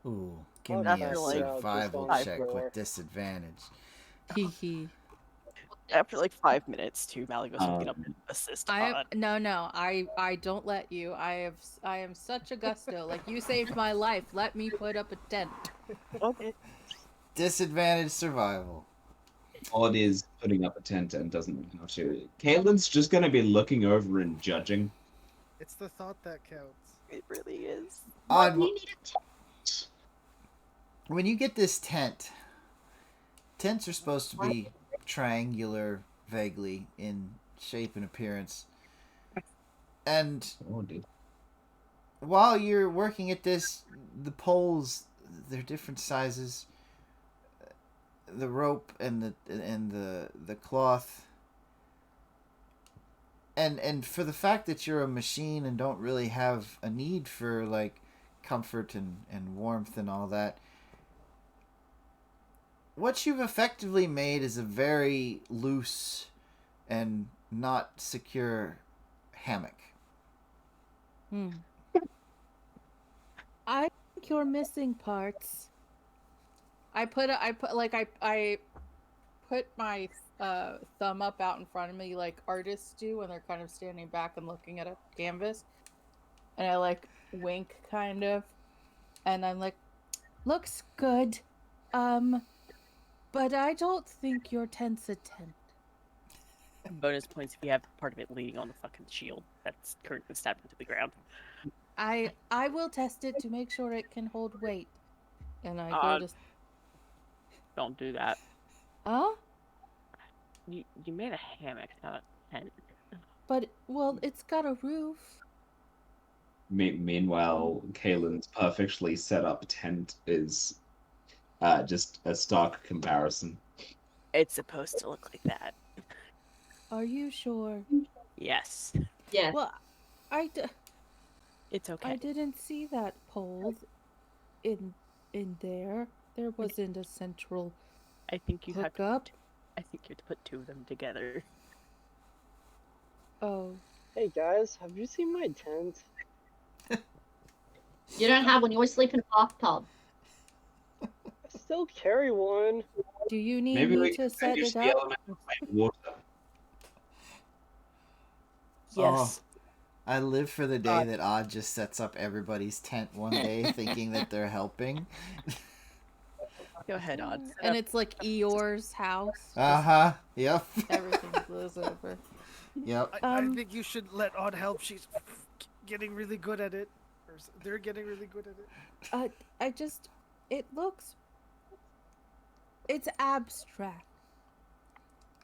Speaker 1: Ooh, give
Speaker 7: Oh,
Speaker 1: me a
Speaker 5: after, like,
Speaker 1: survival
Speaker 7: just on
Speaker 1: check
Speaker 7: the floor.
Speaker 1: with disadvantage.
Speaker 2: Hee hee.
Speaker 5: After like 5 minutes, too, Malagos will get up and assist Odd.
Speaker 2: No. I don't let you. I am such a gusto. Like, you saved my life. Let me put up a tent.
Speaker 5: Okay.
Speaker 1: Disadvantage survival.
Speaker 3: Odd is putting up a tent and doesn't know how to. Caitlin's just gonna be looking over and judging.
Speaker 8: It's the thought that counts.
Speaker 5: It really is.
Speaker 6: Why
Speaker 1: Odd,
Speaker 6: do you need a tent?
Speaker 1: when you get this tent, tents are supposed to be triangular vaguely in shape and appearance. And
Speaker 3: Oh, dude.
Speaker 1: while you're working at this, the poles, they're different sizes. The rope and the cloth, and for the fact that you're a machine and don't really have a need for like comfort and warmth and all that, what you've effectively made is a very loose and not secure hammock.
Speaker 2: I think you're missing parts. I put my thumb up out in front of me like artists do when they're kind of standing back and looking at a canvas, and I like wink kind of, and I'm like, looks good, but I don't think your tent's a tent.
Speaker 5: Bonus points if you have part of it leaning on the fucking shield that's currently stabbed into the ground.
Speaker 2: I will test it to make sure it can hold weight, and I go to.
Speaker 5: Don't do that.
Speaker 2: Huh?
Speaker 5: You made a hammock, not a tent.
Speaker 2: But well, it's got a roof.
Speaker 3: Meanwhile, Kalen's perfectly set up tent is just a stark comparison.
Speaker 5: It's supposed to look like that.
Speaker 2: Are you sure?
Speaker 5: Yes.
Speaker 6: Yeah.
Speaker 2: Well,
Speaker 5: It's okay.
Speaker 2: I didn't see that pole in there. There wasn't a central
Speaker 5: I think you have
Speaker 2: hookup.
Speaker 5: I think you have to put two of them together.
Speaker 2: Oh,
Speaker 7: Hey guys, have you seen my tent?
Speaker 6: You don't have one. You always sleep in a bathtub.
Speaker 7: I still carry one.
Speaker 2: do you need
Speaker 3: Maybe
Speaker 2: me
Speaker 3: we
Speaker 2: to
Speaker 3: can
Speaker 2: set
Speaker 3: use
Speaker 2: it
Speaker 3: the
Speaker 2: up?
Speaker 3: element of water.
Speaker 5: Yes.
Speaker 1: I live for the day that Odd just sets up everybody's tent one day thinking that they're helping.
Speaker 5: Go ahead, Odd.
Speaker 2: And it's like Eeyore's house.
Speaker 1: Uh-huh. Yep.
Speaker 2: Everything blows over.
Speaker 1: Yep.
Speaker 8: I think you should let Odd help. She's getting really good at it. Or they're getting really good at it.
Speaker 2: It's abstract.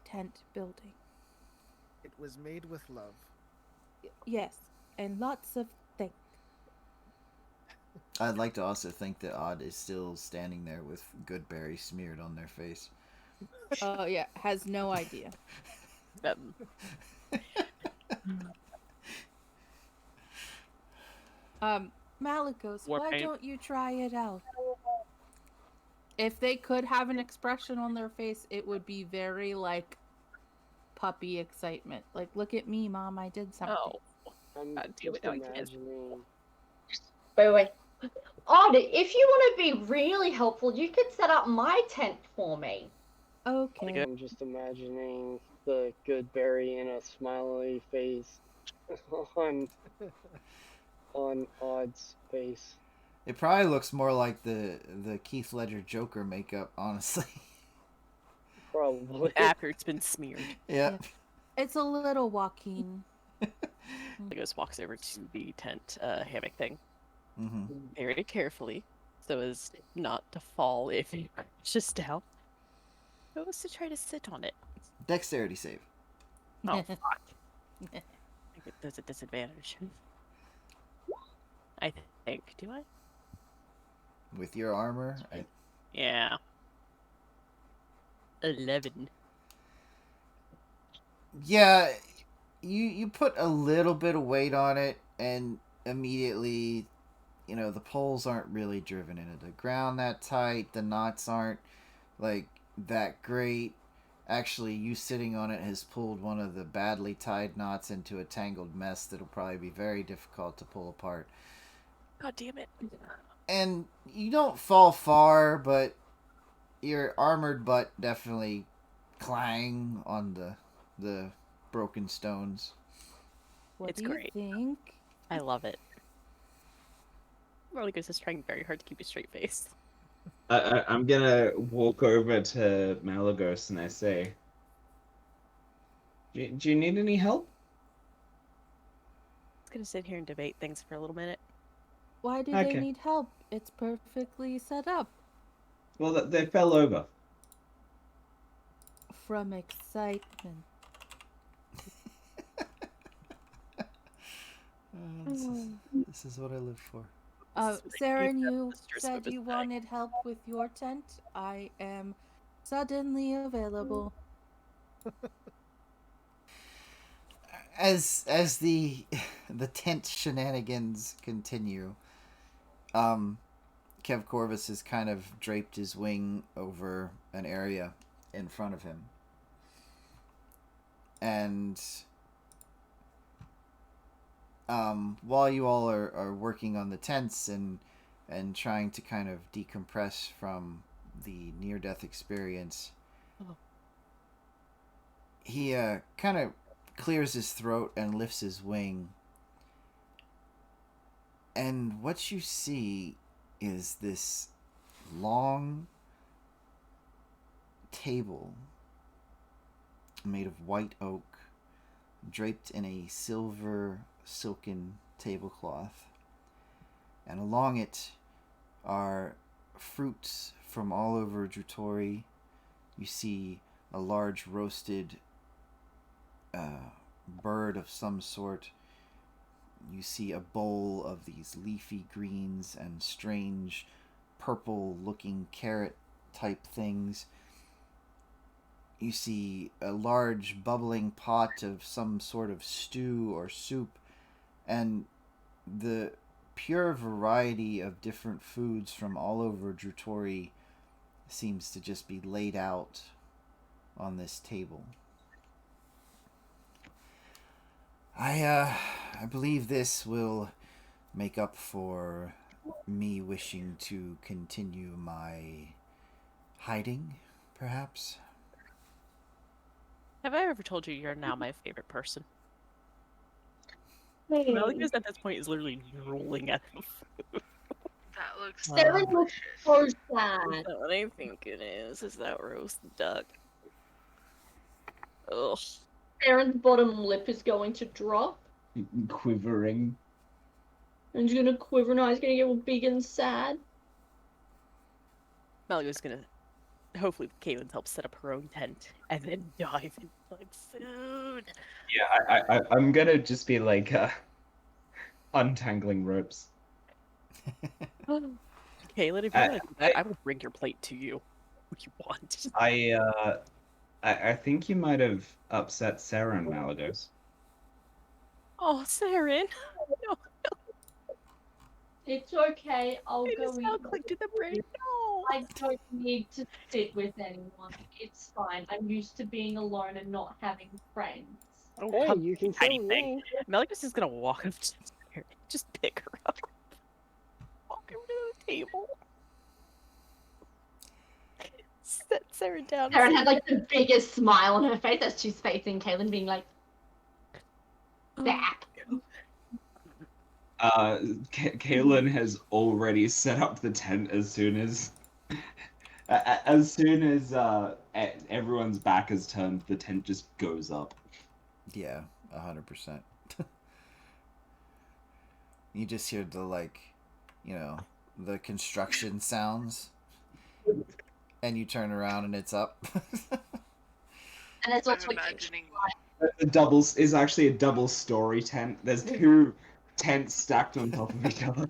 Speaker 2: Tent building.
Speaker 8: It was made with love.
Speaker 2: Yes, and lots of things.
Speaker 1: I'd like to also think that Odd is still standing there with good berry smeared on their face.
Speaker 2: Oh yeah, has no idea. Malagos, why don't you try it out? If they could have an expression on their face, it would be very like puppy excitement. Like, look at me, Mom, I did something.
Speaker 5: Oh.
Speaker 7: I'm
Speaker 5: deal
Speaker 7: just
Speaker 5: with it, I guess.
Speaker 7: imagining.
Speaker 6: Wait. Odd, if you want to be really helpful, you could set up my tent for me.
Speaker 2: Okay.
Speaker 7: I'm just imagining the good berry in a smiley face on Odd's face.
Speaker 1: It probably looks more like the Keith Ledger Joker makeup, honestly.
Speaker 7: Probably.
Speaker 5: After it's been smeared.
Speaker 1: Yep.
Speaker 2: It's a little Joaquin.
Speaker 5: Malagos walks over to the tent hammock thing
Speaker 1: Mm-hmm.
Speaker 5: very carefully so as not to fall if he crashes down. Goes to try to sit on it.
Speaker 1: Dexterity save.
Speaker 5: Oh, fuck. I think there's a disadvantage. I think. Do I?
Speaker 1: With your armor,
Speaker 5: Yeah. 11.
Speaker 1: yeah, you put a little bit of weight on it, and immediately, the poles aren't really driven into the ground that tight. The knots aren't like that great. Actually, you sitting on it has pulled one of the badly tied knots into a tangled mess that'll probably be very difficult to pull apart.
Speaker 5: God damn it.
Speaker 1: And you don't fall far, but your armored butt definitely clang on the broken stones.
Speaker 2: What
Speaker 5: It's
Speaker 2: do
Speaker 5: great.
Speaker 2: you think?
Speaker 5: I love it. Malagos is trying very hard to keep a straight face.
Speaker 3: I'm gonna walk over to Malagos and I say, do you need any help?
Speaker 5: I was gonna sit here and debate things for a little minute.
Speaker 2: Why do
Speaker 3: Okay.
Speaker 2: they need help? It's perfectly set up.
Speaker 3: Well, they fell over.
Speaker 2: From excitement.
Speaker 1: This is what I live for.
Speaker 2: Saren, you
Speaker 5: Sisters
Speaker 2: said
Speaker 5: over
Speaker 2: you
Speaker 5: the
Speaker 2: wanted help with your tent. I am suddenly available.
Speaker 1: as the the tent shenanigans continue, Kev Corvus has kind of draped his wing over an area in front of him, and while you all are working on the tents and trying to kind of decompress from the near-death experience, he kind of clears his throat and lifts his wing. And what you see is this long table made of white oak, draped in a silver silken tablecloth. And along it are fruits from all over Djruthourhi. You see a large roasted bird of some sort. You see a bowl of these leafy greens and strange purple looking carrot type things. You see a large bubbling pot of some sort of stew or soup, and the pure variety of different foods from all over Djruthourhi seems to just be laid out on this table. I believe this will make up for me wishing to continue my hiding, perhaps.
Speaker 5: Have I ever told you you're now my favorite person?
Speaker 6: Hey.
Speaker 5: Malgus at this point is literally drooling at the food.
Speaker 4: That looks
Speaker 6: Sarah looks
Speaker 4: delicious.
Speaker 6: so sad.
Speaker 5: That's what I think it is that roast duck. Ugh.
Speaker 6: Sarah's bottom lip is going to drop.
Speaker 3: Quivering.
Speaker 6: And she's gonna quiver and eyes gonna get all big and sad.
Speaker 5: Malgus gonna hopefully Caitlin helps set up her own tent and then dive into like food.
Speaker 3: Yeah, I'm gonna just be like untangling ropes.
Speaker 5: Caitlin, if you want to do that, I will bring your plate to you if you want.
Speaker 3: I think you might have upset Sarah and Malagos.
Speaker 5: Oh, Saren. No,
Speaker 6: It's okay, I'll
Speaker 5: it
Speaker 6: go
Speaker 5: is now
Speaker 6: eat.
Speaker 5: click to the brain. No.
Speaker 6: I don't need to sit with anyone. It's fine. I'm used to being alone and not having friends.
Speaker 5: Oh,
Speaker 7: Hey,
Speaker 5: come
Speaker 7: you can
Speaker 5: tiny
Speaker 7: tell
Speaker 5: thing.
Speaker 7: me.
Speaker 5: Malgus is gonna walk up to Saren, just pick her up, walk over to the table, set Saren down.
Speaker 6: Sarah had like the biggest smile on her face as she's facing Caitlin, being like, "Zap."
Speaker 3: Kaylin has already set up the tent as soon as everyone's back is turned, the tent just goes up.
Speaker 1: Yeah, 100%. You just hear the the construction sounds, and you turn around and it's up.
Speaker 6: And it's
Speaker 4: I'm
Speaker 6: also
Speaker 4: imagining.
Speaker 3: The doubles is actually a double story tent. There's two tents stacked on top of each other.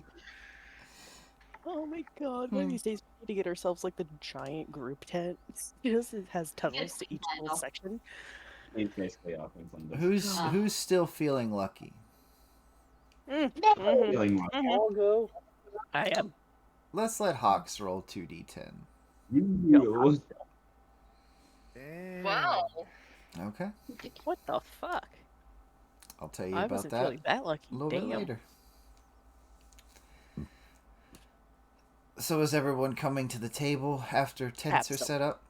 Speaker 5: Oh my god, one of these days we need to get ourselves like the giant group tent. It has tunnels to each little section.
Speaker 3: It's basically offense on this.
Speaker 1: Who's still feeling lucky?
Speaker 5: Mhm.
Speaker 3: Feeling like
Speaker 7: I'll go.
Speaker 5: I am.
Speaker 1: Let's let Hawks roll 2d10.
Speaker 3: you.
Speaker 4: Wow.
Speaker 1: Okay,
Speaker 5: What the fuck?
Speaker 1: I'll tell you
Speaker 5: I
Speaker 1: about
Speaker 5: wasn't
Speaker 1: that
Speaker 5: feeling that lucky.
Speaker 1: a little
Speaker 5: Damn.
Speaker 1: bit later. So is everyone coming to the table after tents are set up?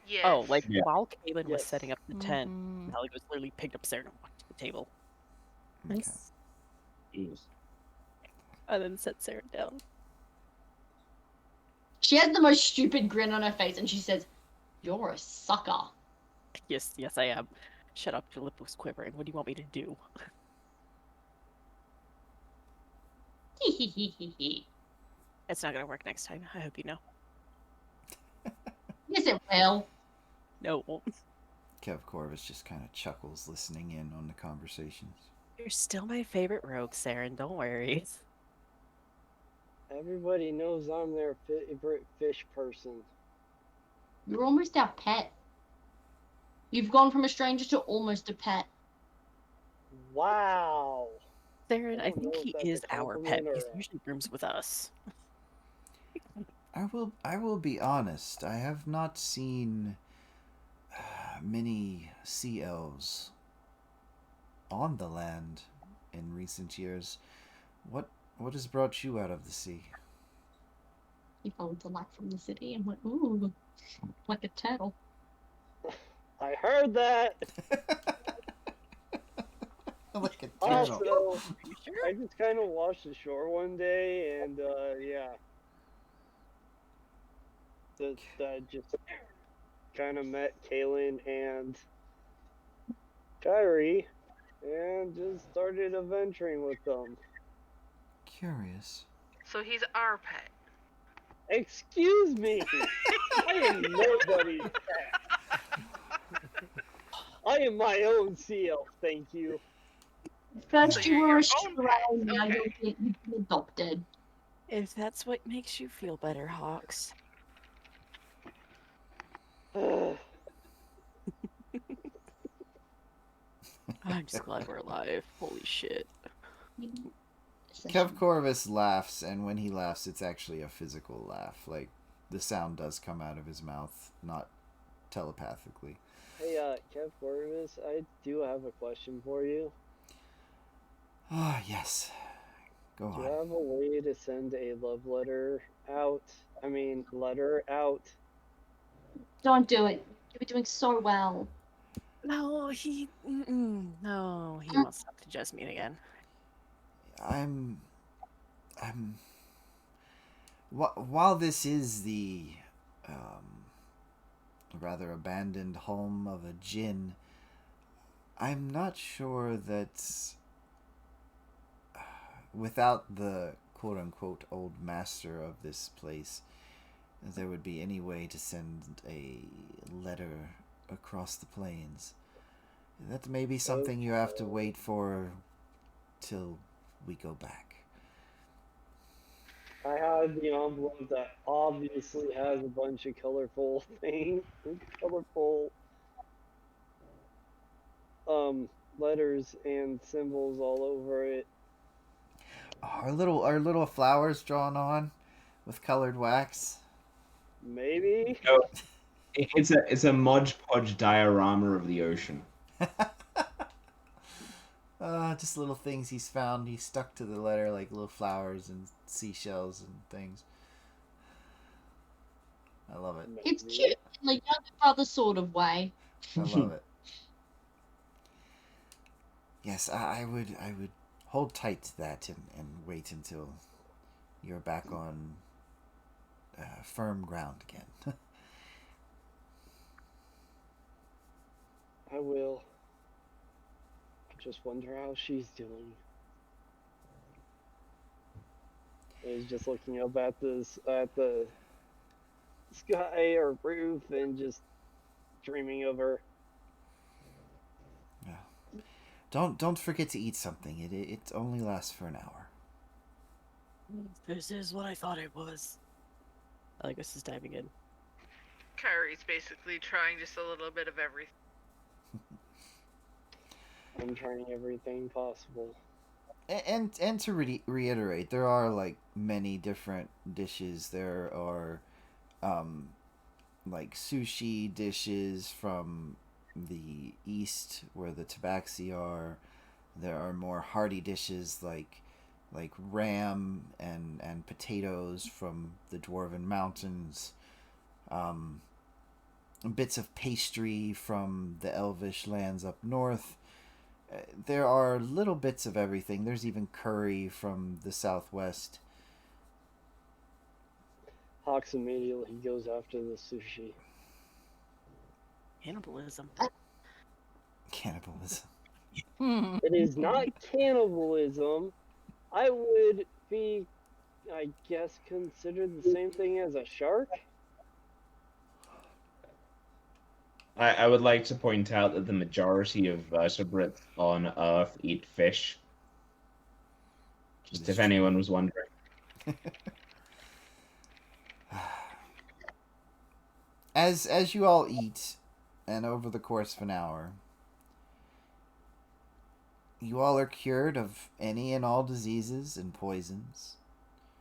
Speaker 4: Yes.
Speaker 5: Oh, like
Speaker 3: Yeah.
Speaker 5: while Caitlin was
Speaker 7: Yes.
Speaker 5: setting up the tent,
Speaker 2: Mhm.
Speaker 5: Mallory was literally picked up Sarah and walked to the table.
Speaker 1: Okay.
Speaker 5: And then set Sarah down.
Speaker 6: She has the most stupid grin on her face, and she says, "You're a sucker."
Speaker 5: Yes, I am. Shut up, your lip was quivering. What do you want me to do? It's not gonna work next time. I hope you know.
Speaker 6: Yes, it will.
Speaker 5: No, it won't.
Speaker 1: Kev Corvus just kind of chuckles listening in on the conversations.
Speaker 5: You're still my favorite rogue, Saren. Don't worry.
Speaker 7: Everybody knows I'm their favorite fish person.
Speaker 6: You're almost our pet. You've gone from a stranger to almost a pet.
Speaker 7: Wow.
Speaker 5: Saren, I
Speaker 7: don't know
Speaker 5: think
Speaker 7: if
Speaker 5: he
Speaker 7: that's a
Speaker 5: is our pet
Speaker 7: compliment or
Speaker 5: because he
Speaker 7: a-
Speaker 5: usually rooms with us.
Speaker 1: I will be honest. I have not seen many sea elves on the land in recent years. What what has brought you out of the sea?
Speaker 6: He followed the light from the city and went, ooh, like a turtle.
Speaker 7: I heard that.
Speaker 1: Like a turtle.
Speaker 7: Also,
Speaker 5: Are you sure?
Speaker 7: I just kind of washed ashore one day, and yeah, just kind of met Kaylin and Kyrie, and just started adventuring with them.
Speaker 1: Curious.
Speaker 4: So he's our pet.
Speaker 7: Excuse me, I am nobody's pet. I am my own sea elf, thank you.
Speaker 6: First
Speaker 4: So
Speaker 6: you
Speaker 4: you're
Speaker 6: were a
Speaker 4: your own
Speaker 6: stray,
Speaker 4: pet,
Speaker 6: now
Speaker 4: okay.
Speaker 6: you're getting adopted.
Speaker 5: If that's what makes you feel better, Hawks. I'm just glad we're alive. Holy shit.
Speaker 1: Kev Corvus laughs, and when he laughs, it's actually a physical laugh. Like, the sound does come out of his mouth, not telepathically.
Speaker 7: Hey, Kev Corvus, I do have a question for you.
Speaker 1: Ah, yes. Go
Speaker 7: Do you
Speaker 1: on.
Speaker 7: have a way to send a love letter out? I mean, letter out.
Speaker 6: Don't do it. You were doing so well.
Speaker 5: No, he. No, he wants to talk to Jasmine again.
Speaker 1: I'm. While this is the rather abandoned home of a djinn, I'm not sure that without the quote unquote old master of this place, there would be any way to send a letter across the plains. That may be something you have to wait for till we go back.
Speaker 7: I have the envelope that obviously has a bunch of colorful things, colorful letters and symbols all over it.
Speaker 1: Are little flowers drawn on with colored wax?
Speaker 7: Maybe.
Speaker 3: No, it's a Mod Podge diorama of the ocean.
Speaker 1: Just little things he's found. He stuck to the letter like little flowers and seashells and things. I love it.
Speaker 6: It's cute in a younger brother sort of way.
Speaker 1: I love it. Yes, I would hold tight to that and wait until you're back on firm ground again.
Speaker 7: I will. I just wonder how she's doing. I was just looking up at the sky or roof and just dreaming of her.
Speaker 1: Don't forget to eat something. It only lasts for an hour.
Speaker 5: This is what I thought it was. This is diving in.
Speaker 4: Kyrie's basically trying just a little bit of everything.
Speaker 7: I'm trying everything possible.
Speaker 1: And to reiterate, there are like many different dishes. There are like sushi dishes from the east where the tabaxi are. There are more hearty dishes like ram and potatoes from the dwarven mountains. Bits of pastry from the elvish lands up north. There are little bits of everything. There's even curry from the southwest.
Speaker 7: Hawks immediately goes after the sushi.
Speaker 5: Cannibalism.
Speaker 1: Cannibalism.
Speaker 7: It is not cannibalism. I would be, I guess, considered the same thing as a shark.
Speaker 3: I would like to point out that the majority of vertebrates on Earth eat fish. Just if anyone was wondering.
Speaker 1: As you all eat, and over the course of an hour, You all are cured of any and all diseases and poisons.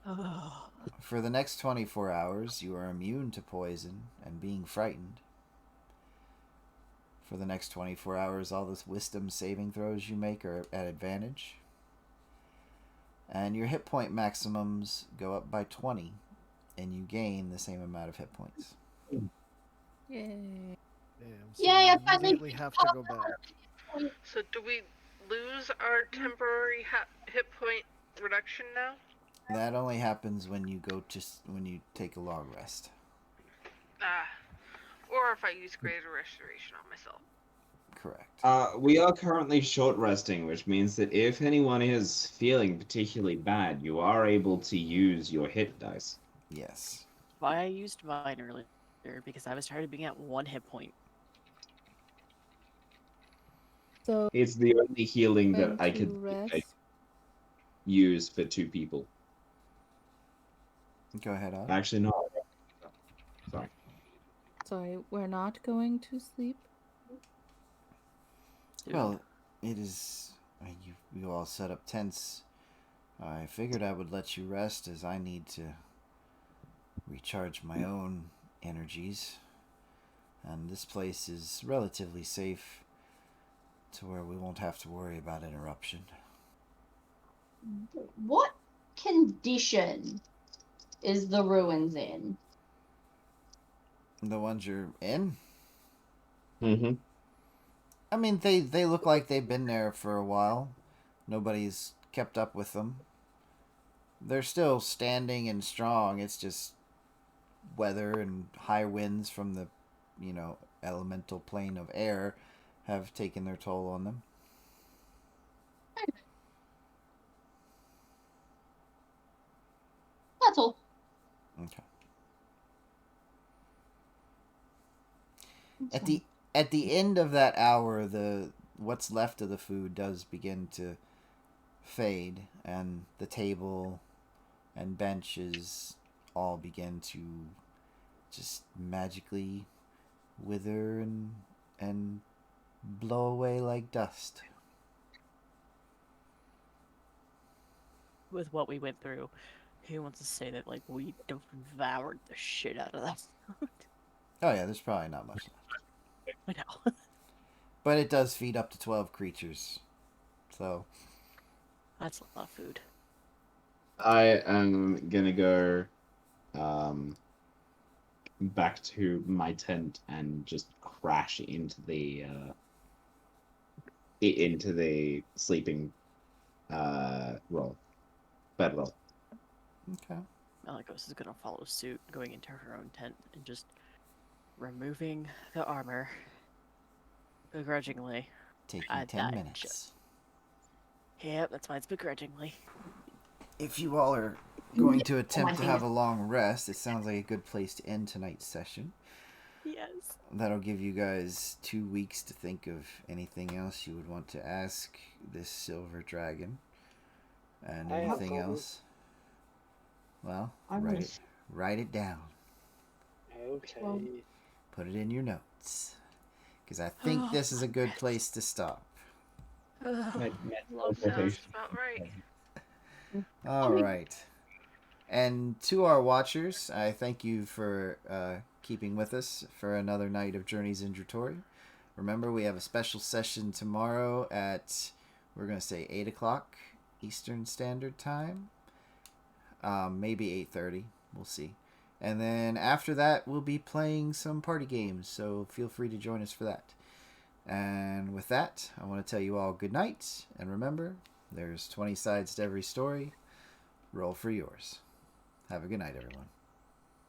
Speaker 5: Oh.
Speaker 1: For the next 24 hours, you are immune to poison and being frightened. For the next 24 hours, all the wisdom saving throws you make are at advantage. And your hit point maximums go up by 20, and you gain the same amount of hit points.
Speaker 2: Yay.
Speaker 8: Damn, so
Speaker 6: Yay,
Speaker 8: you
Speaker 6: I finally
Speaker 8: immediately have to go back.
Speaker 4: So do we lose our temporary hit point reduction now?
Speaker 1: That only happens when you when you take a long rest.
Speaker 4: Ah. Or if I use greater restoration on myself.
Speaker 1: Correct.
Speaker 3: We are currently short resting, which means that if anyone is feeling particularly bad, you are able to use your hit dice.
Speaker 1: Yes.
Speaker 5: Why I used mine earlier, because I was tired of being at 1 hit point.
Speaker 2: So
Speaker 3: It's the only healing
Speaker 2: when
Speaker 3: that I
Speaker 2: to
Speaker 3: could
Speaker 2: rest?
Speaker 3: use for 2 people.
Speaker 1: Go ahead, Odd.
Speaker 3: Actually, no. Sorry.
Speaker 2: Sorry, we're not going to sleep.
Speaker 1: Well, it is. You all set up tents. I figured I would let you rest as I need to recharge my own energies. And this place is relatively safe to where we won't have to worry about interruption.
Speaker 6: What condition is the ruins in?
Speaker 1: The ones you're in?
Speaker 3: Mm-hmm.
Speaker 1: I mean, they look like they've been there for a while. Nobody's kept up with them. They're still standing and strong. It's just weather and high winds from the, elemental plane of air have taken their toll on them.
Speaker 6: That's all.
Speaker 1: Okay. At the end of that hour, what's left of the food does begin to fade, and the table and benches all begin to just magically wither and blow away like dust.
Speaker 5: With what we went through, who wants to say that, like, we devoured the shit out of that food?
Speaker 1: Oh yeah, there's probably not much left.
Speaker 5: I know.
Speaker 1: But it does feed up to 12 creatures. So
Speaker 5: That's a lot of food.
Speaker 3: I am gonna go back to my tent and just crash into the sleeping bedroll.
Speaker 1: okay.
Speaker 5: Malikos is gonna follow suit, going into her own tent and just removing the armor begrudgingly.
Speaker 1: Taking 10 minutes.
Speaker 5: Yep, that's why it's begrudgingly.
Speaker 1: If you all are going to attempt to have a long rest, it sounds like a good place to end tonight's session.
Speaker 5: Yes.
Speaker 1: That'll give you guys 2 weeks to think of anything else you would want to ask this silver dragon. And anything else? Well, write it down.
Speaker 7: Okay.
Speaker 1: Put it in your notes. Because I think this is a good place to stop.
Speaker 4: Sounds about right.
Speaker 1: All right. And to our watchers, I thank you for keeping with us for another night of Journeys in Djruthourhi. Remember, we have a special session tomorrow at, we're going to say 8 o'clock Eastern Standard Time. Maybe 8:30. We'll see. And then after that, we'll be playing some party games, so feel free to join us for that. And with that, I want to tell you all good night. And remember, there's 20 sides to every story. Roll for yours. Have a good night, everyone.